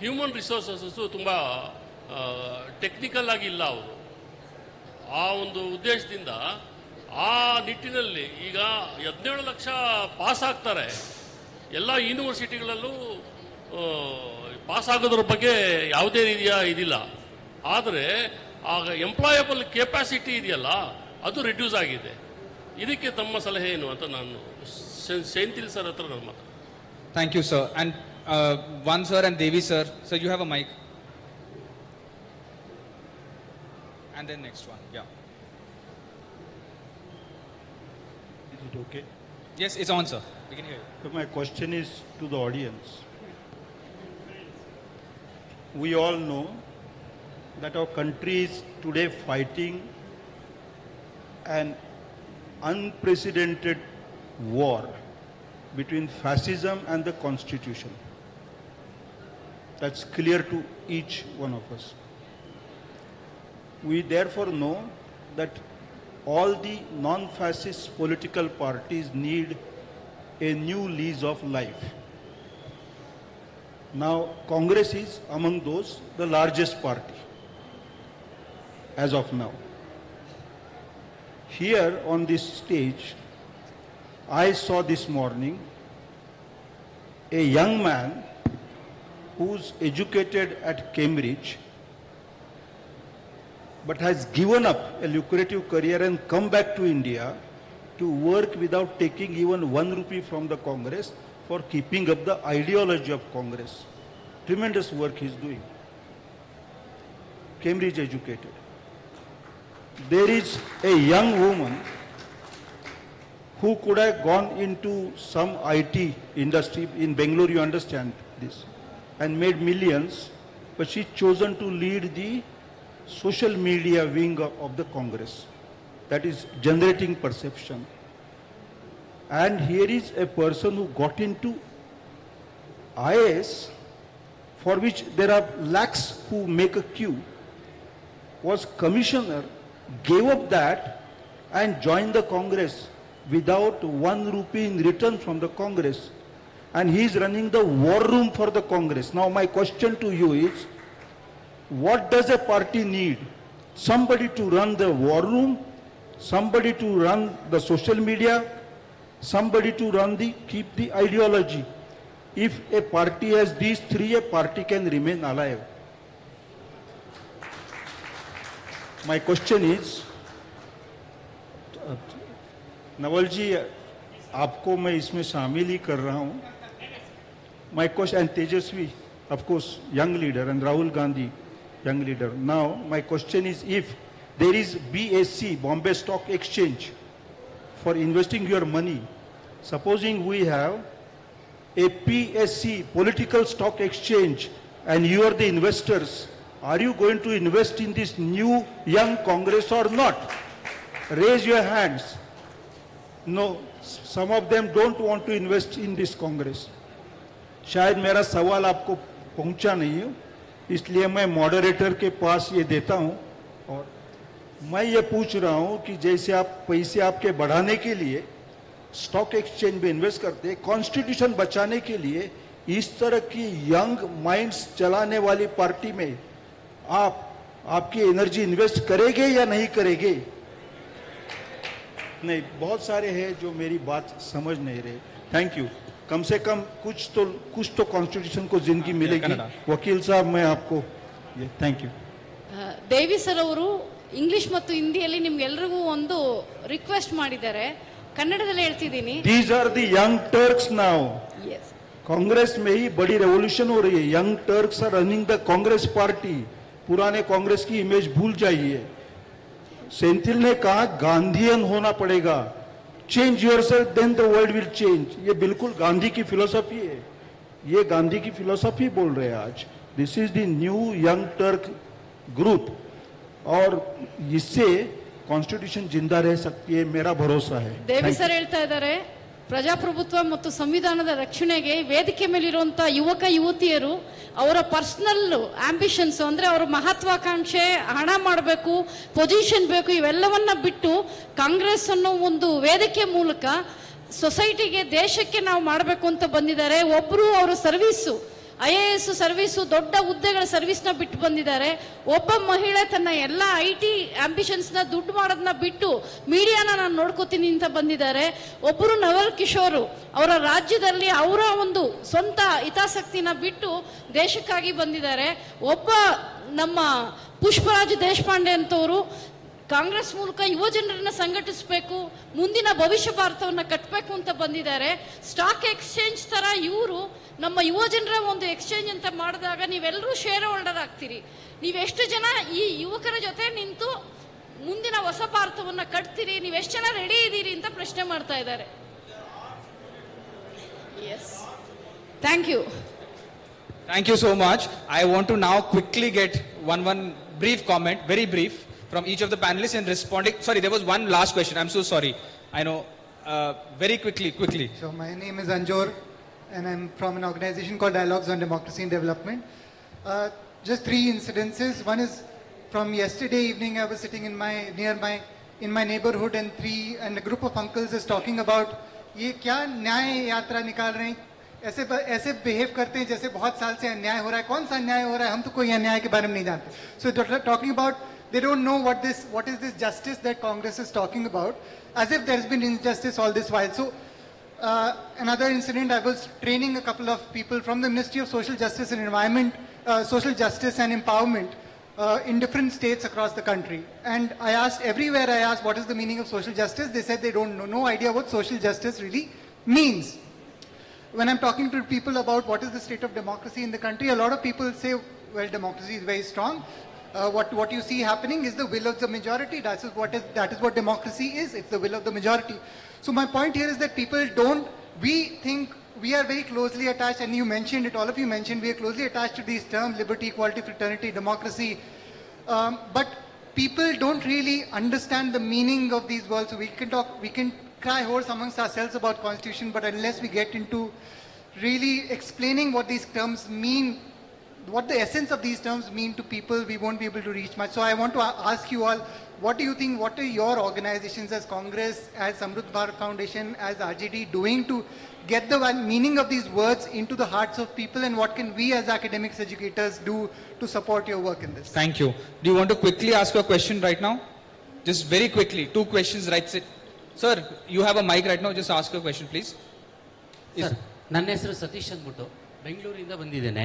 ಹ್ಯೂಮನ್ ರಿಸೋರ್ಸಸ್ಸು ತುಂಬ ಟೆಕ್ನಿಕಲ್ ಆಗಿ ಇಲ್ಲ ಅವರು. ಆ ಒಂದು ಉದ್ದೇಶದಿಂದ ಆ ನಿಟ್ಟಿನಲ್ಲಿ ಈಗ 17 ಲಕ್ಷ ಪಾಸ್ ಆಗ್ತಾರೆ. ಎಲ್ಲ ಯೂನಿವರ್ಸಿಟಿಗಳಲ್ಲೂ ಪಾಸ್ ಆಗೋದ್ರ ಬಗ್ಗೆ ಯಾವುದೇ ರೀತಿಯ ಇದಿಲ್ಲ. ಆದರೆ ಆಗ ಎಂಪ್ಲಾಯಬಲ್ ಕೆಪಾಸಿಟಿ ಇದೆಯಲ್ಲ, ಅದು ರಿಡ್ಯೂಸ್ ಆಗಿದೆ. ಇದಕ್ಕೆ ತಮ್ಮ ಸಲಹೆ ಏನು ಅಂತ ನಾನು ಸೆಂಥಿಲ್ ಸರ್ ಹತ್ರ ನಾನು ಮಾತಾಡ್ತೀನಿ. Thank you, sir. And one sir and Devi sir. Sir, you have a mic. And then next one. Yeah. Is it okay? Yes, it's on, sir. We can hear you. So my question is to the audience. We all know that our country is today fighting an unprecedented war between fascism and the constitution. That's clear to each one of us. We therefore know that all the non-fascist political parties need a new lease of life. Now, Congress is among those the largest party as of now. Here on this stage, I saw this morning a young man who's educated at Cambridge but has given up a lucrative career and come back to India to work without taking even 1 rupee from the Congress for keeping up the ideology of Congress. Tremendous work he's doing. Cambridge educated. There is a young woman who could have gone into some IT industry in Bengaluru, you understand this, and made millions, but she's chosen to lead the social media wing of the Congress. That is generating perception. And here is a person who got into IAS, for which there are lakhs who make a queue, was commissioner, gave up that and joined the Congress without 1 rupee in return from the Congress. And he is running the war room for the Congress. Now my question to you is, what does a party need? Somebody to run the war room, somebody to run the social media, somebody to run keep the ideology. If a party has these three, a party can remain alive. My question is, Naval जी, आपको मैं इसमें शामिल ही कर रहा हूँ. My question, and Tejasvi, of course, young leader, and Rahul Gandhi, young leader. Now, my question is, if there is BSC, Bombay Stock Exchange, for investing your money, supposing we have a PSC, Political Stock Exchange, and you are the investors, are you going to invest in this new young Congress or not? Raise your hands. No, some of them don't want to invest in this Congress. शायद मेरा सवाल आपको पहुंचा नहीं है, इसलिए मैं moderator के पास ये देता हूं, और मैं ये पूछ रहा हूं कि जैसे आप पैसे आपके बढ़ाने के लिए स्टॉक एक्सचेंज में इन्वेस्ट करते हैं, कॉन्स्टिट्यूशन बचाने के लिए इस तरह की यंग माइंड्स चलाने वाली पार्टी में आपकी एनर्जी इन्वेस्ट करेंगे या नहीं करेंगे? नहीं, बहुत सारे हैं जो मेरी बात समझ नहीं रहे. Thank you. कम से कम कुछ तो कॉन्स्टिट्यूशन को जिंदगी मिलेगी. वकील साहब, मैं आपको थैंक यू. ದೇವಿ ಸರ್ ಅವರು ಇಂಗ್ಲಿಷ್ ಮತ್ತು ಹಿಂದಿಯಲ್ಲಿ ನಿಮ್ಗೆಲ್ರಿಗೂ ಒಂದು ರಿಕ್ವೆಸ್ಟ್ ಮಾಡಿದ್ದಾರೆ, ಕನ್ನಡದಲ್ಲಿ ಹೇಳ್ತಿದ್ದೀನಿ. These are the young Turks now. Yes. Congress में ही बड़ी रेवोल्यूशन हो रही है. Young Turks are running the Congress party. पुराने कांग्रेस की इमेज भूल जाइए. सेंथिल ने कहा गांधीयन होना पड़ेगा. Change yourself then the world will change. ये बिल्कुल गांधी की फिलोसफी है. ये गांधी की फिलोसफी बोल रहे हैं आज. This is the new young Turk group, और इससे कॉन्स्टिट्यूशन जिंदा रह सकती है, मेरा भरोसा है. ದೇವಿ ಸರ್ ಹೇಳ್ತಾ ಇದ್ದಾರೆ, ಪ್ರಜಾಪ್ರಭುತ್ವ ಮತ್ತು ಸಂವಿಧಾನದ ರಕ್ಷಣೆಗೆ ವೇದಿಕೆ ಮೇಲಿರುವಂತಹ ಯುವಕ ಯುವತಿಯರು ಅವರ ಪರ್ಸನಲ್ ಆಂಬಿಷನ್ಸ್, ಅಂದ್ರೆ ಅವರ ಮಹತ್ವಾಕಾಂಕ್ಷೆ, ಹಣ ಮಾಡಬೇಕು, ಪೊಸಿಷನ್ ಬೇಕು, ಇವೆಲ್ಲವನ್ನ ಬಿಟ್ಟು ಕಾಂಗ್ರೆಸ್ ಅನ್ನೋ ಒಂದು ವೇದಿಕೆ ಮೂಲಕ ಸೊಸೈಟಿಗೆ, ದೇಶಕ್ಕೆ ನಾವು ಮಾಡಬೇಕು ಅಂತ ಬಂದಿದ್ದಾರೆ. ಒಬ್ರು ಅವರ ಸರ್ವೀಸು, IAS ಸರ್ವೀಸು, ದೊಡ್ಡ ಹುದ್ದೆಗಳ ಸರ್ವಿಸ್ನ ಬಿಟ್ಟು ಬಂದಿದ್ದಾರೆ. ಒಬ್ಬ ಮಹಿಳೆ ತನ್ನ ಎಲ್ಲ IT ಆಂಬಿಷನ್ಸ್ನ ದುಡ್ಡು ಮಾಡೋದನ್ನ ಬಿಟ್ಟು ಮೀಡಿಯಾನ ನಾನು ನೋಡ್ಕೋತೀನಿ ಅಂತ ಬಂದಿದ್ದಾರೆ. ಒಬ್ಬರು ನವಲ್ ಕಿಶೋರ್ ಅವರ ರಾಜ್ಯದಲ್ಲಿ ಅವರ ಒಂದು ಸ್ವಂತ ಹಿತಾಸಕ್ತಿನ ಬಿಟ್ಟು ದೇಶಕ್ಕಾಗಿ ಬಂದಿದ್ದಾರೆ. ಒಬ್ಬ ನಮ್ಮ ಪುಷ್ಪರಾಜ್ ದೇಶಪಾಂಡೆ ಅಂತವರು ಕಾಂಗ್ರೆಸ್ ಮೂಲಕ ಯುವ ಜನರನ್ನ ಸಂಘಟಿಸಬೇಕು, ಮುಂದಿನ ಭವಿಷ್ಯ ಭಾರತವನ್ನ ಕಟ್ಟಬೇಕು ಅಂತ ಬಂದಿದ್ದಾರೆ. ಸ್ಟಾಕ್ ಎಕ್ಸ್ಚೇಂಜ್ ತರ ಇವರು ನಮ್ಮ ಯುವ ಜನರ ಒಂದು ಎಕ್ಸ್ಚೇಂಜ್ ಅಂತ ಮಾಡಿದಾಗ ನೀವೆಲ್ಲರೂ ಶೇರ್ ಹೋಲ್ಡರ್ ಆಗ್ತೀರಿ. ನೀವೆಷ್ಟು ಜನ ಈ ಯುವಕರ ಜೊತೆ ನಿಂತು ಮುಂದಿನ ಹೊಸ ಭಾರತವನ್ನ ಕಟ್ತೀರಿ, ನೀವೆಷ್ಟು ಜನ ರೆಡಿ ಇದ್ದೀರಿ ಅಂತ ಪ್ರಶ್ನೆ ಮಾಡ್ತಾ ಇದ್ದಾರೆ. Yes, thank you. Thank you so much. I want to now quickly get one brief comment, very brief, from each of the panelists in responding. Sorry, there was one last question. I'm so sorry. I know. Very quickly. So my name is Anjor, and I'm from an organization called Dialogues on Democracy and Development. Just 3 incidences. One is from yesterday evening. I was sitting in my neighborhood, and a group of uncles is talking about ये क्या न्याय यात्रा निकाल रहे हैं, ऐसे behave करते हैं जैसे बहुत साल से अन्याय हो रहा है. कौन सा अन्याय हो रहा है? हम तो कोई अन्याय के बारे में नहीं जानते. So talking about, they don't know what is this justice that Congress is talking about, as if there's been injustice all this while. So another incident, I was training a couple of people from the Ministry of Social Justice and Environment, Social Justice and Empowerment in different states across the country. And everywhere I asked what is the meaning of social justice, they said they don't know, no idea what social justice really means. When I'm talking to people about what is the state of democracy in the country, a lot of people say, well, democracy is very strong. What you see happening is the will of the majority. That is what democracy is. It's the will of the majority. So my point here is that we think we are very closely attached, and you mentioned it, all of you mentioned, we are closely attached to these terms, liberty, equality, fraternity, democracy. But people don't really understand the meaning of these words. So we can cry hoarse amongst ourselves about constitution, but unless we get into really explaining what these terms mean, what the essence of these terms mean to people, we won't be able to reach much. So I want to ask you all, what do you think, what are your organizations as Congress, as Samruddha Bharat Foundation, as RJD doing to get the meaning of these words into the hearts of people, and what can we as academics, educators do to support your work in this? Thank you. Do you want to quickly ask a question right now? Just very quickly, 2 questions, right? Sir, you have a mic right now, just ask a question, please. Sir, ನನ್ನ ಹೆಸರು ಸತೀಶ್ ಅಂದ್ಬಿಟ್ಟು ಬೆಂಗಳೂರಿಂದ ಬಂದಿದ್ದೇನೆ.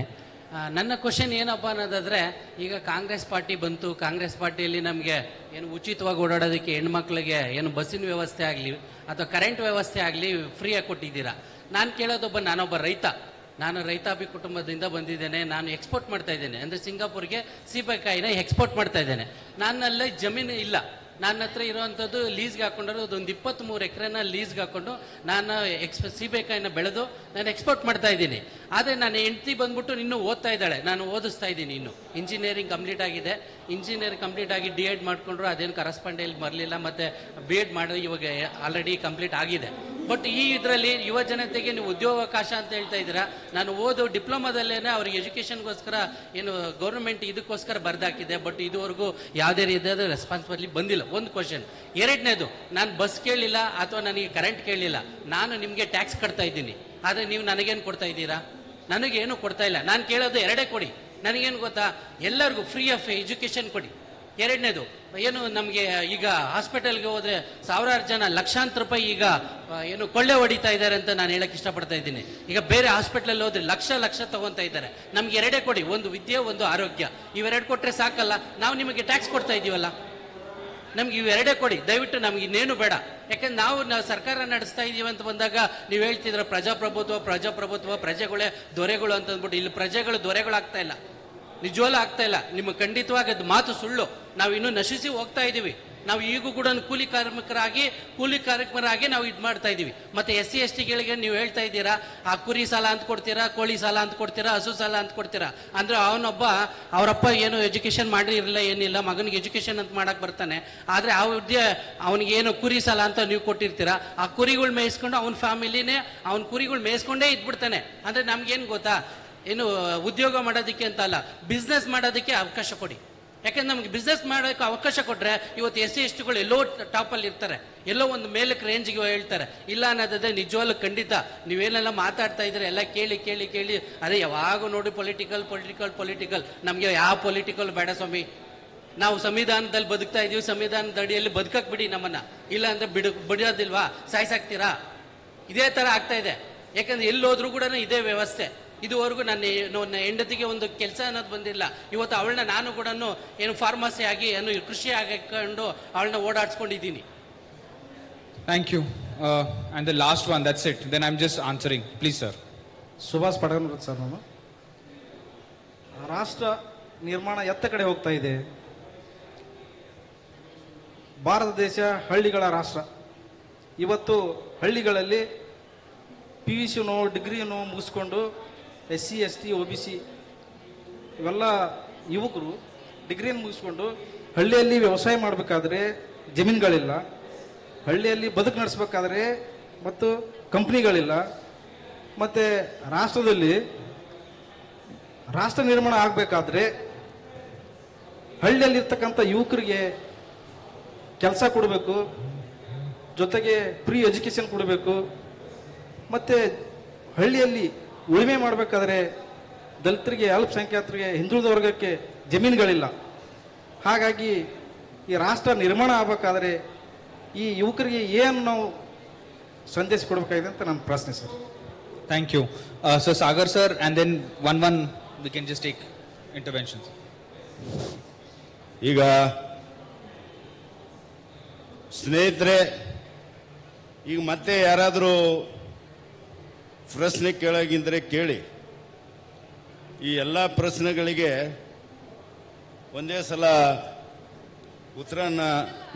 ನನ್ನ question ಏನಪ್ಪ ಅನ್ನೋದಾದರೆ, ಈಗ Congress party ಬಂತು, ಕಾಂಗ್ರೆಸ್ ಪಾರ್ಟಿಯಲ್ಲಿ ನಮಗೆ ಏನು ಉಚಿತವಾಗಿ ಓಡಾಡೋದಕ್ಕೆ ಹೆಣ್ಮಕ್ಳಿಗೆ ಏನು ಬಸ್ಸಿನ ವ್ಯವಸ್ಥೆ ಆಗಲಿ ಅಥವಾ ಕರೆಂಟ್ ವ್ಯವಸ್ಥೆ ಆಗಲಿ ಫ್ರೀಯಾಗಿ ಕೊಟ್ಟಿದ್ದೀರಾ. ನಾನೊಬ್ಬ ರೈತ, ನಾನು ರೈತಾಪಿ ಕುಟುಂಬದಿಂದ ಬಂದಿದ್ದೇನೆ, ನಾನು ಎಕ್ಸ್ಪೋರ್ಟ್ ಮಾಡ್ತಾ ಇದ್ದೇನೆ, ಅಂದರೆ ಸಿಂಗಾಪುರ್ಗೆ ಸೀಬೆಕಾಯಿನ ಎಕ್ಸ್ಪೋರ್ಟ್ ಮಾಡ್ತಾ ಇದ್ದೇನೆ. ನನ್ನಲ್ಲಿ ಜಮೀನು ಇಲ್ಲ, ನನ್ನ ಹತ್ರ ಇರುವಂಥದ್ದು ಲೀಸ್ಗೆ ಹಾಕೊಂಡಿರೋದು ಒಂದು 23 ಎಕರೆನ ಲೀಸ್ಗೆ ಹಾಕೊಂಡು ನಾನು ಸೀಬೆಕಾಯಿನ ಬೆಳೆದು ನಾನು ಎಕ್ಸ್ಪೋರ್ಟ್ ಮಾಡ್ತಾ ಇದ್ದೀನಿ. ಆದರೆ ನನ್ನ ಹೆಂಡತಿ ಬಂದ್ಬಿಟ್ಟು ಇನ್ನೂ ಓದ್ತಾ ಇದ್ದಾಳೆ, ನಾನು ಓದಿಸ್ತಾ ಇದ್ದೀನಿ. ಇನ್ನು ಇಂಜಿನಿಯರಿಂಗ್ ಕಂಪ್ಲೀಟ್ ಆಗಿದೆ, ಇಂಜಿನಿಯರಿಂಗ್ ಕಂಪ್ಲೀಟ್ ಆಗಿ D.Ed ಮಾಡಿಕೊಂಡ್ರು, ಅದೇನು ಕರಸ್ಪಾಂಡೆಲ್ಲಿ ಬರಲಿಲ್ಲ, ಮತ್ತು B.Ed ಮಾಡಿ ಇವಾಗ ಆಲ್ರೆಡಿ ಕಂಪ್ಲೀಟ್ ಆಗಿದೆ. ಬಟ್ ಈ ಇದರಲ್ಲಿ ಯುವ ಜನತೆಗೆ ನೀವು ಉದ್ಯೋಗಾವಕಾಶ ಅಂತ ಹೇಳ್ತಾ ಇದ್ದೀರಾ. ನಾನು ಓದು ಡಿಪ್ಲೊಮಾದಲ್ಲೇನೆ ಅವ್ರಿಗೆ ಎಜುಕೇಷನ್ಗೋಸ್ಕರ ಏನು ಗೌರ್ಮೆಂಟ್ ಇದಕ್ಕೋಸ್ಕರ ಬರ್ದಾಕಿದೆ, ಬಟ್ ಇದುವರೆಗೂ ಯಾವುದೇ ರೀತಿಯಾದ ರೆಸ್ಪಾನ್ಸಿಬಿಲಿಟಿ ಬಂದಿಲ್ಲ. ಒಂದು ಕ್ವಶನ್. ಎರಡನೇದು, ನಾನು ಬಸ್ ಕೇಳಲಿಲ್ಲ ಅಥವಾ ನನಗೆ ಕರೆಂಟ್ ಕೇಳಲಿಲ್ಲ, ನಾನು ನಿಮಗೆ ಟ್ಯಾಕ್ಸ್ ಕಟ್ತಾ ಇದ್ದೀನಿ, ಆದರೆ ನೀವು ನನಗೇನು ಕೊಡ್ತಾ ಇದ್ದೀರಾ? ನನಗೇನು ಕೊಡ್ತಾ ಇಲ್ಲ. ನಾನು ಕೇಳೋದು ಎರಡೇ ಕೊಡಿ. ನನಗೇನು ಗೊತ್ತಾ, ಎಲ್ಲರಿಗೂ ಫ್ರೀ ಆಫ್ ಎಜುಕೇಷನ್ ಕೊಡಿ. ಎರಡನೇದು ಏನು, ನಮಗೆ ಈಗ ಹಾಸ್ಪಿಟಲ್ಗೆ ಹೋದ್ರೆ ಸಾವಿರಾರು ಜನ ಲಕ್ಷಾಂತರ ರೂಪಾಯಿ ಈಗ ಏನು ಕೊಳ್ಳೆ ಹೊಡಿತಾ ಇದ್ದಾರೆ ಅಂತ ನಾನು ಹೇಳಕ್ ಇಷ್ಟಪಡ್ತಾ ಇದ್ದೀನಿ. ಈಗ ಬೇರೆ ಹಾಸ್ಪಿಟಲ್ ಹೋದ್ರೆ ಲಕ್ಷ ತಗೊಂತಾ ಇದ್ದಾರೆ. ನಮ್ಗೆ ಎರಡೇ ಕೊಡಿ, ಒಂದು ವಿದ್ಯೆ, ಒಂದು ಆರೋಗ್ಯ. ಇವೆರಡು ಕೊಟ್ರೆ ಸಾಕಲ್ಲ? ನಾವು ನಿಮಗೆ ಟ್ಯಾಕ್ಸ್ ಕೊಡ್ತಾ ಇದೀವಲ್ಲ, ನಮ್ಗೆ ಇವೆರಡೇ ಕೊಡಿ ದಯವಿಟ್ಟು, ನಮ್ಗೆ ಇನ್ನೇನು ಬೇಡ. ಯಾಕಂದ್ರೆ ನಾವು ಸರ್ಕಾರ ನಡೆಸ್ತಾ ಇದೀವಿ ಅಂತ ಬಂದಾಗ ನೀವು ಹೇಳ್ತಿದ್ರ ಪ್ರಜಾಪ್ರಭುತ್ವ ಪ್ರಜೆಗಳೇ ದೊರೆಗಳು ಅಂತ ಅಂದ್ಬಿಟ್ಟು, ಇಲ್ಲಿ ಪ್ರಜೆಗಳು ದೊರೆಗಳಾಗ್ತಾ ಇಲ್ಲ, ನಿಜವಲ್ಲ ಆಗ್ತಾ ಇಲ್ಲ. ನಿಮಗೆ ಖಂಡಿತವಾಗಿ ಅದು ಮಾತು ಸುಳ್ಳು. ನಾವು ಇನ್ನೂ ನಶಿಸಿ ಹೋಗ್ತಾ ಇದ್ದೀವಿ. ನಾವು ಈಗೂ ಕೂಡ ಕೂಲಿ ಕಾರ್ಮಿಕರಾಗಿ ನಾವು ಇದು ಮಾಡ್ತಾ ಇದೀವಿ. ಮತ್ತೆ SC STಗಳಿಗೆ ನೀವು ಹೇಳ್ತಾ ಇದ್ದೀರಾ, ಆ ಕುರಿ ಸಾಲ ಅಂತ ಕೊಡ್ತೀರಾ, ಕೋಳಿ ಸಾಲ ಅಂತ ಕೊಡ್ತೀರಾ, ಹಸು ಸಾಲ ಅಂತ ಕೊಡ್ತೀರಾ. ಅಂದ್ರೆ ಅವರಪ್ಪ ಏನು ಎಜುಕೇಶನ್ ಮಾಡಿರಲಿಲ್ಲ, ಏನಿಲ್ಲ, ಮಗನಿಗೆ ಎಜುಕೇಶನ್ ಅಂತ ಮಾಡಕ್ ಬರ್ತಾನೆ. ಆದ್ರೆ ಅವನಿಗೆ ಏನು ಕುರಿ ಸಾಲ ಅಂತ ನೀವು ಕೊಟ್ಟಿರ್ತೀರಾ, ಆ ಕುರಿಗಳು ಮೇಯಿಸ್ಕೊಂಡು ಅವನ ಫ್ಯಾಮಿಲಿನೇ ಅವನ ಕುರಿಗಳು ಮೇಯಿಸ್ಕೊಂಡೇ ಇದ್ಬಿಡ್ತಾನೆ. ಅಂದ್ರೆ ನಮ್ಗೇನು ಗೊತ್ತಾ, ಏನು ಉದ್ಯೋಗ ಮಾಡೋದಕ್ಕೆ ಅಂತ ಅಲ್ಲ, ಬಿಸ್ನೆಸ್ ಮಾಡೋದಕ್ಕೆ ಅವಕಾಶ ಕೊಡಿ. ಯಾಕಂದ್ರೆ ನಮ್ಗೆ ಬಿಸ್ನೆಸ್ ಮಾಡೋಕೆ ಅವಕಾಶ ಕೊಟ್ರೆ ಇವತ್ತು SC STಗಳು ಎಲ್ಲೋ ಟಾಪಲ್ಲಿ ಇರ್ತಾರೆ, ಎಲ್ಲೋ ಒಂದು ಮೇಲಕ್ಕೆ ರೇಂಜ್ಗೆ ಹೇಳ್ತಾರೆ. ಇಲ್ಲ ಅನ್ನೋದಾದ್ರೆ ನಿಜವಾಗ್ಲೂ ಖಂಡಿತ ನೀವೇನೆಲ್ಲ ಮಾತಾಡ್ತಾ ಇದ್ರೆ ಎಲ್ಲ ಕೇಳಿ ಅದೇ ಯಾವಾಗ ನೋಡಿ ಪೊಲಿಟಿಕಲ್. ನಮಗೆ ಯಾವ ಪೊಲಿಟಿಕಲ್ ಬೇಡ ಸ್ವಾಮಿ. ನಾವು ಸಂವಿಧಾನದಲ್ಲಿ ಬದುಕ್ತಾ ಇದೀವಿ, ಸಂವಿಧಾನದ ಅಡಿಯಲ್ಲಿ ಬದುಕಕ್ ಬಿಡಿ ನಮ್ಮನ್ನ. ಇಲ್ಲ ಅಂದ್ರೆ ಬಿಡೋದಿಲ್ವಾ, ಸಾಯ್ಸಾಕ್ತೀರಾ? ಇದೇ ತರ ಆಗ್ತಾ ಇದೆ. ಯಾಕಂದ್ರೆ ಎಲ್ಲೋದ್ರೂ ಕೂಡ ಇದೇ ವ್ಯವಸ್ಥೆ. ಇದುವರೆಗೂ ನನ್ನ ಹೆಂಡತಿಗೆ ಒಂದು ಕೆಲಸ ಅನ್ನೋದು ಬಂದಿಲ್ಲ. ಇವತ್ತು ಅವಳನ್ನ ನಾನು ಕೂಡ ಏನು ಫಾರ್ಮಸಿ ಆಗಿ ಏನು ಕೃಷಿ ಆಗಿಕೊಂಡು ಅವಳನ್ನ ಓಡಾಡ್ಸ್ಕೊಂಡಿದ್ದೀನಿ. Thank you. And the last one, that's it. Then I am just answering. Please sir. Subhash Padaganur sir. ನಾನು ರಾಷ್ಟ್ರ ನಿರ್ಮಾಣ ಎತ್ತ ಕಡೆ ಹೋಗ್ತಾ ಇದೆ. ಭಾರತ ದೇಶ ಹಳ್ಳಿಗಳ ರಾಷ್ಟ್ರ. ಇವತ್ತು ಹಳ್ಳಿಗಳಲ್ಲಿ PUCನೋ ಡಿಗ್ರಿನೋ ಮುಗಿಸ್ಕೊಂಡು SC ST OBC ಇವೆಲ್ಲ ಯುವಕರು ಡಿಗ್ರಿಯನ್ನು ಮುಗಿಸ್ಕೊಂಡು ಹಳ್ಳಿಯಲ್ಲಿ ವ್ಯವಸಾಯ ಮಾಡಬೇಕಾದ್ರೆ ಜಮೀನುಗಳಿಲ್ಲ, ಹಳ್ಳಿಯಲ್ಲಿ ಬದುಕು ನಡೆಸಬೇಕಾದ್ರೆ ಮತ್ತು ಕಂಪ್ನಿಗಳಿಲ್ಲ, ಮತ್ತು ರಾಷ್ಟ್ರದಲ್ಲಿ ರಾಷ್ಟ್ರ ನಿರ್ಮಾಣ ಆಗಬೇಕಾದ್ರೆ ಹಳ್ಳಿಯಲ್ಲಿರ್ತಕ್ಕಂಥ ಯುವಕರಿಗೆ ಕೆಲಸ ಕೊಡಬೇಕು, ಜೊತೆಗೆ ಫ್ರೀ ಎಜುಕೇಷನ್ ಕೊಡಬೇಕು. ಮತ್ತು ಹಳ್ಳಿಯಲ್ಲಿ ಉಳುಮೆ ಮಾಡಬೇಕಾದ್ರೆ ದಲಿತರಿಗೆ, ಅಲ್ಪಸಂಖ್ಯಾತರಿಗೆ, ಹಿಂದುಳಿದ ವರ್ಗಕ್ಕೆ ಜಮೀನುಗಳಿಲ್ಲ. ಹಾಗಾಗಿ ಈ ರಾಷ್ಟ್ರ ನಿರ್ಮಾಣ ಆಗಬೇಕಾದ್ರೆ ಈ ಯುವಕರಿಗೆ ಏನು ನಾವು ಸಂದೇಶ ಕೊಡಬೇಕಾಗಿದೆ ಅಂತ ನನ್ನ ಪ್ರಶ್ನೆ sir. Thank you. So Sagar sir, and then one we can just take interventions. ಈಗ ಸ್ನೇಹಿತರೆ, ಈಗ ಮತ್ತೆ ಯಾರಾದರೂ ಪ್ರಶ್ನೆ ಕೇಳಾಗಿಂದರೆ ಕೇಳಿ. ಈ ಎಲ್ಲ ಪ್ರಶ್ನೆಗಳಿಗೆ ಒಂದೇ ಸಲ ಉತ್ತರನ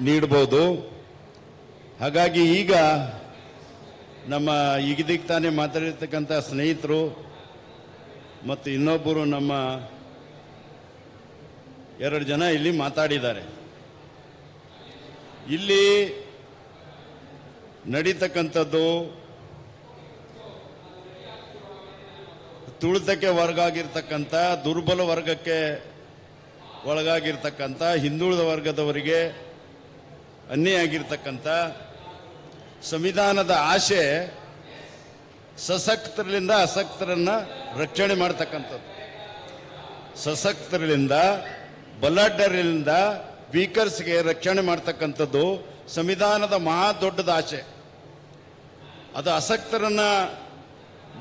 ನೀಡ್ಬೋದು. ಹಾಗಾಗಿ ಈಗ ನಮ್ಮ ಈಗಿದಕ್ಕೆ ತಾನೇ ಮಾತಾಡಿರ್ತಕ್ಕಂಥ ಸ್ನೇಹಿತರು ಮತ್ತು ಇನ್ನೊಬ್ಬರು ನಮ್ಮ 2 ಜನ ಇಲ್ಲಿ ಮಾತಾಡಿದ್ದಾರೆ. ಇಲ್ಲಿ ನಡೀತಕ್ಕಂಥದ್ದು ತುಳಿತಕ್ಕೆ ಒಳಗಾಗಿರ್ತಕ್ಕಂಥ, ದುರ್ಬಲ ವರ್ಗಕ್ಕೆ ಒಳಗಾಗಿರ್ತಕ್ಕಂಥ, ಹಿಂದುಳಿದ ವರ್ಗದವರಿಗೆ ಅನ್ಯಾಯ ಆಗಿರ್ತಕ್ಕಂಥ ಸಂವಿಧಾನದ ಆಶೆ ಸಶಕ್ತರಿಂದ ಅಸಕ್ತರನ್ನ ರಕ್ಷಣೆ ಮಾಡ್ತಕ್ಕಂಥದ್ದು, ಸಶಕ್ತರಿಂದ ಬಲಾಢ್ಯರಿಂದ ವೀಕರ್ಸ್ಗೆ ರಕ್ಷಣೆ ಮಾಡ್ತಕ್ಕಂಥದ್ದು ಸಂವಿಧಾನದ ಮಹಾ ದೊಡ್ಡದ ಆಶೆ. ಅದು ಅಸಕ್ತರನ್ನ,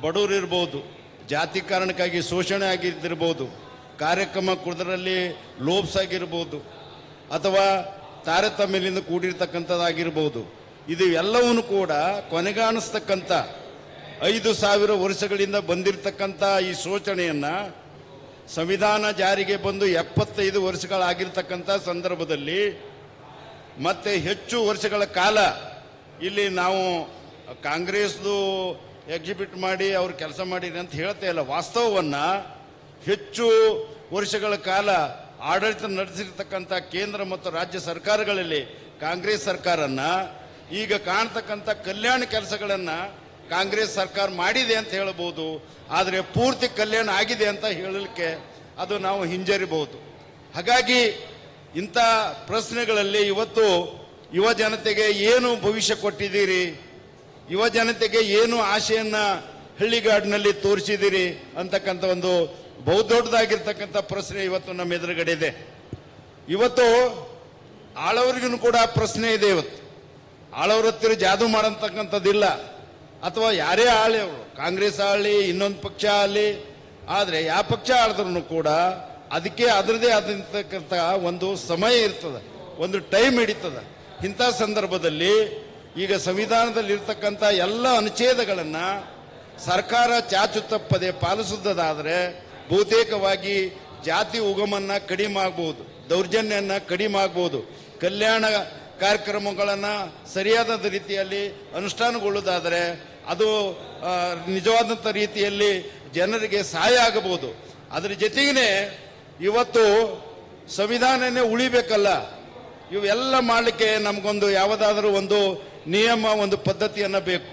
ಬಡವರಿರ್ಬೋದು, ಜಾತಿ ಕಾರಣಕ್ಕಾಗಿ ಶೋಷಣೆ ಆಗಿದ್ದಿರ್ಬೋದು, ಕಾರ್ಯಕ್ರಮ ಕುಡಿದ್ರಲ್ಲಿ ಲೋಪ್ಸಾಗಿರ್ಬೋದು, ಅಥವಾ ತಾರತಮ್ಯದಿಂದ ಕೂಡಿರ್ತಕ್ಕಂಥದ್ದಾಗಿರ್ಬೋದು. ಇದು ಎಲ್ಲವನ್ನೂ ಕೂಡ ಕೊನೆಗಾಣಿಸ್ತಕ್ಕಂಥ 5,000 ವರ್ಷಗಳಿಂದ ಬಂದಿರತಕ್ಕಂಥ ಈ ಶೋಷಣೆಯನ್ನ ಸಂವಿಧಾನ ಜಾರಿಗೆ ಬಂದು 75 ವರ್ಷಗಳಾಗಿರ್ತಕ್ಕಂಥ ಸಂದರ್ಭದಲ್ಲಿ ಮತ್ತೆ ಹೆಚ್ಚು ವರ್ಷಗಳ ಕಾಲ ಇಲ್ಲಿ ನಾವು ಕಾಂಗ್ರೆಸ್ದು ಎಕ್ಸಿಬಿಟ್ ಮಾಡಿ ಅವ್ರು ಕೆಲಸ ಮಾಡಿರಿ ಅಂತ ಹೇಳ್ತಾ ಇಲ್ಲ. ವಾಸ್ತವವನ್ನ ಹೆಚ್ಚು ವರ್ಷಗಳ ಕಾಲ ಆಡಳಿತ ನಡೆಸಿರ್ತಕ್ಕಂಥ ಕೇಂದ್ರ ಮತ್ತು ರಾಜ್ಯ ಸರ್ಕಾರಗಳಲ್ಲಿ ಕಾಂಗ್ರೆಸ್ ಸರ್ಕಾರನ್ನ ಈಗ ಕಾಣ್ತಕ್ಕಂಥ ಕಲ್ಯಾಣ ಕೆಲಸಗಳನ್ನ ಕಾಂಗ್ರೆಸ್ ಸರ್ಕಾರ ಮಾಡಿದೆ ಅಂತ ಹೇಳಬಹುದು. ಆದರೆ ಪೂರ್ತಿ ಕಲ್ಯಾಣ ಆಗಿದೆ ಅಂತ ಹೇಳಲಿಕ್ಕೆ ಅದು ನಾವು ಹಿಂಜರಿಬಹುದು. ಹಾಗಾಗಿ ಇಂಥ ಪ್ರಶ್ನೆಗಳಲ್ಲಿ ಇವತ್ತು ಯುವ ಜನತೆಗೆ ಏನು ಭವಿಷ್ಯ ಕೊಟ್ಟಿದ್ದೀರಿ, ಯುವ ಜನತೆಗೆ ಏನು ಆಶೆಯನ್ನ ಹಳ್ಳಿಗಾಡಿನಲ್ಲಿ ತೋರಿಸಿದ್ದೀರಿ ಅಂತಕ್ಕಂಥ ಒಂದು ಬಹುದೊಡ್ಡದಾಗಿರ್ತಕ್ಕಂಥ ಪ್ರಶ್ನೆ ಇವತ್ತು ನಮ್ಮ ಎದುರುಗಡೆ ಇದೆ. ಇವತ್ತು ಆಳವರಿಗೂ ಕೂಡ ಪ್ರಶ್ನೆ ಇದೆ. ಇವತ್ತು ಆಳವ್ರ ಹತ್ತಿರ ಜಾದು ಮಾಡತಕ್ಕಂಥದ್ದಿಲ್ಲ, ಅಥವಾ ಯಾರೇ ಆಳಿ, ಅವರು ಕಾಂಗ್ರೆಸ್ ಆಳಿ, ಇನ್ನೊಂದು ಪಕ್ಷ ಆಳಿ, ಆದರೆ ಯಾವ ಪಕ್ಷ ಆಳಿದ್ರು ಕೂಡ ಅದಕ್ಕೆ ಅದರದೇ ಆದಂತಕ್ಕಂಥ ಒಂದು ಸಮಯ ಇರ್ತದೆ, ಒಂದು ಟೈಮ್ ಹಿಡಿತದೆ. ಇಂಥ ಸಂದರ್ಭದಲ್ಲಿ ಈಗ ಸಂವಿಧಾನದಲ್ಲಿ ಇರ್ತಕ್ಕಂಥ ಎಲ್ಲ ಅನುಚ್ಛೇದಗಳನ್ನು ಸರ್ಕಾರ ಚಾಚು ತಪ್ಪದೆ ಪಾಲಿಸುವುದಾದರೆ ಬಹುತೇಕವಾಗಿ ಜಾತಿ ಉಗಮನ್ನ ಕಡಿಮೆ ಆಗ್ಬೋದು, ದೌರ್ಜನ್ಯನ ಕಡಿಮೆ ಆಗ್ಬೋದು, ಕಲ್ಯಾಣ ಕಾರ್ಯಕ್ರಮಗಳನ್ನು ಸರಿಯಾದ ರೀತಿಯಲ್ಲಿ ಅನುಷ್ಠಾನಗೊಳ್ಳುವುದಾದರೆ ಅದು ನಿಜವಾದಂಥ ರೀತಿಯಲ್ಲಿ ಜನರಿಗೆ ಸಹಾಯ ಆಗಬಹುದು. ಅದರ ಜೊತೆಗೇ ಇವತ್ತು ಸಂವಿಧಾನನೇ ಉಳಿಬೇಕಲ್ಲ, ಇವೆಲ್ಲ ಮಾಡಲಿಕ್ಕೆ ನಮಗೊಂದು ಯಾವುದಾದ್ರೂ ಒಂದು ನಿಯಮ, ಒಂದು ಪದ್ಧತಿಯನ್ನು ಬೇಕು.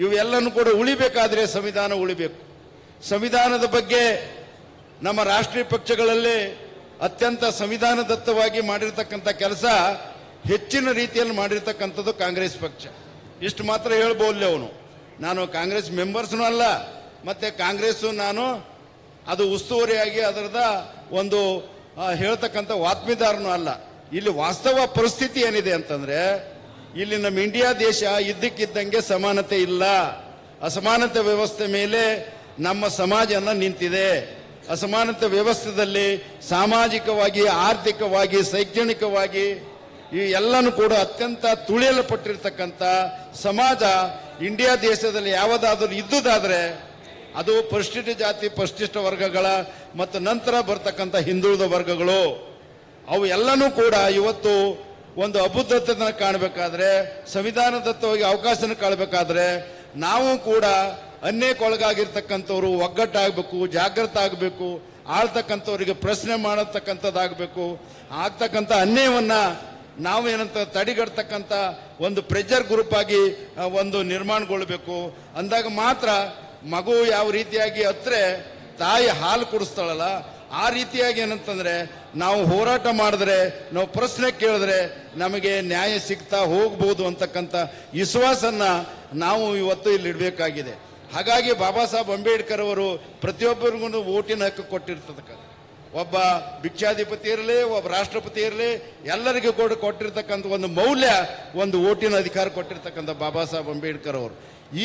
ಇವೆಲ್ಲನೂ ಕೂಡ ಉಳಿಬೇಕಾದ್ರೆ ಸಂವಿಧಾನ ಉಳಿಬೇಕು. ಸಂವಿಧಾನದ ಬಗ್ಗೆ ನಮ್ಮ ರಾಷ್ಟ್ರೀಯ ಪಕ್ಷಗಳಲ್ಲಿ ಅತ್ಯಂತ ಸಂವಿಧಾನದತ್ತವಾಗಿ ಮಾಡಿರ್ತಕ್ಕಂಥ ಕೆಲಸ ಹೆಚ್ಚಿನ ರೀತಿಯಲ್ಲಿ ಮಾಡಿರ್ತಕ್ಕಂಥದ್ದು ಕಾಂಗ್ರೆಸ್ ಪಕ್ಷ. ಇಷ್ಟು ಮಾತ್ರ ಹೇಳ್ಬೋಲ್ಲ. ಅವನು ನಾನು ಕಾಂಗ್ರೆಸ್ ಮೆಂಬರ್ಸ್ನೂ ಅಲ್ಲ, ಮತ್ತೆ ಕಾಂಗ್ರೆಸ್ಸು ನಾನು ಅದು ಉಸ್ತುವಾರಿಯಾಗಿ ಅದರದ ಒಂದು ಹೇಳ್ತಕ್ಕಂಥ ವಾತ್ಮೀದಾರನೂ ಅಲ್ಲ. ಇಲ್ಲಿ ವಾಸ್ತವ ಪರಿಸ್ಥಿತಿ ಏನಿದೆ ಅಂತಂದ್ರೆ, ಇಲ್ಲಿ ನಮ್ಮ ಇಂಡಿಯಾ ದೇಶ ಇದ್ದಕ್ಕಿದ್ದಂಗೆ ಸಮಾನತೆ ಇಲ್ಲ. ಅಸಮಾನತೆ ವ್ಯವಸ್ಥೆ ಮೇಲೆ ನಮ್ಮ ಸಮಾಜನ ನಿಂತಿದೆ. ಅಸಮಾನತೆ ವ್ಯವಸ್ಥೆಯಲ್ಲಿ ಸಾಮಾಜಿಕವಾಗಿ, ಆರ್ಥಿಕವಾಗಿ, ಶೈಕ್ಷಣಿಕವಾಗಿ ಈ ಎಲ್ಲನೂ ಕೂಡ ಅತ್ಯಂತ ತುಳಿಯಲ್ಪಟ್ಟಿರ್ತಕ್ಕಂಥ ಸಮಾಜ ಇಂಡಿಯಾ ದೇಶದಲ್ಲಿ ಯಾವುದಾದ್ರೂ ಇದ್ದುದಾದ್ರೆ ಅದು ಪರಿಶಿಷ್ಟ ಜಾತಿ, ಪರಿಶಿಷ್ಟ ವರ್ಗಗಳ ಮತ್ತು ನಂತರ ಬರ್ತಕ್ಕಂಥ ಹಿಂದುಳಿದ ವರ್ಗಗಳು, ಅವು ಎಲ್ಲನೂ ಕೂಡ ಇವತ್ತು ಒಂದು ಅಭುದ್ಧತೆಯನ್ನು ಕಾಣಬೇಕಾದ್ರೆ, ಸಂವಿಧಾನದತ್ತವಾಗಿ ಅವಕಾಶನ ಕಾಣಬೇಕಾದ್ರೆ ನಾವು ಕೂಡ ಅನ್ಯಕ್ಕೊಳಗಾಗಿರ್ತಕ್ಕಂಥವ್ರು ಒಗ್ಗಟ್ಟಾಗಬೇಕು, ಜಾಗೃತ ಆಗಬೇಕು, ಆಳ್ತಕ್ಕಂಥವ್ರಿಗೆ ಪ್ರಶ್ನೆ ಮಾಡತಕ್ಕಂಥದ್ದಾಗಬೇಕು. ಆಗ್ತಕ್ಕಂಥ ಅನ್ಯಾಯವನ್ನ ನಾವು ಏನಂತ ತಡೆಗಟ್ಟತಕ್ಕಂಥ ಒಂದು ಪ್ರೆಷರ್ ಗ್ರೂಪ್ ಆಗಿ ಒಂದು ನಿರ್ಮಾಣಗೊಳ್ಳಬೇಕು. ಅಂದಾಗ ಮಾತ್ರ ಮಗು ಯಾವ ರೀತಿಯಾಗಿ ಹತ್ರೆ ತಾಯಿ ಹಾಲು ಕುಡಿಸ್ತಾಳಲ್ಲ, ಆ ರೀತಿಯಾಗಿ ಏನಂತಂದ್ರೆ ನಾವು ಹೋರಾಟ ಮಾಡಿದ್ರೆ, ನಾವು ಪ್ರಶ್ನೆ ಕೇಳಿದ್ರೆ ನಮಗೆ ನ್ಯಾಯ ಸಿಗ್ತಾ ಹೋಗ್ಬೋದು ಅಂತಕ್ಕಂಥ ವಿಶ್ವಾಸನ್ನ ನಾವು ಇವತ್ತು ಇಲ್ಲಿ ಇಡಬೇಕಾಗಿದೆ. ಹಾಗಾಗಿ ಬಾಬಾ ಸಾಹೇಬ್ ಅಂಬೇಡ್ಕರ್ ಅವರು ಪ್ರತಿಯೊಬ್ಬರಿಗೂ ಓಟಿನ ಹಕ್ಕು ಕೊಟ್ಟಿರ್ತಕ್ಕಂಥ, ಒಬ್ಬ ಭಿಕ್ಷಾಧಿಪತಿ ಇರಲಿ, ಒಬ್ಬ ರಾಷ್ಟ್ರಪತಿ ಇರಲಿ, ಎಲ್ಲರಿಗೂ ಕೂಡ ಕೊಟ್ಟಿರ್ತಕ್ಕಂಥ ಒಂದು ಮೌಲ್ಯ, ಒಂದು ಓಟಿನ ಅಧಿಕಾರ ಕೊಟ್ಟಿರ್ತಕ್ಕಂಥ ಬಾಬಾ ಸಾಹೇಬ್ ಅಂಬೇಡ್ಕರ್ ಅವರು.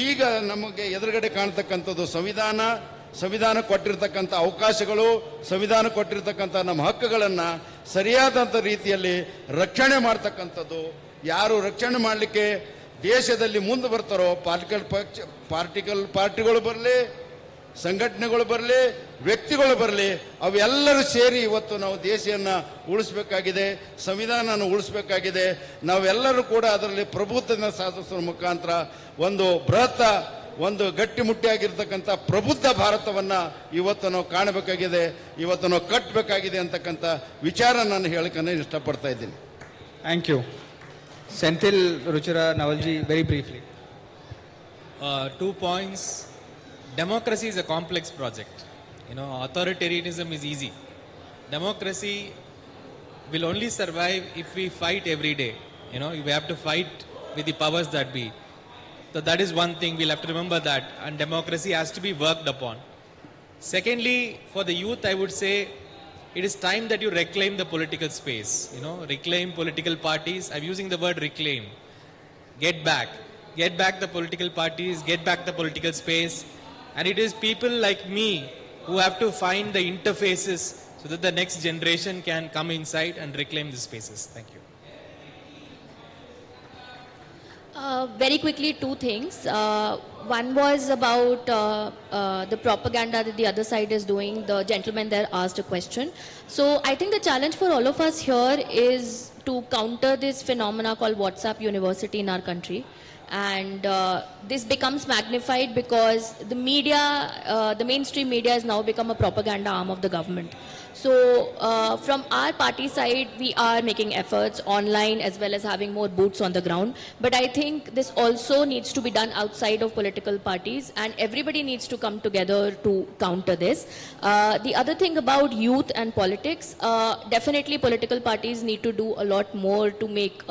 ಈಗ ನಮಗೆ ಎದುರುಗಡೆ ಕಾಣ್ತಕ್ಕಂಥದ್ದು ಸಂವಿಧಾನ ಕೊಟ್ಟಿರ್ತಕ್ಕಂಥ ಅವಕಾಶಗಳು, ಸಂವಿಧಾನ ಕೊಟ್ಟಿರ್ತಕ್ಕಂಥ ನಮ್ಮ ಹಕ್ಕುಗಳನ್ನು ಸರಿಯಾದಂಥ ರೀತಿಯಲ್ಲಿ ರಕ್ಷಣೆ ಮಾಡ್ತಕ್ಕಂಥದ್ದು. ಯಾರು ರಕ್ಷಣೆ ಮಾಡಲಿಕ್ಕೆ ದೇಶದಲ್ಲಿ ಮುಂದೆ ಬರ್ತಾರೋ, ಪಾರ್ಟಿಗಳು ಬರಲಿ, ಸಂಘಟನೆಗಳು ಬರಲಿ, ವ್ಯಕ್ತಿಗಳು ಬರಲಿ, ಅವೆಲ್ಲರೂ ಸೇರಿ ಇವತ್ತು ನಾವು ದೇಶವನ್ನು ಉಳಿಸಬೇಕಾಗಿದೆ, ಸಂವಿಧಾನವನ್ನು ಉಳಿಸಬೇಕಾಗಿದೆ. ನಾವೆಲ್ಲರೂ ಕೂಡ ಅದರಲ್ಲಿ ಪ್ರಭುತ್ವವನ್ನು ಸಾಧಿಸುವ ಮುಖಾಂತರ ಒಂದು ಬೃಹತ್, ಒಂದು ಗಟ್ಟಿಮುಟ್ಟಿಯಾಗಿರ್ತಕ್ಕಂಥ ಪ್ರಬುದ್ಧ ಭಾರತವನ್ನ ಇವತ್ತು ನಾವು ಕಾಣಬೇಕಾಗಿದೆ, ಇವತ್ತು ನಾವು ಕಟ್ಟಬೇಕಾಗಿದೆ ಅಂತಕ್ಕಂಥ ವಿಚಾರ ನಾನು ಹೇಳಕ್ಕೆ ಇಷ್ಟಪಡ್ತಾ ಇದ್ದೀನಿ. Thank you. Senthil, Ruchira, Nawalji, very briefly. 2 points. Democracy is a complex project. Authoritarianism is easy. Democracy will only survive if we fight every day. We have to fight with the powers that be. So that is one thing, we'll have to remember that, and democracy has to be worked upon. Secondly, for the youth, I would say it is time that you reclaim the political space. Reclaim political parties. I'm using the word reclaim. Get back the political parties, get back the political space. And it is people like me who have to find the interfaces so that the next generation can come inside and reclaim the spaces. Thank you. Very quickly, two things. One was about the propaganda that the other side is doing. The gentleman there asked a question. So I think the challenge for all of us here is to counter this phenomena called WhatsApp University in our country. And this becomes magnified because the media, the mainstream media has now become a propaganda arm of the government. So from our party side, we are making efforts online as well as having more boots on the ground. But I think this also needs to be done outside of political parties, and everybody needs to come together to counter this. The other thing about youth and politics, definitely political parties need to do a lot more to make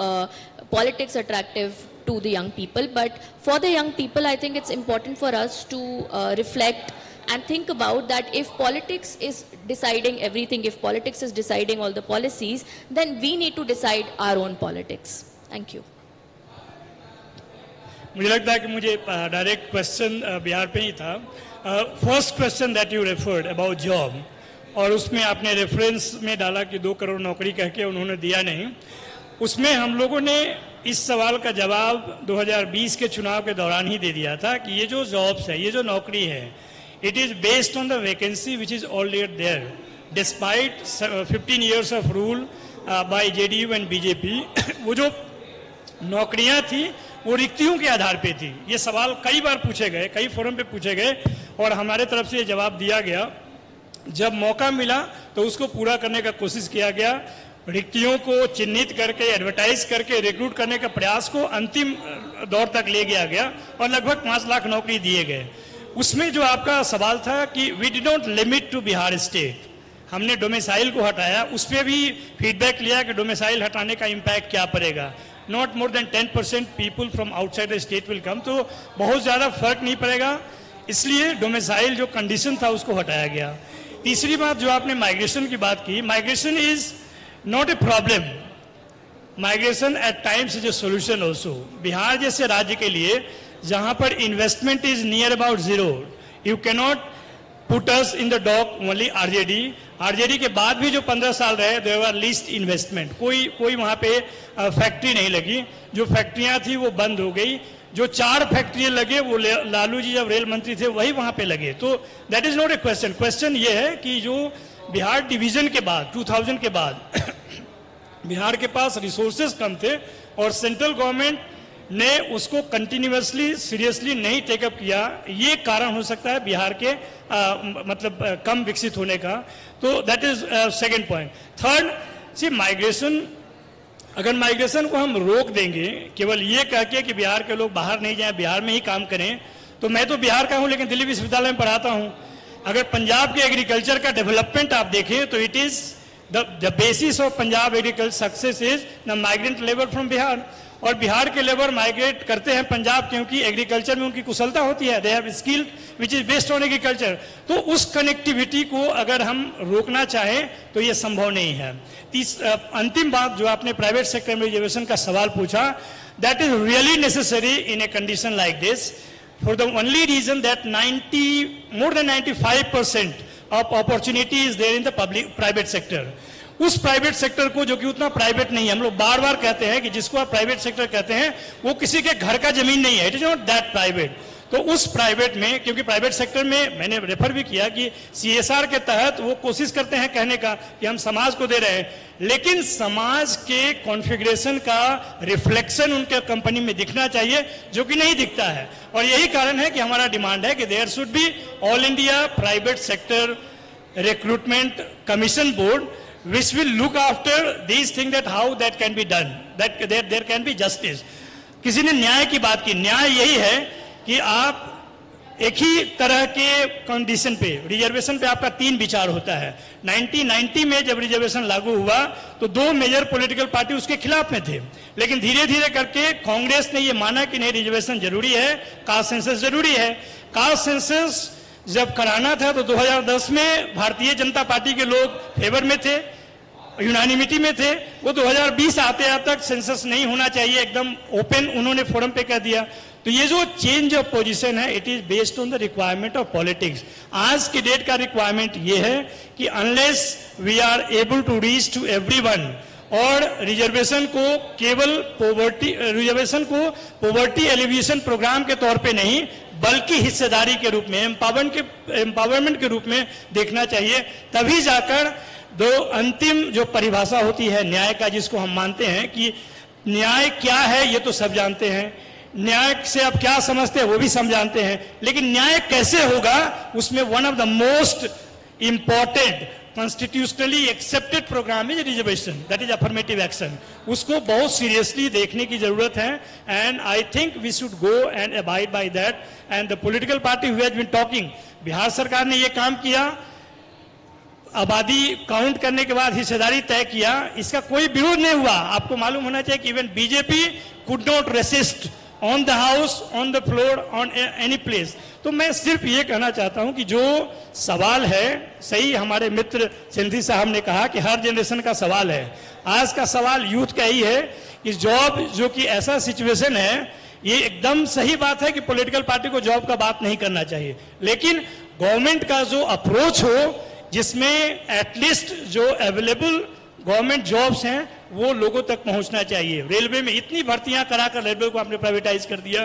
politics attractive to the young people. But for the young people, I think it's important for us to reflect and think about that if politics is deciding everything, if politics is deciding all the policies, then we need to decide our own politics. Thank you. मुझे लगता है कि मुझे direct question Bihar पे ही था. First question that you referred about job, और उसमें आपने रेफरेंस में डाला कि 2 करोड़ नौकरी कह के उन्होंने दिया नहीं. उसमें हम लोगों ने इस सवाल का जवाब 2020 के चुनाव के दौरान ही दे दिया था कि ये जो जॉब्स है, ये जो नौकरी है, it is based on the vacancy which is already there. Despite 15 years of rule by JDU and BJP, वो जो नौकरियां थी वो रिक्तियों के आधार पे थी. ये सवाल कई बार पूछे गए, कई फोरम पे पूछे गए, और हमारे तरफ से ये जवाब दिया गया. जब मौका मिला तो उसको पूरा करने का कोशिश किया गया. रिक्तियों को चिन्हित करके, एडवर्टाइज करके रिक्रूट करने का प्रयास को अंतिम दौर तक ले गया और लगभग 5 लाख नौकरी दिए गए. उसमें जो आपका सवाल था कि we did not limit to Bihar state, हमने डोमिसाइल को हटाया. उस पर भी फीडबैक लिया कि डोमिसाइल हटाने का इम्पैक्ट क्या पड़ेगा. Not more than 10% people from outside the state will come, तो बहुत ज़्यादा फर्क नहीं पड़ेगा, इसलिए डोमिसाइल जो कंडीशन था उसको हटाया गया. तीसरी बात जो आपने माइग्रेशन की बात की, migration is not a problem, migration at times is a solution also. Bihar जैसे राज्य के लिए जहां पर investment is near about zero, you cannot put us in the dock only RJD के बाद भी जो 15 साल रहे, देयर वर लीस्ट इन्वेस्टमेंट. कोई वहां पे फैक्ट्री नहीं लगी. जो फैक्ट्रियां थी वो बंद हो गई. जो 4 फैक्ट्रियां लगे वो लालू जी जब रेल मंत्री थे वही वहां पे लगे. तो that is not A question. Question ये है कि जो बिहार डिवीजन के बाद 2000 के बाद बिहार के पास रिसोर्सेज कम थे और सेंट्रल गवर्नमेंट ने उसको कंटिन्यूअसली सीरियसली नहीं टेकअप किया. ये कारण हो सकता है बिहार के मतलब कम विकसित होने का. तो that is second point. Third, see migration, अगर माइग्रेशन को हम रोक देंगे केवल ये कह के कि बिहार के लोग बाहर नहीं जाएं, बिहार में ही काम करें, तो मैं तो बिहार का हूं लेकिन दिल्ली विश्वविद्यालय में पढ़ाता हूं. अगर पंजाब के एग्रीकल्चर का डेवलपमेंट आप देखें तो it is the basis of Punjab agriculture success is the migrant labour from Bihar. और बिहार के लेबर माइग्रेट करते हैं पंजाब क्योंकि एग्रीकल्चर में उनकी कुशलता होती है, they have skill which is based on agriculture. तो उस कनेक्टिविटी को अगर हम रोकना चाहें तो ये संभव नहीं है. अंतिम बात जो आपने प्राइवेट सेक्टर में रिजर्वेशन का सवाल पूछा, that is really necessary in a condition like this for the only reason that more than 95% of opportunity is there in the private sector. उस प्राइवेट सेक्टर को जो कि उतना प्राइवेट नहीं है, हम लोग बार बार कहते हैं कि जिसको आप प्राइवेट सेक्टर कहते हैं वो किसी के घर का जमीन नहीं है, it is not that private. तो उस प्राइवेट में, क्योंकि प्राइवेट सेक्टर में मैंने रेफर भी किया कि CSR के तहत वो कोशिश करते हैं कहने का कि हम समाज को दे रहे हैं, लेकिन समाज के कॉन्फ़िगरेशन का रिफ्लेक्शन उनके कंपनी में दिखना चाहिए जो कि नहीं दिखता है. और यही कारण है कि हमारा डिमांड है कि there should be all India private sector recruitment commission board which will look after these things, that how that can be done, that there can be justice. किसी ने न्याय की बात की, न्याय यही है कि आप एक ही तरह के कंडीशन पे, रिजर्वेशन पे आपका 3 विचार होता है. 1990 में जब रिजर्वेशन लागू हुआ तो 2 मेजर पॉलिटिकल पार्टी उसके खिलाफ में थे, लेकिन धीरे धीरे करके कांग्रेस ने ये माना कि नहीं, रिजर्वेशन जरूरी है, कास्ट सेंसस जरूरी है. कास्ट सेंसस जब कराना था तो 2010 में भारतीय जनता पार्टी के लोग फेवर में थे, यूनानिमिटी में थे. वो 2020 आते तक सेंसस नहीं होना चाहिए, एकदम ओपन उन्होंने फोरम पे कह दिया. तो ये जो चेंज ऑफ पोजीशन है, it is based on the requirement of politics. आज की डेट का रिक्वायरमेंट ये है कि unless we are able to reach to everyone और रिजर्वेशन को केवल पोवर्टी एलिविएशन प्रोग्राम के तौर पे नहीं बल्कि हिस्सेदारी के रूप में, एम्पावरमेंट के रूप में देखना चाहिए। तभी जाकर दो अंतिम जो परिभाषा होती है न्याय का, जिसको हम मानते हैं कि न्याय क्या है ये तो सब जानते हैं, न्याय से आप क्या समझते हैं वो भी सब जानते हैं, लेकिन न्याय कैसे होगा उसमें one of the most important constitutionally accepted program is reservation, that is affirmative action. उसको बहुत सीरियसली देखने की जरूरत है and I think we should go and abide by that and the political party who has been talking, Bihar सरकार ने ये काम किया, आबादी काउंट करने के बाद हिस्सेदारी तय किया, इसका कोई विरोध नहीं हुआ। आपको मालूम होना चाहिए कि even BJP could not resist on the house, on the floor, on any place. तो मैं सिर्फ ये कहना चाहता हूं कि जो सवाल है, सही हमारे मित्र सेंथिल साहब ने कहा कि हर जनरेशन का सवाल है, आज का सवाल यूथ का ही है कि जॉब जो कि ऐसा सिचुएशन है, ये एकदम सही बात है कि पॉलिटिकल पार्टी को जॉब का बात नहीं करना चाहिए, लेकिन गवर्नमेंट का जो अप्रोच हो जिसमें एटलीस्ट जो अवेलेबल गवर्नमेंट जॉब्स हैं वो लोगों तक पहुंचना चाहिए। रेलवे में इतनी भर्तियां कराकर रेलवे को आपने प्राइवेटाइज कर दिया।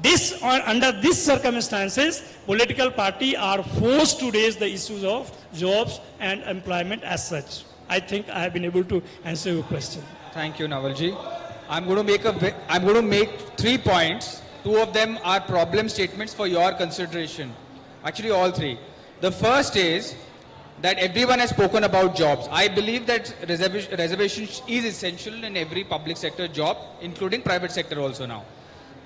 दिस और under this circumstances political party are forced to raise the issues of jobs and employment as such. I think I have been able to answer your question. Thank you, Nawal ji. I'm going to make 3 points. 2 of them are problem statements for your consideration. Actually, all 3. The first is that everyone has spoken about jobs. I believe that reservation is essential in every public sector job, including private sector also now.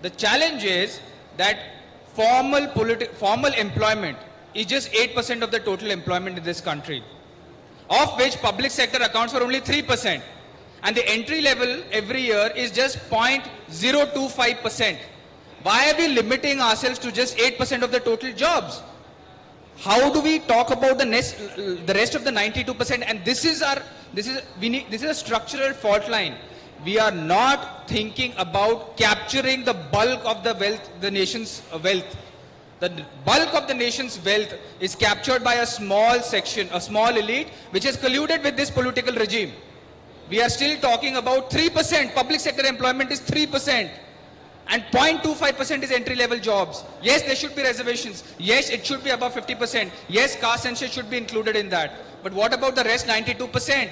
The challenge is that formal employment is just 8% of the total employment in this country, of which public sector accounts for only 3%. And the entry level every year is just 0.025%. Why are we limiting ourselves to just 8% of the total jobs? How do we talk about the rest of the 92%? And this is a structural fault line. We are not thinking about capturing the bulk of the wealth, the nation's wealth. The bulk of the nation's wealth is captured by a small section, a small elite, which is colluded with this political regime. We are still talking about 3%. Public sector employment is 3%. And 0.25% is entry-level jobs. Yes, there should be reservations. Yes, it should be above 50%. Yes, caste census should be included in that. But what about the rest 92%?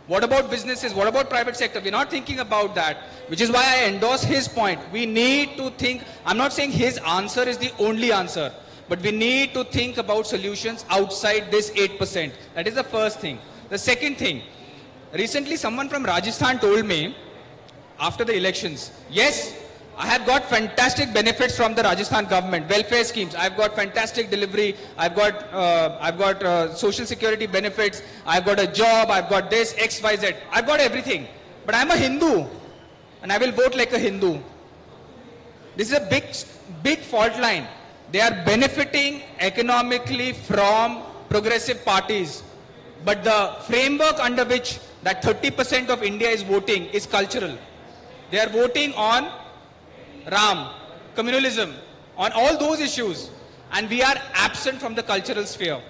What about businesses? What about private sector? We're not thinking about that. Which is why I endorse his point. We need to think, I'm not saying his answer is the only answer, but we need to think about solutions outside this 8%. That is the first thing. The second thing, recently someone from Rajasthan told me after the elections, yes, I have got fantastic benefits from the Rajasthan government, welfare schemes. I've got fantastic delivery. I've got social security benefits. I've got a job. I've got this, X, Y, Z. I've got everything. But I'm a Hindu and I will vote like a Hindu. This is a big fault line. They are benefiting economically from progressive parties. But the framework under which that 30% of India is voting is cultural. They are voting on Ram, communalism, on all those issues, and we are absent from the cultural sphere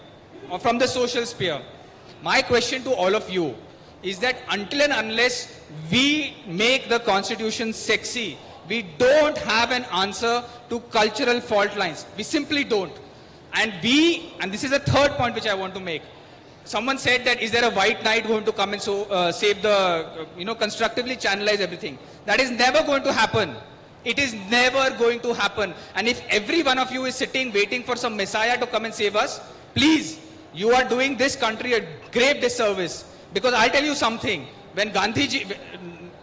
or from the social sphere. My question to all of you is that until and unless we make the constitution sexy, we don't have an answer to cultural fault lines. We simply don't. And this is the third point which I want to make. Someone said that is there a white knight going to come and save the, constructively channelize everything. That is never going to happen. It is never going to happen. And if every one of you is sitting waiting for some messiah to come and save us, please, you are doing this country a grave disservice. Because I'll tell you something, when Gandhiji,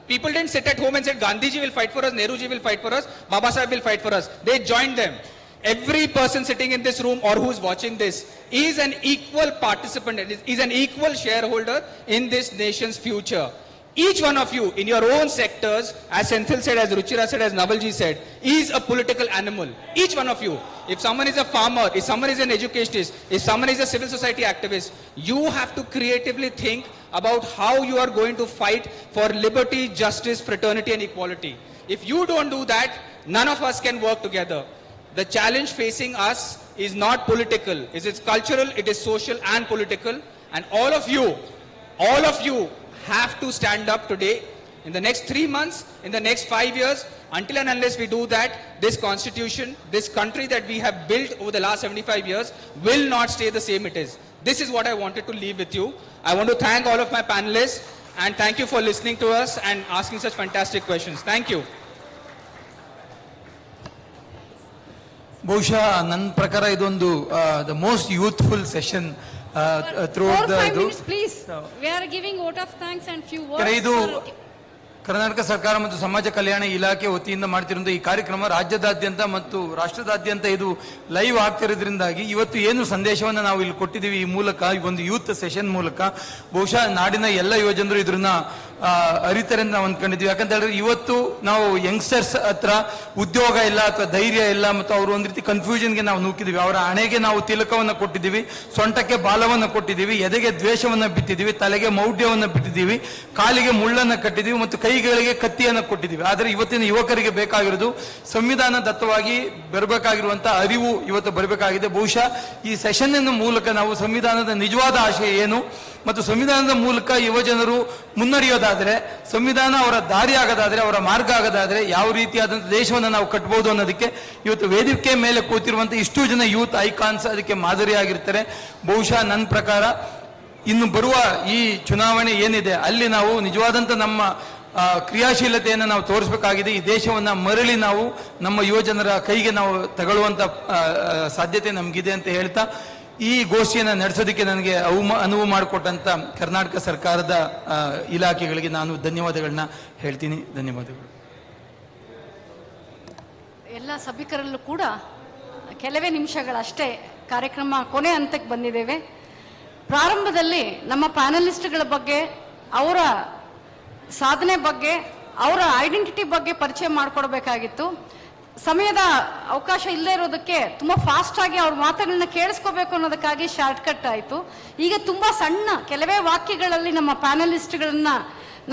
people didn't sit at home and said Gandhiji will fight for us, Nehruji will fight for us, Baba Sahib will fight for us. They joined them. Every person sitting in this room or who's watching this is an equal participant, is an equal shareholder in this nation's future. Each one of you in your own sectors, as Senthil said, as Ruchira said, as Nawalji said, is a political animal. Each one of you. If someone is a farmer, if someone is an educationist, if someone is a civil society activist, you have to creatively think about how you are going to fight for liberty, justice, fraternity and equality. If you don't do that, none of us can work together. The challenge facing us is not political. It is cultural, it is social and political. And all of you have to stand up today. In the next 3 months, in the next 5 years, until and unless we do that, this constitution, this country that we have built over the last 75 years will not stay the same it is. This is what I wanted to leave with you. I want to thank all of my panelists and thank you for listening to us and asking such fantastic questions. Thank you. ಬಹುಶಃ ನನ್ನ ಪ್ರಕಾರ ಇದೊಂದು the most youthful session through the please we are giving vote of thanks and few words. ಇದು ಕರ್ನಾಟಕ ಸರ್ಕಾರ ಮತ್ತು ಸಮಾಜ ಕಲ್ಯಾಣ ಇಲಾಖೆ ವತಿಯಿಂದ ಮಾಡ್ತಿರುವಂತಹ ಈ ಕಾರ್ಯಕ್ರಮ ರಾಜ್ಯದಾದ್ಯಂತ ಮತ್ತು ರಾಷ್ಟ್ರದಾದ್ಯಂತ ಇದು ಲೈವ್ ಆಗ್ತಿರೋದ್ರಿಂದಾಗಿ ಇವತ್ತು ಏನು ಸಂದೇಶವನ್ನು ನಾವು ಇಲ್ಲಿ ಕೊಟ್ಟಿದ್ದೀವಿ ಈ ಮೂಲಕ, ಈ ಒಂದು ಯೂತ್ ಸೆಷನ್ ಮೂಲಕ ಬಹುಶಃ ನಾಡಿನ ಎಲ್ಲ ಯುವಜನರು ಇದ್ರನ್ನ ಅರಿತಾರೆ ಅಂತ ನಾವು ಅಂದ್ಕೊಂಡಿದ್ವಿ. ಯಾಕಂತ ಹೇಳಿದ್ರೆ ಇವತ್ತು ನಾವು ಯಂಗ್ಸ್ಟರ್ಸ್ ಹತ್ರ ಉದ್ಯೋಗ ಇಲ್ಲ ಅಥವಾ ಧೈರ್ಯ ಇಲ್ಲ ಮತ್ತು ಅವರು ಒಂದು ರೀತಿ ಕನ್ಫ್ಯೂಷನ್ಗೆ ನಾವು ನೂಕಿದ್ದೀವಿ. ಅವರ ಹಣೆಗೆ ನಾವು ತಿಲಕವನ್ನು ಕೊಟ್ಟಿದ್ದೀವಿ, ಸೊಂಟಕ್ಕೆ ಬಾಲವನ್ನು ಕೊಟ್ಟಿದ್ದೀವಿ, ಎದೆಗೆ ದ್ವೇಷವನ್ನು ಬಿತ್ತಿದ್ದೀವಿ, ತಲೆಗೆ ಮೌಢ್ಯವನ್ನು ಬಿಟ್ಟಿದ್ದೀವಿ, ಕಾಲಿಗೆ ಮುಳ್ಳನ್ನು ಕಟ್ಟಿದ್ದೀವಿ ಮತ್ತು ಕೈಗಳಿಗೆ ಕತ್ತಿಯನ್ನು ಕೊಟ್ಟಿದ್ದೀವಿ. ಆದರೆ ಇವತ್ತಿನ ಯುವಕರಿಗೆ ಬೇಕಾಗಿರೋದು ಸಂವಿಧಾನ ದತ್ತವಾಗಿ ಬರಬೇಕಾಗಿರುವಂತಹ ಅರಿವು ಇವತ್ತು ಬರಬೇಕಾಗಿದೆ. ಬಹುಶಃ ಈ ಸೆಷನ್ ಮೂಲಕ ನಾವು ಸಂವಿಧಾನದ ನಿಜವಾದ ಆಶಯ ಏನು ಮತ್ತು ಸಂವಿಧಾನದ ಮೂಲಕ ಯುವಜನರು ಮುನ್ನಡೆಯೋದಾದರೆ, ಸಂವಿಧಾನ ಅವರ ದಾರಿ ಆಗೋದಾದ್ರೆ, ಅವರ ಮಾರ್ಗ ಆಗೋದಾದ್ರೆ ಯಾವ ರೀತಿಯಾದಂಥ ದೇಶವನ್ನು ನಾವು ಕಟ್ಬೋದು ಅನ್ನೋದಕ್ಕೆ ಇವತ್ತು ವೇದಿಕೆ ಮೇಲೆ ಕೂತಿರುವಂಥ ಇಷ್ಟು ಜನ ಯೂತ್ ಐಕಾನ್ಸ್ ಅದಕ್ಕೆ ಮಾದರಿಯಾಗಿರ್ತಾರೆ. ಬಹುಶಃ ನನ್ನ ಪ್ರಕಾರ ಇನ್ನು ಬರುವ ಈ ಚುನಾವಣೆ ಏನಿದೆ ಅಲ್ಲಿ ನಾವು ನಿಜವಾದಂಥ ನಮ್ಮ ಕ್ರಿಯಾಶೀಲತೆಯನ್ನು ನಾವು ತೋರಿಸಬೇಕಾಗಿದೆ. ಈ ದೇಶವನ್ನು ಮರಳಿ ನಾವು ನಮ್ಮ ಯುವಜನರ ಕೈಗೆ ನಾವು ತಗೊಳ್ಳುವಂಥ ಸಾಧ್ಯತೆ ನಮಗಿದೆ ಅಂತ ಹೇಳ್ತಾ ಈ ಗೋಷ್ಠಿಯನ್ನು ನಡೆಸೋದಕ್ಕೆ ನನಗೆ ಅನುವು ಮಾಡಿಕೊಟ್ಟಂತ ಕರ್ನಾಟಕ ಸರ್ಕಾರದ ಇಲಾಖೆಗಳಿಗೆ ನಾನು ಧನ್ಯವಾದಗಳನ್ನ ಹೇಳ್ತೀನಿ. ಧನ್ಯವಾದಗಳು. ಎಲ್ಲ ಸಭಿಕರಲ್ಲೂ ಕೂಡ ಕೆಲವೇ ನಿಮಿಷಗಳಷ್ಟೇ ಕಾರ್ಯಕ್ರಮ ಕೊನೆ ಹಂತಕ್ಕೆ ಬಂದಿದ್ದೇವೆ. ಪ್ರಾರಂಭದಲ್ಲಿ ನಮ್ಮ ಪ್ಯಾನಲಿಸ್ಟ್ಗಳ ಬಗ್ಗೆ, ಅವರ ಸಾಧನೆ ಬಗ್ಗೆ, ಅವರ ಐಡೆಂಟಿಟಿ ಬಗ್ಗೆ ಪರಿಚಯ ಮಾಡಿಕೊಡ್ಬೇಕಾಗಿತ್ತು. ಸಮಯದ ಅವಕಾಶ ಇಲ್ಲದೆ ಇರೋದಕ್ಕೆ ತುಂಬಾ ಫಾಸ್ಟ್ ಆಗಿ ಅವ್ರ ಮಾತುಗಳನ್ನ ಕೇಳಿಸ್ಕೋಬೇಕು ಅನ್ನೋದಕ್ಕಾಗಿ ಶಾರ್ಟ್ ಕಟ್ ಆಯಿತು. ಈಗ ತುಂಬಾ ಸಣ್ಣ ಕೆಲವೇ ವಾಕ್ಯಗಳಲ್ಲಿ ನಮ್ಮ ಪ್ಯಾನಲಿಸ್ಟ್ಗಳನ್ನ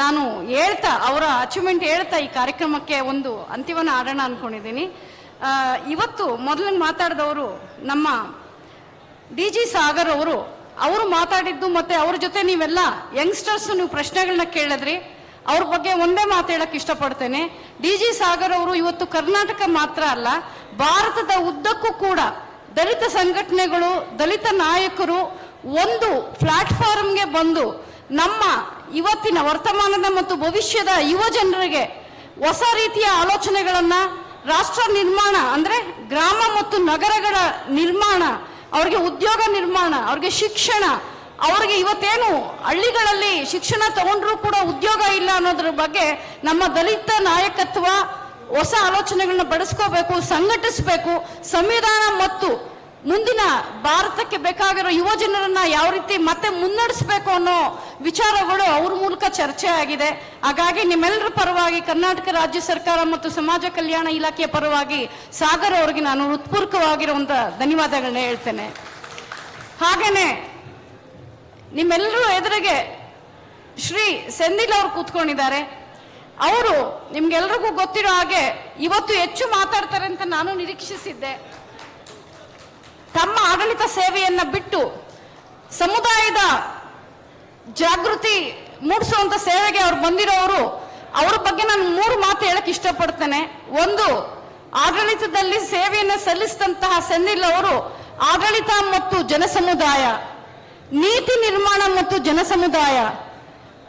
ನಾನು ಹೇಳ್ತಾ, ಅವರ ಅಚೀವ್ಮೆಂಟ್ ಹೇಳ್ತಾ ಈ ಕಾರ್ಯಕ್ರಮಕ್ಕೆ ಒಂದು ಅಂತ್ಯವನ್ನು ಆಡೋಣ ಅನ್ಕೊಂಡಿದ್ದೀನಿ. ಇವತ್ತು ಮೊದಲಿಗೆ ಮಾತಾಡಿದವರು ನಮ್ಮ DG ಸಾಗರ್ ಅವರು ಮಾತಾಡಿದ್ದು, ಮತ್ತೆ ಅವ್ರ ಜೊತೆ ನೀವೆಲ್ಲ ಯಂಗ್ಸ್ಟರ್ಸ್ ನೀವು ಪ್ರಶ್ನೆಗಳನ್ನ ಕೇಳಿದ್ರಿ. ಅವ್ರ ಬಗ್ಗೆ ಒಂದೇ ಮಾತು ಹೇಳಕ್ ಇಷ್ಟಪಡ್ತೇನೆ. DG ಸಾಗರ್ ಅವರು ಇವತ್ತು ಕರ್ನಾಟಕ ಮಾತ್ರ ಅಲ್ಲ, ಭಾರತದ ಉದ್ದಕ್ಕೂ ಕೂಡ ದಲಿತ ಸಂಘಟನೆಗಳು, ದಲಿತ ನಾಯಕರು ಒಂದು ಪ್ಲಾಟ್ಫಾರ್ಮ್ಗೆ ಬಂದು ನಮ್ಮ ಇವತ್ತಿನ ವರ್ತಮಾನದ ಮತ್ತು ಭವಿಷ್ಯದ ಯುವ ಜನರಿಗೆ ಹೊಸ ರೀತಿಯ ಆಲೋಚನೆಗಳನ್ನ, ರಾಷ್ಟ್ರ ನಿರ್ಮಾಣ ಅಂದ್ರೆ ಗ್ರಾಮ ಮತ್ತು ನಗರಗಳ ನಿರ್ಮಾಣ, ಅವ್ರಿಗೆ ಉದ್ಯೋಗ ನಿರ್ಮಾಣ, ಅವ್ರಿಗೆ ಶಿಕ್ಷಣ, ಅವ್ರಿಗೆ ಇವತ್ತೇನು ಹಳ್ಳಿಗಳಲ್ಲಿ ಶಿಕ್ಷಣ ತಗೊಂಡ್ರೂ ಕೂಡ ಉದ್ಯೋಗ ಇಲ್ಲ ಅನ್ನೋದ್ರ ಬಗ್ಗೆ ನಮ್ಮ ದಲಿತ ನಾಯಕತ್ವ ಹೊಸ ಆಲೋಚನೆಗಳನ್ನ ಬೆಳೆಸ್ಕೋಬೇಕು, ಸಂಘಟಿಸಬೇಕು. ಸಂವಿಧಾನ ಮತ್ತು ಮುಂದಿನ ಭಾರತಕ್ಕೆ ಬೇಕಾಗಿರೋ ಯುವ ಜನರನ್ನ ಯಾವ ರೀತಿ ಮತ್ತೆ ಮುನ್ನಡೆಸಬೇಕು ಅನ್ನೋ ವಿಚಾರಗಳು ಅವ್ರ ಮೂಲಕ ಚರ್ಚೆ ಆಗಿದೆ. ಹಾಗಾಗಿ ನಿಮ್ಮೆಲ್ಲರ ಪರವಾಗಿ ಕರ್ನಾಟಕ ರಾಜ್ಯ ಸರ್ಕಾರ ಮತ್ತು ಸಮಾಜ ಕಲ್ಯಾಣ ಇಲಾಖೆಯ ಪರವಾಗಿ ಸಾಗರ್ ಅವರಿಗೆ ನಾನು ಹೃತ್ಪೂರ್ವಕವಾಗಿರುವಂತ ಧನ್ಯವಾದಗಳನ್ನ ಹೇಳ್ತೇನೆ. ಹಾಗೇನೆ ನಿಮ್ಮೆಲ್ಲರೂ ಎದುರಿಗೆ ಶ್ರೀ ಸೆಂಥಿಲ್ ಅವರು ಕೂತ್ಕೊಂಡಿದ್ದಾರೆ. ಅವರು ನಿಮ್ಗೆಲ್ರಿಗೂ ಗೊತ್ತಿರೋ ಹಾಗೆ ಇವತ್ತು ಹೆಚ್ಚು ಮಾತಾಡ್ತಾರೆ ಅಂತ ನಾನು ನಿರೀಕ್ಷಿಸಿದ್ದೆ. ತಮ್ಮ ಆಡಳಿತ ಸೇವೆಯನ್ನ ಬಿಟ್ಟು ಸಮುದಾಯದ ಜಾಗೃತಿ ಮೂಡಿಸುವಂತ ಸೇವೆಗೆ ಅವ್ರು ಬಂದಿರೋರು. ಅವ್ರ ಬಗ್ಗೆ ನಾನು 3 ಮಾತು ಹೇಳಕ್ ಇಷ್ಟಪಡ್ತೇನೆ. ಒಂದು, ಆಡಳಿತದಲ್ಲಿ ಸೇವೆಯನ್ನ ಸಲ್ಲಿಸಿದಂತಹ ಸೆಂಥಿಲ್ ಅವರು ಆಡಳಿತ ಮತ್ತು ಜನಸಮುದಾಯ, ನೀತಿ ನಿರ್ಮಾಣ ಮತ್ತು ಜನಸಮುದಾಯ,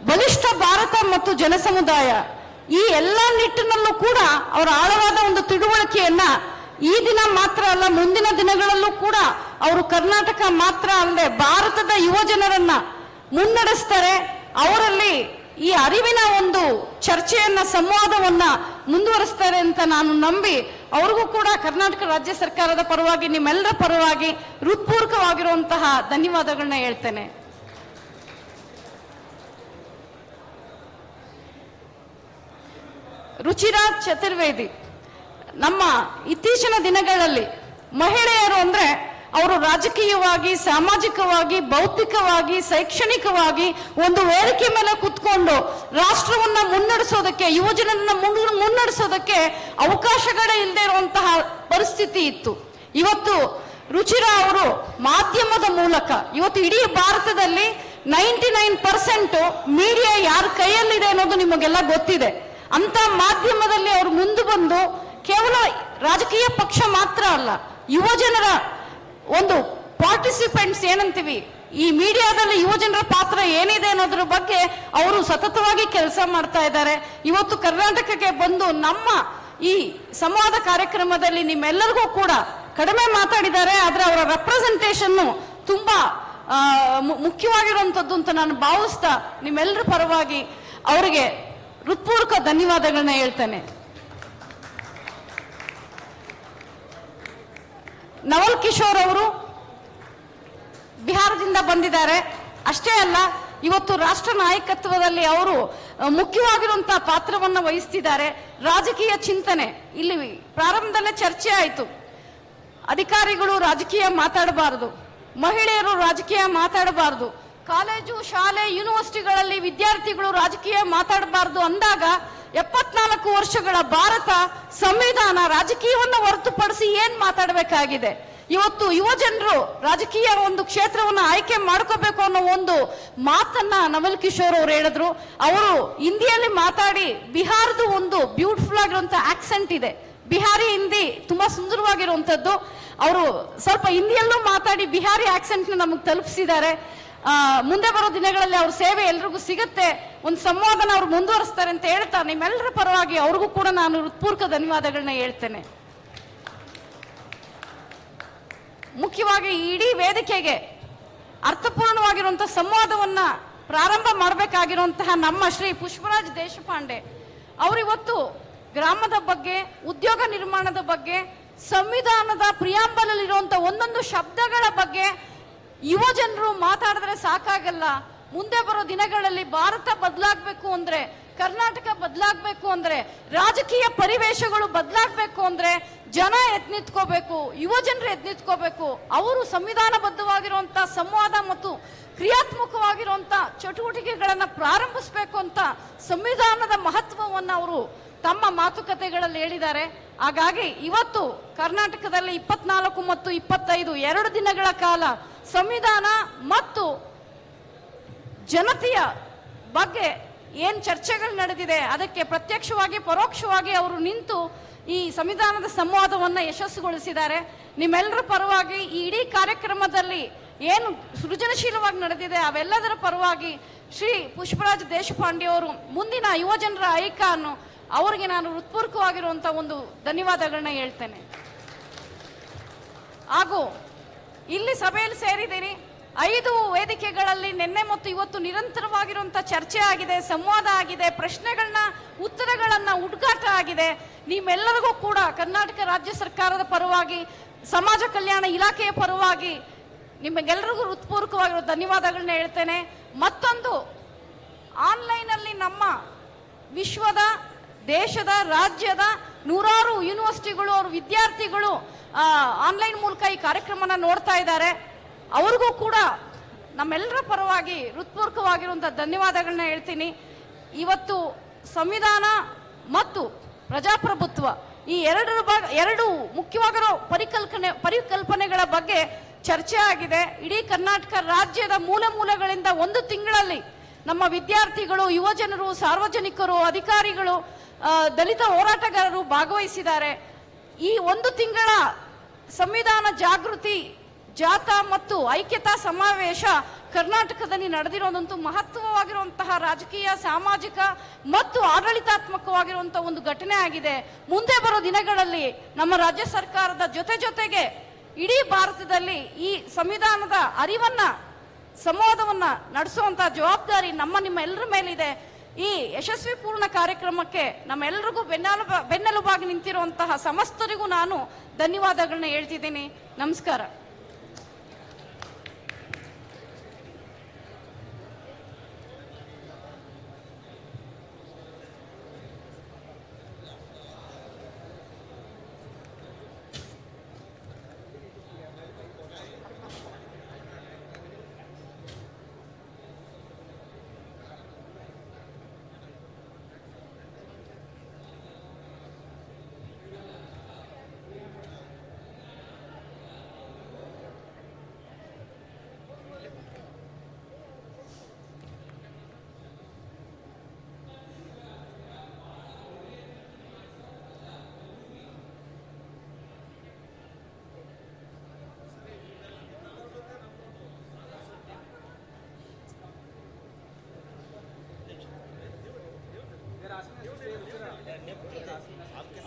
ಬಲಿಷ್ಠ ಭಾರತ ಮತ್ತು ಜನಸಮುದಾಯ, ಈ ಎಲ್ಲ ನಿಟ್ಟಿನಲ್ಲೂ ಕೂಡ ಅವರ ಆಳವಾದ ಒಂದು ತಿಳುವಳಿಕೆಯನ್ನ ಈ ದಿನ ಮಾತ್ರ ಅಲ್ಲ, ಮುಂದಿನ ದಿನಗಳಲ್ಲೂ ಕೂಡ ಅವರು ಕರ್ನಾಟಕ ಮಾತ್ರ ಅಲ್ಲದೆ ಭಾರತದ ಯುವ ಜನರನ್ನ ಮುನ್ನಡೆಸ್ತಾರೆ. ಅವರಲ್ಲಿ ಈ ಅರಿವಿನ ಒಂದು ಚರ್ಚೆಯನ್ನ, ಸಂವಾದವನ್ನ ಮುಂದುವರಿಸ್ತಾರೆ ಅಂತ ನಾನು ನಂಬಿ ಅವ್ರಿಗೂ ಕೂಡ ಕರ್ನಾಟಕ ರಾಜ್ಯ ಸರ್ಕಾರದ ಪರವಾಗಿ, ನಿಮ್ಮೆಲ್ಲರ ಪರವಾಗಿ ಹೃತ್ಪೂರ್ವಕವಾಗಿರುವಂತಹ ಧನ್ಯವಾದಗಳನ್ನ ಹೇಳ್ತೇನೆ. ರುಚಿರಾ ಚತುರ್ವೇದಿ, ನಮ್ಮ ಇತ್ತೀಚಿನ ದಿನಗಳಲ್ಲಿ ಮಹಿಳೆಯರು ಅಂದ್ರೆ ಅವರು ರಾಜಕೀಯವಾಗಿ, ಸಾಮಾಜಿಕವಾಗಿ, ಭೌತಿಕವಾಗಿ, ಶೈಕ್ಷಣಿಕವಾಗಿ ಒಂದು ವೇದಿಕೆ ಮೇಲೆ ಕುತ್ಕೊಂಡು ರಾಷ್ಟ್ರವನ್ನ ಮುನ್ನಡೆಸೋದಕ್ಕೆ, ಯುವಜನರನ್ನ ಮುನ್ನಡೆಸೋದಕ್ಕೆ ಅವಕಾಶಗಳೇ ಇಲ್ಲದೆ ಇರುವಂತಹ ಪರಿಸ್ಥಿತಿ ಇತ್ತು. ಇವತ್ತು ರುಚಿರಾ ಅವರು ಮಾಧ್ಯಮದ ಮೂಲಕ ಇವತ್ತು ಇಡೀ ಭಾರತದಲ್ಲಿ 99% ಮೀಡಿಯಾ ಯಾರ ಕೈಯಲ್ಲಿದೆ ಅನ್ನೋದು ನಿಮಗೆಲ್ಲ ಗೊತ್ತಿದೆ. ಅಂತ ಮಾಧ್ಯಮದಲ್ಲಿ ಅವರು ಮುಂದೆ ಬಂದು ಕೇವಲ ರಾಜಕೀಯ ಪಕ್ಷ ಮಾತ್ರ ಅಲ್ಲ, ಯುವ ಜನರ ಒಂದು ಪಾರ್ಟಿಸಿಪೆಂಟ್ಸ್ ಏನಂತೀವಿ, ಈ ಮೀಡಿಯಾದಲ್ಲಿ ಯುವ ಜನರ ಪಾತ್ರ ಏನಿದೆ ಅನ್ನೋದ್ರ ಬಗ್ಗೆ ಅವರು ಸತತವಾಗಿ ಕೆಲಸ ಮಾಡ್ತಾ ಇದ್ದಾರೆ. ಇವತ್ತು ಕರ್ನಾಟಕಕ್ಕೆ ಬಂದು ನಮ್ಮ ಈ ಸಂವಾದ ಕಾರ್ಯಕ್ರಮದಲ್ಲಿ ನಿಮ್ಮೆಲ್ಲರಿಗೂ ಕೂಡ ಕಡಿಮೆ ಮಾತಾಡಿದ್ದಾರೆ, ಆದ್ರೆ ಅವರ ರೆಪ್ರೆಸೆಂಟೇಷನ್ ತುಂಬಾ ಮುಖ್ಯವಾಗಿರುವಂತದ್ದು ಅಂತ ನಾನು ಭಾವಿಸ್ತಾ ನಿಮ್ಮೆಲ್ಲರ ಪರವಾಗಿ ಅವರಿಗೆ ಹೃತ್ಪೂರ್ವಕ ಧನ್ಯವಾದಗಳನ್ನ ಹೇಳ್ತೇನೆ. ನವಲ್ ಕಿಶೋರ್ ಅವರು ಬಿಹಾರದಿಂದ ಬಂದಿದ್ದಾರೆ. ಅಷ್ಟೇ ಅಲ್ಲ, ಇವತ್ತು ರಾಷ್ಟ್ರ ನಾಯಕತ್ವದಲ್ಲಿ ಅವರು ಮುಖ್ಯವಾಗಿರುವಂತಹ ಪಾತ್ರವನ್ನು ವಹಿಸ್ತಿದ್ದಾರೆ. ರಾಜಕೀಯ ಚಿಂತನೆ ಇಲ್ಲಿ ಪ್ರಾರಂಭದಲ್ಲೇ ಚರ್ಚೆ ಆಯಿತು. ಅಧಿಕಾರಿಗಳು ರಾಜಕೀಯ ಮಾತಾಡಬಾರದು, ಮಹಿಳೆಯರು ರಾಜಕೀಯ ಮಾತಾಡಬಾರದು, ಕಾಲೇಜು ಶಾಲೆ ಯೂನಿವರ್ಸಿಟಿಗಳಲ್ಲಿ ವಿದ್ಯಾರ್ಥಿಗಳು ರಾಜಕೀಯ ಮಾತಾಡಬಾರದು ಅಂದಾಗ 74 ವರ್ಷಗಳ ಭಾರತ ಸಂವಿಧಾನ ರಾಜಕೀಯವನ್ನು ಹೊರತುಪಡಿಸಿ ಏನ್ ಮಾತಾಡಬೇಕಾಗಿದೆ? ಇವತ್ತು ಯುವ ಜನರು ರಾಜಕೀಯ ಒಂದು ಕ್ಷೇತ್ರವನ್ನು ಆಯ್ಕೆ ಮಾಡ್ಕೋಬೇಕು ಅನ್ನೋ ಒಂದು ಮಾತನ್ನ ನವಲ್ ಕಿಶೋರ್ ಅವರು ಹೇಳಿದ್ರು. ಅವರು ಹಿಂದಿಯಲ್ಲಿ ಮಾತಾಡಿ, ಬಿಹಾರದ ಒಂದು ಬ್ಯೂಟಿಫುಲ್ ಆಗಿರುವಂತ ಆಕ್ಸೆಂಟ್ ಇದೆ, ಬಿಹಾರಿ ಹಿಂದಿ ತುಂಬಾ ಸುಂದರವಾಗಿರುವಂತದ್ದು. ಅವರು ಸ್ವಲ್ಪ ಹಿಂದಿಯಲ್ಲೂ ಮಾತಾಡಿ ಬಿಹಾರಿ ಆಕ್ಸೆಂಟ್ ನಮಗೆ ತಲುಪಿಸಿದ್ದಾರೆ. ಮುಂದೆ ಬರೋ ದಿನಗಳಲ್ಲಿ ಅವ್ರ ಸೇವೆ ಎಲ್ರಿಗೂ ಸಿಗುತ್ತೆ, ಒಂದು ಸಂವಾದನ ಅವ್ರು ಮುಂದುವರಿಸ್ತಾರೆ ಅಂತ ಹೇಳ್ತಾ ನಿಮ್ಮೆಲ್ಲರ ಪರವಾಗಿ ಅವ್ರಿಗೂ ಕೂಡ ನಾನು ಹೃತ್ಪೂರ್ವಕ ಧನ್ಯವಾದಗಳನ್ನ ಹೇಳ್ತೇನೆ. ಮುಖ್ಯವಾಗಿ ಇಡೀ ವೇದಿಕೆಗೆ ಅರ್ಥಪೂರ್ಣವಾಗಿರುವಂತಹ ಸಂವಾದವನ್ನ ಪ್ರಾರಂಭ ಮಾಡಬೇಕಾಗಿರುವಂತಹ ನಮ್ಮ ಶ್ರೀ ಪುಷ್ಪರಾಜ್ ದೇಶಪಾಂಡೆ ಅವರಿವತ್ತು ಗ್ರಾಮದ ಬಗ್ಗೆ, ಉದ್ಯೋಗ ನಿರ್ಮಾಣದ ಬಗ್ಗೆ, ಸಂವಿಧಾನದ ಪ್ರಿಯಾಂಬಲಲ್ಲಿರುವಂತಹ ಒಂದೊಂದು ಶಬ್ದಗಳ ಬಗ್ಗೆ ಯುವ ಜನರು ಮಾತಾಡಿದ್ರೆ ಸಾಕಾಗಲ್ಲ. ಮುಂದೆ ಬರೋ ದಿನಗಳಲ್ಲಿ ಭಾರತ ಬದಲಾಗಬೇಕು ಅಂದ್ರೆ, ಕರ್ನಾಟಕ ಬದಲಾಗಬೇಕು ಅಂದ್ರೆ, ರಾಜಕೀಯ ಪರಿವೇಶಗಳು ಬದಲಾಗಬೇಕು ಅಂದ್ರೆ ಜನ ಎದ್ನಿತ್ಕೋಬೇಕು, ಯುವ ಜನರು ಎದ್ನಿತ್ಕೋಬೇಕು. ಅವರು ಸಂವಿಧಾನಬದ್ಧವಾಗಿರುವಂತಹ ಸಂವಾದ ಮತ್ತು ಕ್ರಿಯಾತ್ಮಕವಾಗಿರುವಂತಹ ಚಟುವಟಿಕೆಗಳನ್ನ ಪ್ರಾರಂಭಿಸಬೇಕು ಅಂತ ಸಂವಿಧಾನದ ಮಹತ್ವವನ್ನ ಅವರು ತಮ್ಮ ಮಾತುಕತೆಗಳಲ್ಲಿ ಹೇಳಿದ್ದಾರೆ. ಹಾಗಾಗಿ ಇವತ್ತು ಕರ್ನಾಟಕದಲ್ಲಿ 24 ಮತ್ತು 25 2 ದಿನಗಳ ಕಾಲ ಸಂವಿಧಾನ ಮತ್ತು ಜನತೆಯ ಬಗ್ಗೆ ಏನ್ ಚರ್ಚೆಗಳು ನಡೆದಿದೆ ಅದಕ್ಕೆ ಪ್ರತ್ಯಕ್ಷವಾಗಿ ಪರೋಕ್ಷವಾಗಿ ಅವರು ನಿಂತು ಈ ಸಂವಿಧಾನದ ಸಂವಾದವನ್ನ ಯಶಸ್ಸುಗೊಳಿಸಿದ್ದಾರೆ. ನಿಮ್ಮೆಲ್ಲರ ಪರವಾಗಿ ಈ ಇಡೀ ಕಾರ್ಯಕ್ರಮದಲ್ಲಿ ಏನು ಸೃಜನಶೀಲವಾಗಿ ನಡೆದಿದೆ ಅವೆಲ್ಲದರ ಪರವಾಗಿ ಶ್ರೀ ಪುಷ್ಪರಾಜ್ ದೇಶಪಾಂಡೆ ಅವರು ಮುಂದಿನ ಯುವ ಜನರ ಐಕಾನ್, ಅವರಿಗೆ ನಾನು ಹೃತ್ಪೂರ್ವಕವಾಗಿರುವಂತಹ ಒಂದು ಧನ್ಯವಾದಗಳನ್ನ ಹೇಳ್ತೇನೆ. ಹಾಗೂ ಇಲ್ಲಿ ಸಭೆಯಲ್ಲಿ ಸೇರಿದ್ದೀರಿ. 5 ವೇದಿಕೆಗಳಲ್ಲಿ ನಿನ್ನೆ ಮತ್ತು ಇವತ್ತು ನಿರಂತರವಾಗಿರುವಂತಹ ಚರ್ಚೆ ಆಗಿದೆ, ಸಂವಾದ ಆಗಿದೆ, ಪ್ರಶ್ನೆಗಳನ್ನ ಉತ್ತರಗಳನ್ನ ಹುಡುಕಾಟ ಆಗಿದೆ. ನಿಮ್ಮೆಲ್ಲರಿಗೂ ಕೂಡ ಕರ್ನಾಟಕ ರಾಜ್ಯ ಸರ್ಕಾರದ ಪರವಾಗಿ, ಸಮಾಜ ಕಲ್ಯಾಣ ಇಲಾಖೆಯ ಪರವಾಗಿ ನಿಮಗೆಲ್ಲರಿಗೂ ಹೃತ್ಪೂರ್ವಕವಾಗಿರೋ ಧನ್ಯವಾದಗಳನ್ನ ಹೇಳ್ತೇನೆ. ಮತ್ತೊಂದು, ಆನ್ಲೈನ್ ಅಲ್ಲಿ ನಮ್ಮ ವಿಶ್ವದ, ದೇಶದ, ರಾಜ್ಯದ 100 ಯೂನಿವರ್ಸಿಟಿಗಳು ಅವ್ರ ವಿದ್ಯಾರ್ಥಿಗಳು ಆನ್ಲೈನ್ ಮೂಲಕ ಈ ಕಾರ್ಯಕ್ರಮನ ನೋಡ್ತಾ ಇದ್ದಾರೆ. ಅವ್ರಿಗೂ ಕೂಡ ನಮ್ಮೆಲ್ಲರ ಪರವಾಗಿ ಹೃತ್ಪೂರ್ವಕವಾಗಿರುವಂತಹ ಧನ್ಯವಾದಗಳನ್ನ ಹೇಳ್ತೀನಿ. ಇವತ್ತು ಸಂವಿಧಾನ ಮತ್ತು ಪ್ರಜಾಪ್ರಭುತ್ವ ಈ ಎರಡು ಮುಖ್ಯವಾಗಿರೋ ಪರಿಕಲ್ಪನೆಗಳ ಬಗ್ಗೆ ಚರ್ಚೆ ಆಗಿದೆ. ಇಡೀ ಕರ್ನಾಟಕ ರಾಜ್ಯದ ಮೂಲೆ ಮೂಲೆಗಳಿಂದ 1 ತಿಂಗಳಲ್ಲಿ ನಮ್ಮ ವಿದ್ಯಾರ್ಥಿಗಳು, ಯುವ ಜನರು, ಸಾರ್ವಜನಿಕರು, ಅಧಿಕಾರಿಗಳು, ದಲಿತ ಹೋರಾಟಗಾರರು ಭಾಗವಹಿಸಿದ್ದಾರೆ. ಈ 1 ತಿಂಗಳ ಸಂವಿಧಾನ ಜಾಗೃತಿ ಜಾಥಾ ಮತ್ತು ಐಕ್ಯತಾ ಸಮಾವೇಶ ಕರ್ನಾಟಕದಲ್ಲಿ ನಡೆದಿರೋದಂತೂ ಮಹತ್ವವಾಗಿರುವಂತಹ ರಾಜಕೀಯ, ಸಾಮಾಜಿಕ ಮತ್ತು ಆಡಳಿತಾತ್ಮಕವಾಗಿರುವಂತಹ ಒಂದು ಘಟನೆ ಆಗಿದೆ. ಮುಂದೆ ಬರೋ ದಿನಗಳಲ್ಲಿ ನಮ್ಮ ರಾಜ್ಯ ಸರ್ಕಾರದ ಜೊತೆಗೆ ಇಡೀ ಭಾರತದಲ್ಲಿ ಈ ಸಂವಿಧಾನದ ಅರಿವನ್ನ, ಸಂವಾದವನ್ನ ನಡೆಸುವಂತಹ ಜವಾಬ್ದಾರಿ ನಿಮ್ಮ ಎಲ್ಲರ ಮೇಲಿದೆ. ಈ ಯಶಸ್ವಿ ಪೂರ್ಣ ಕಾರ್ಯಕ್ರಮಕ್ಕೆ ನಮ್ಮೆಲ್ಲರಿಗೂ ಬೆನ್ನೆಲುಬಾಗಿ ನಿಂತಿರುವಂತಹ ಸಮಸ್ತರಿಗೂ ನಾನು ಧನ್ಯವಾದಗಳನ್ನ ಹೇಳ್ತಿದ್ದೀನಿ. ನಮಸ್ಕಾರ. आपके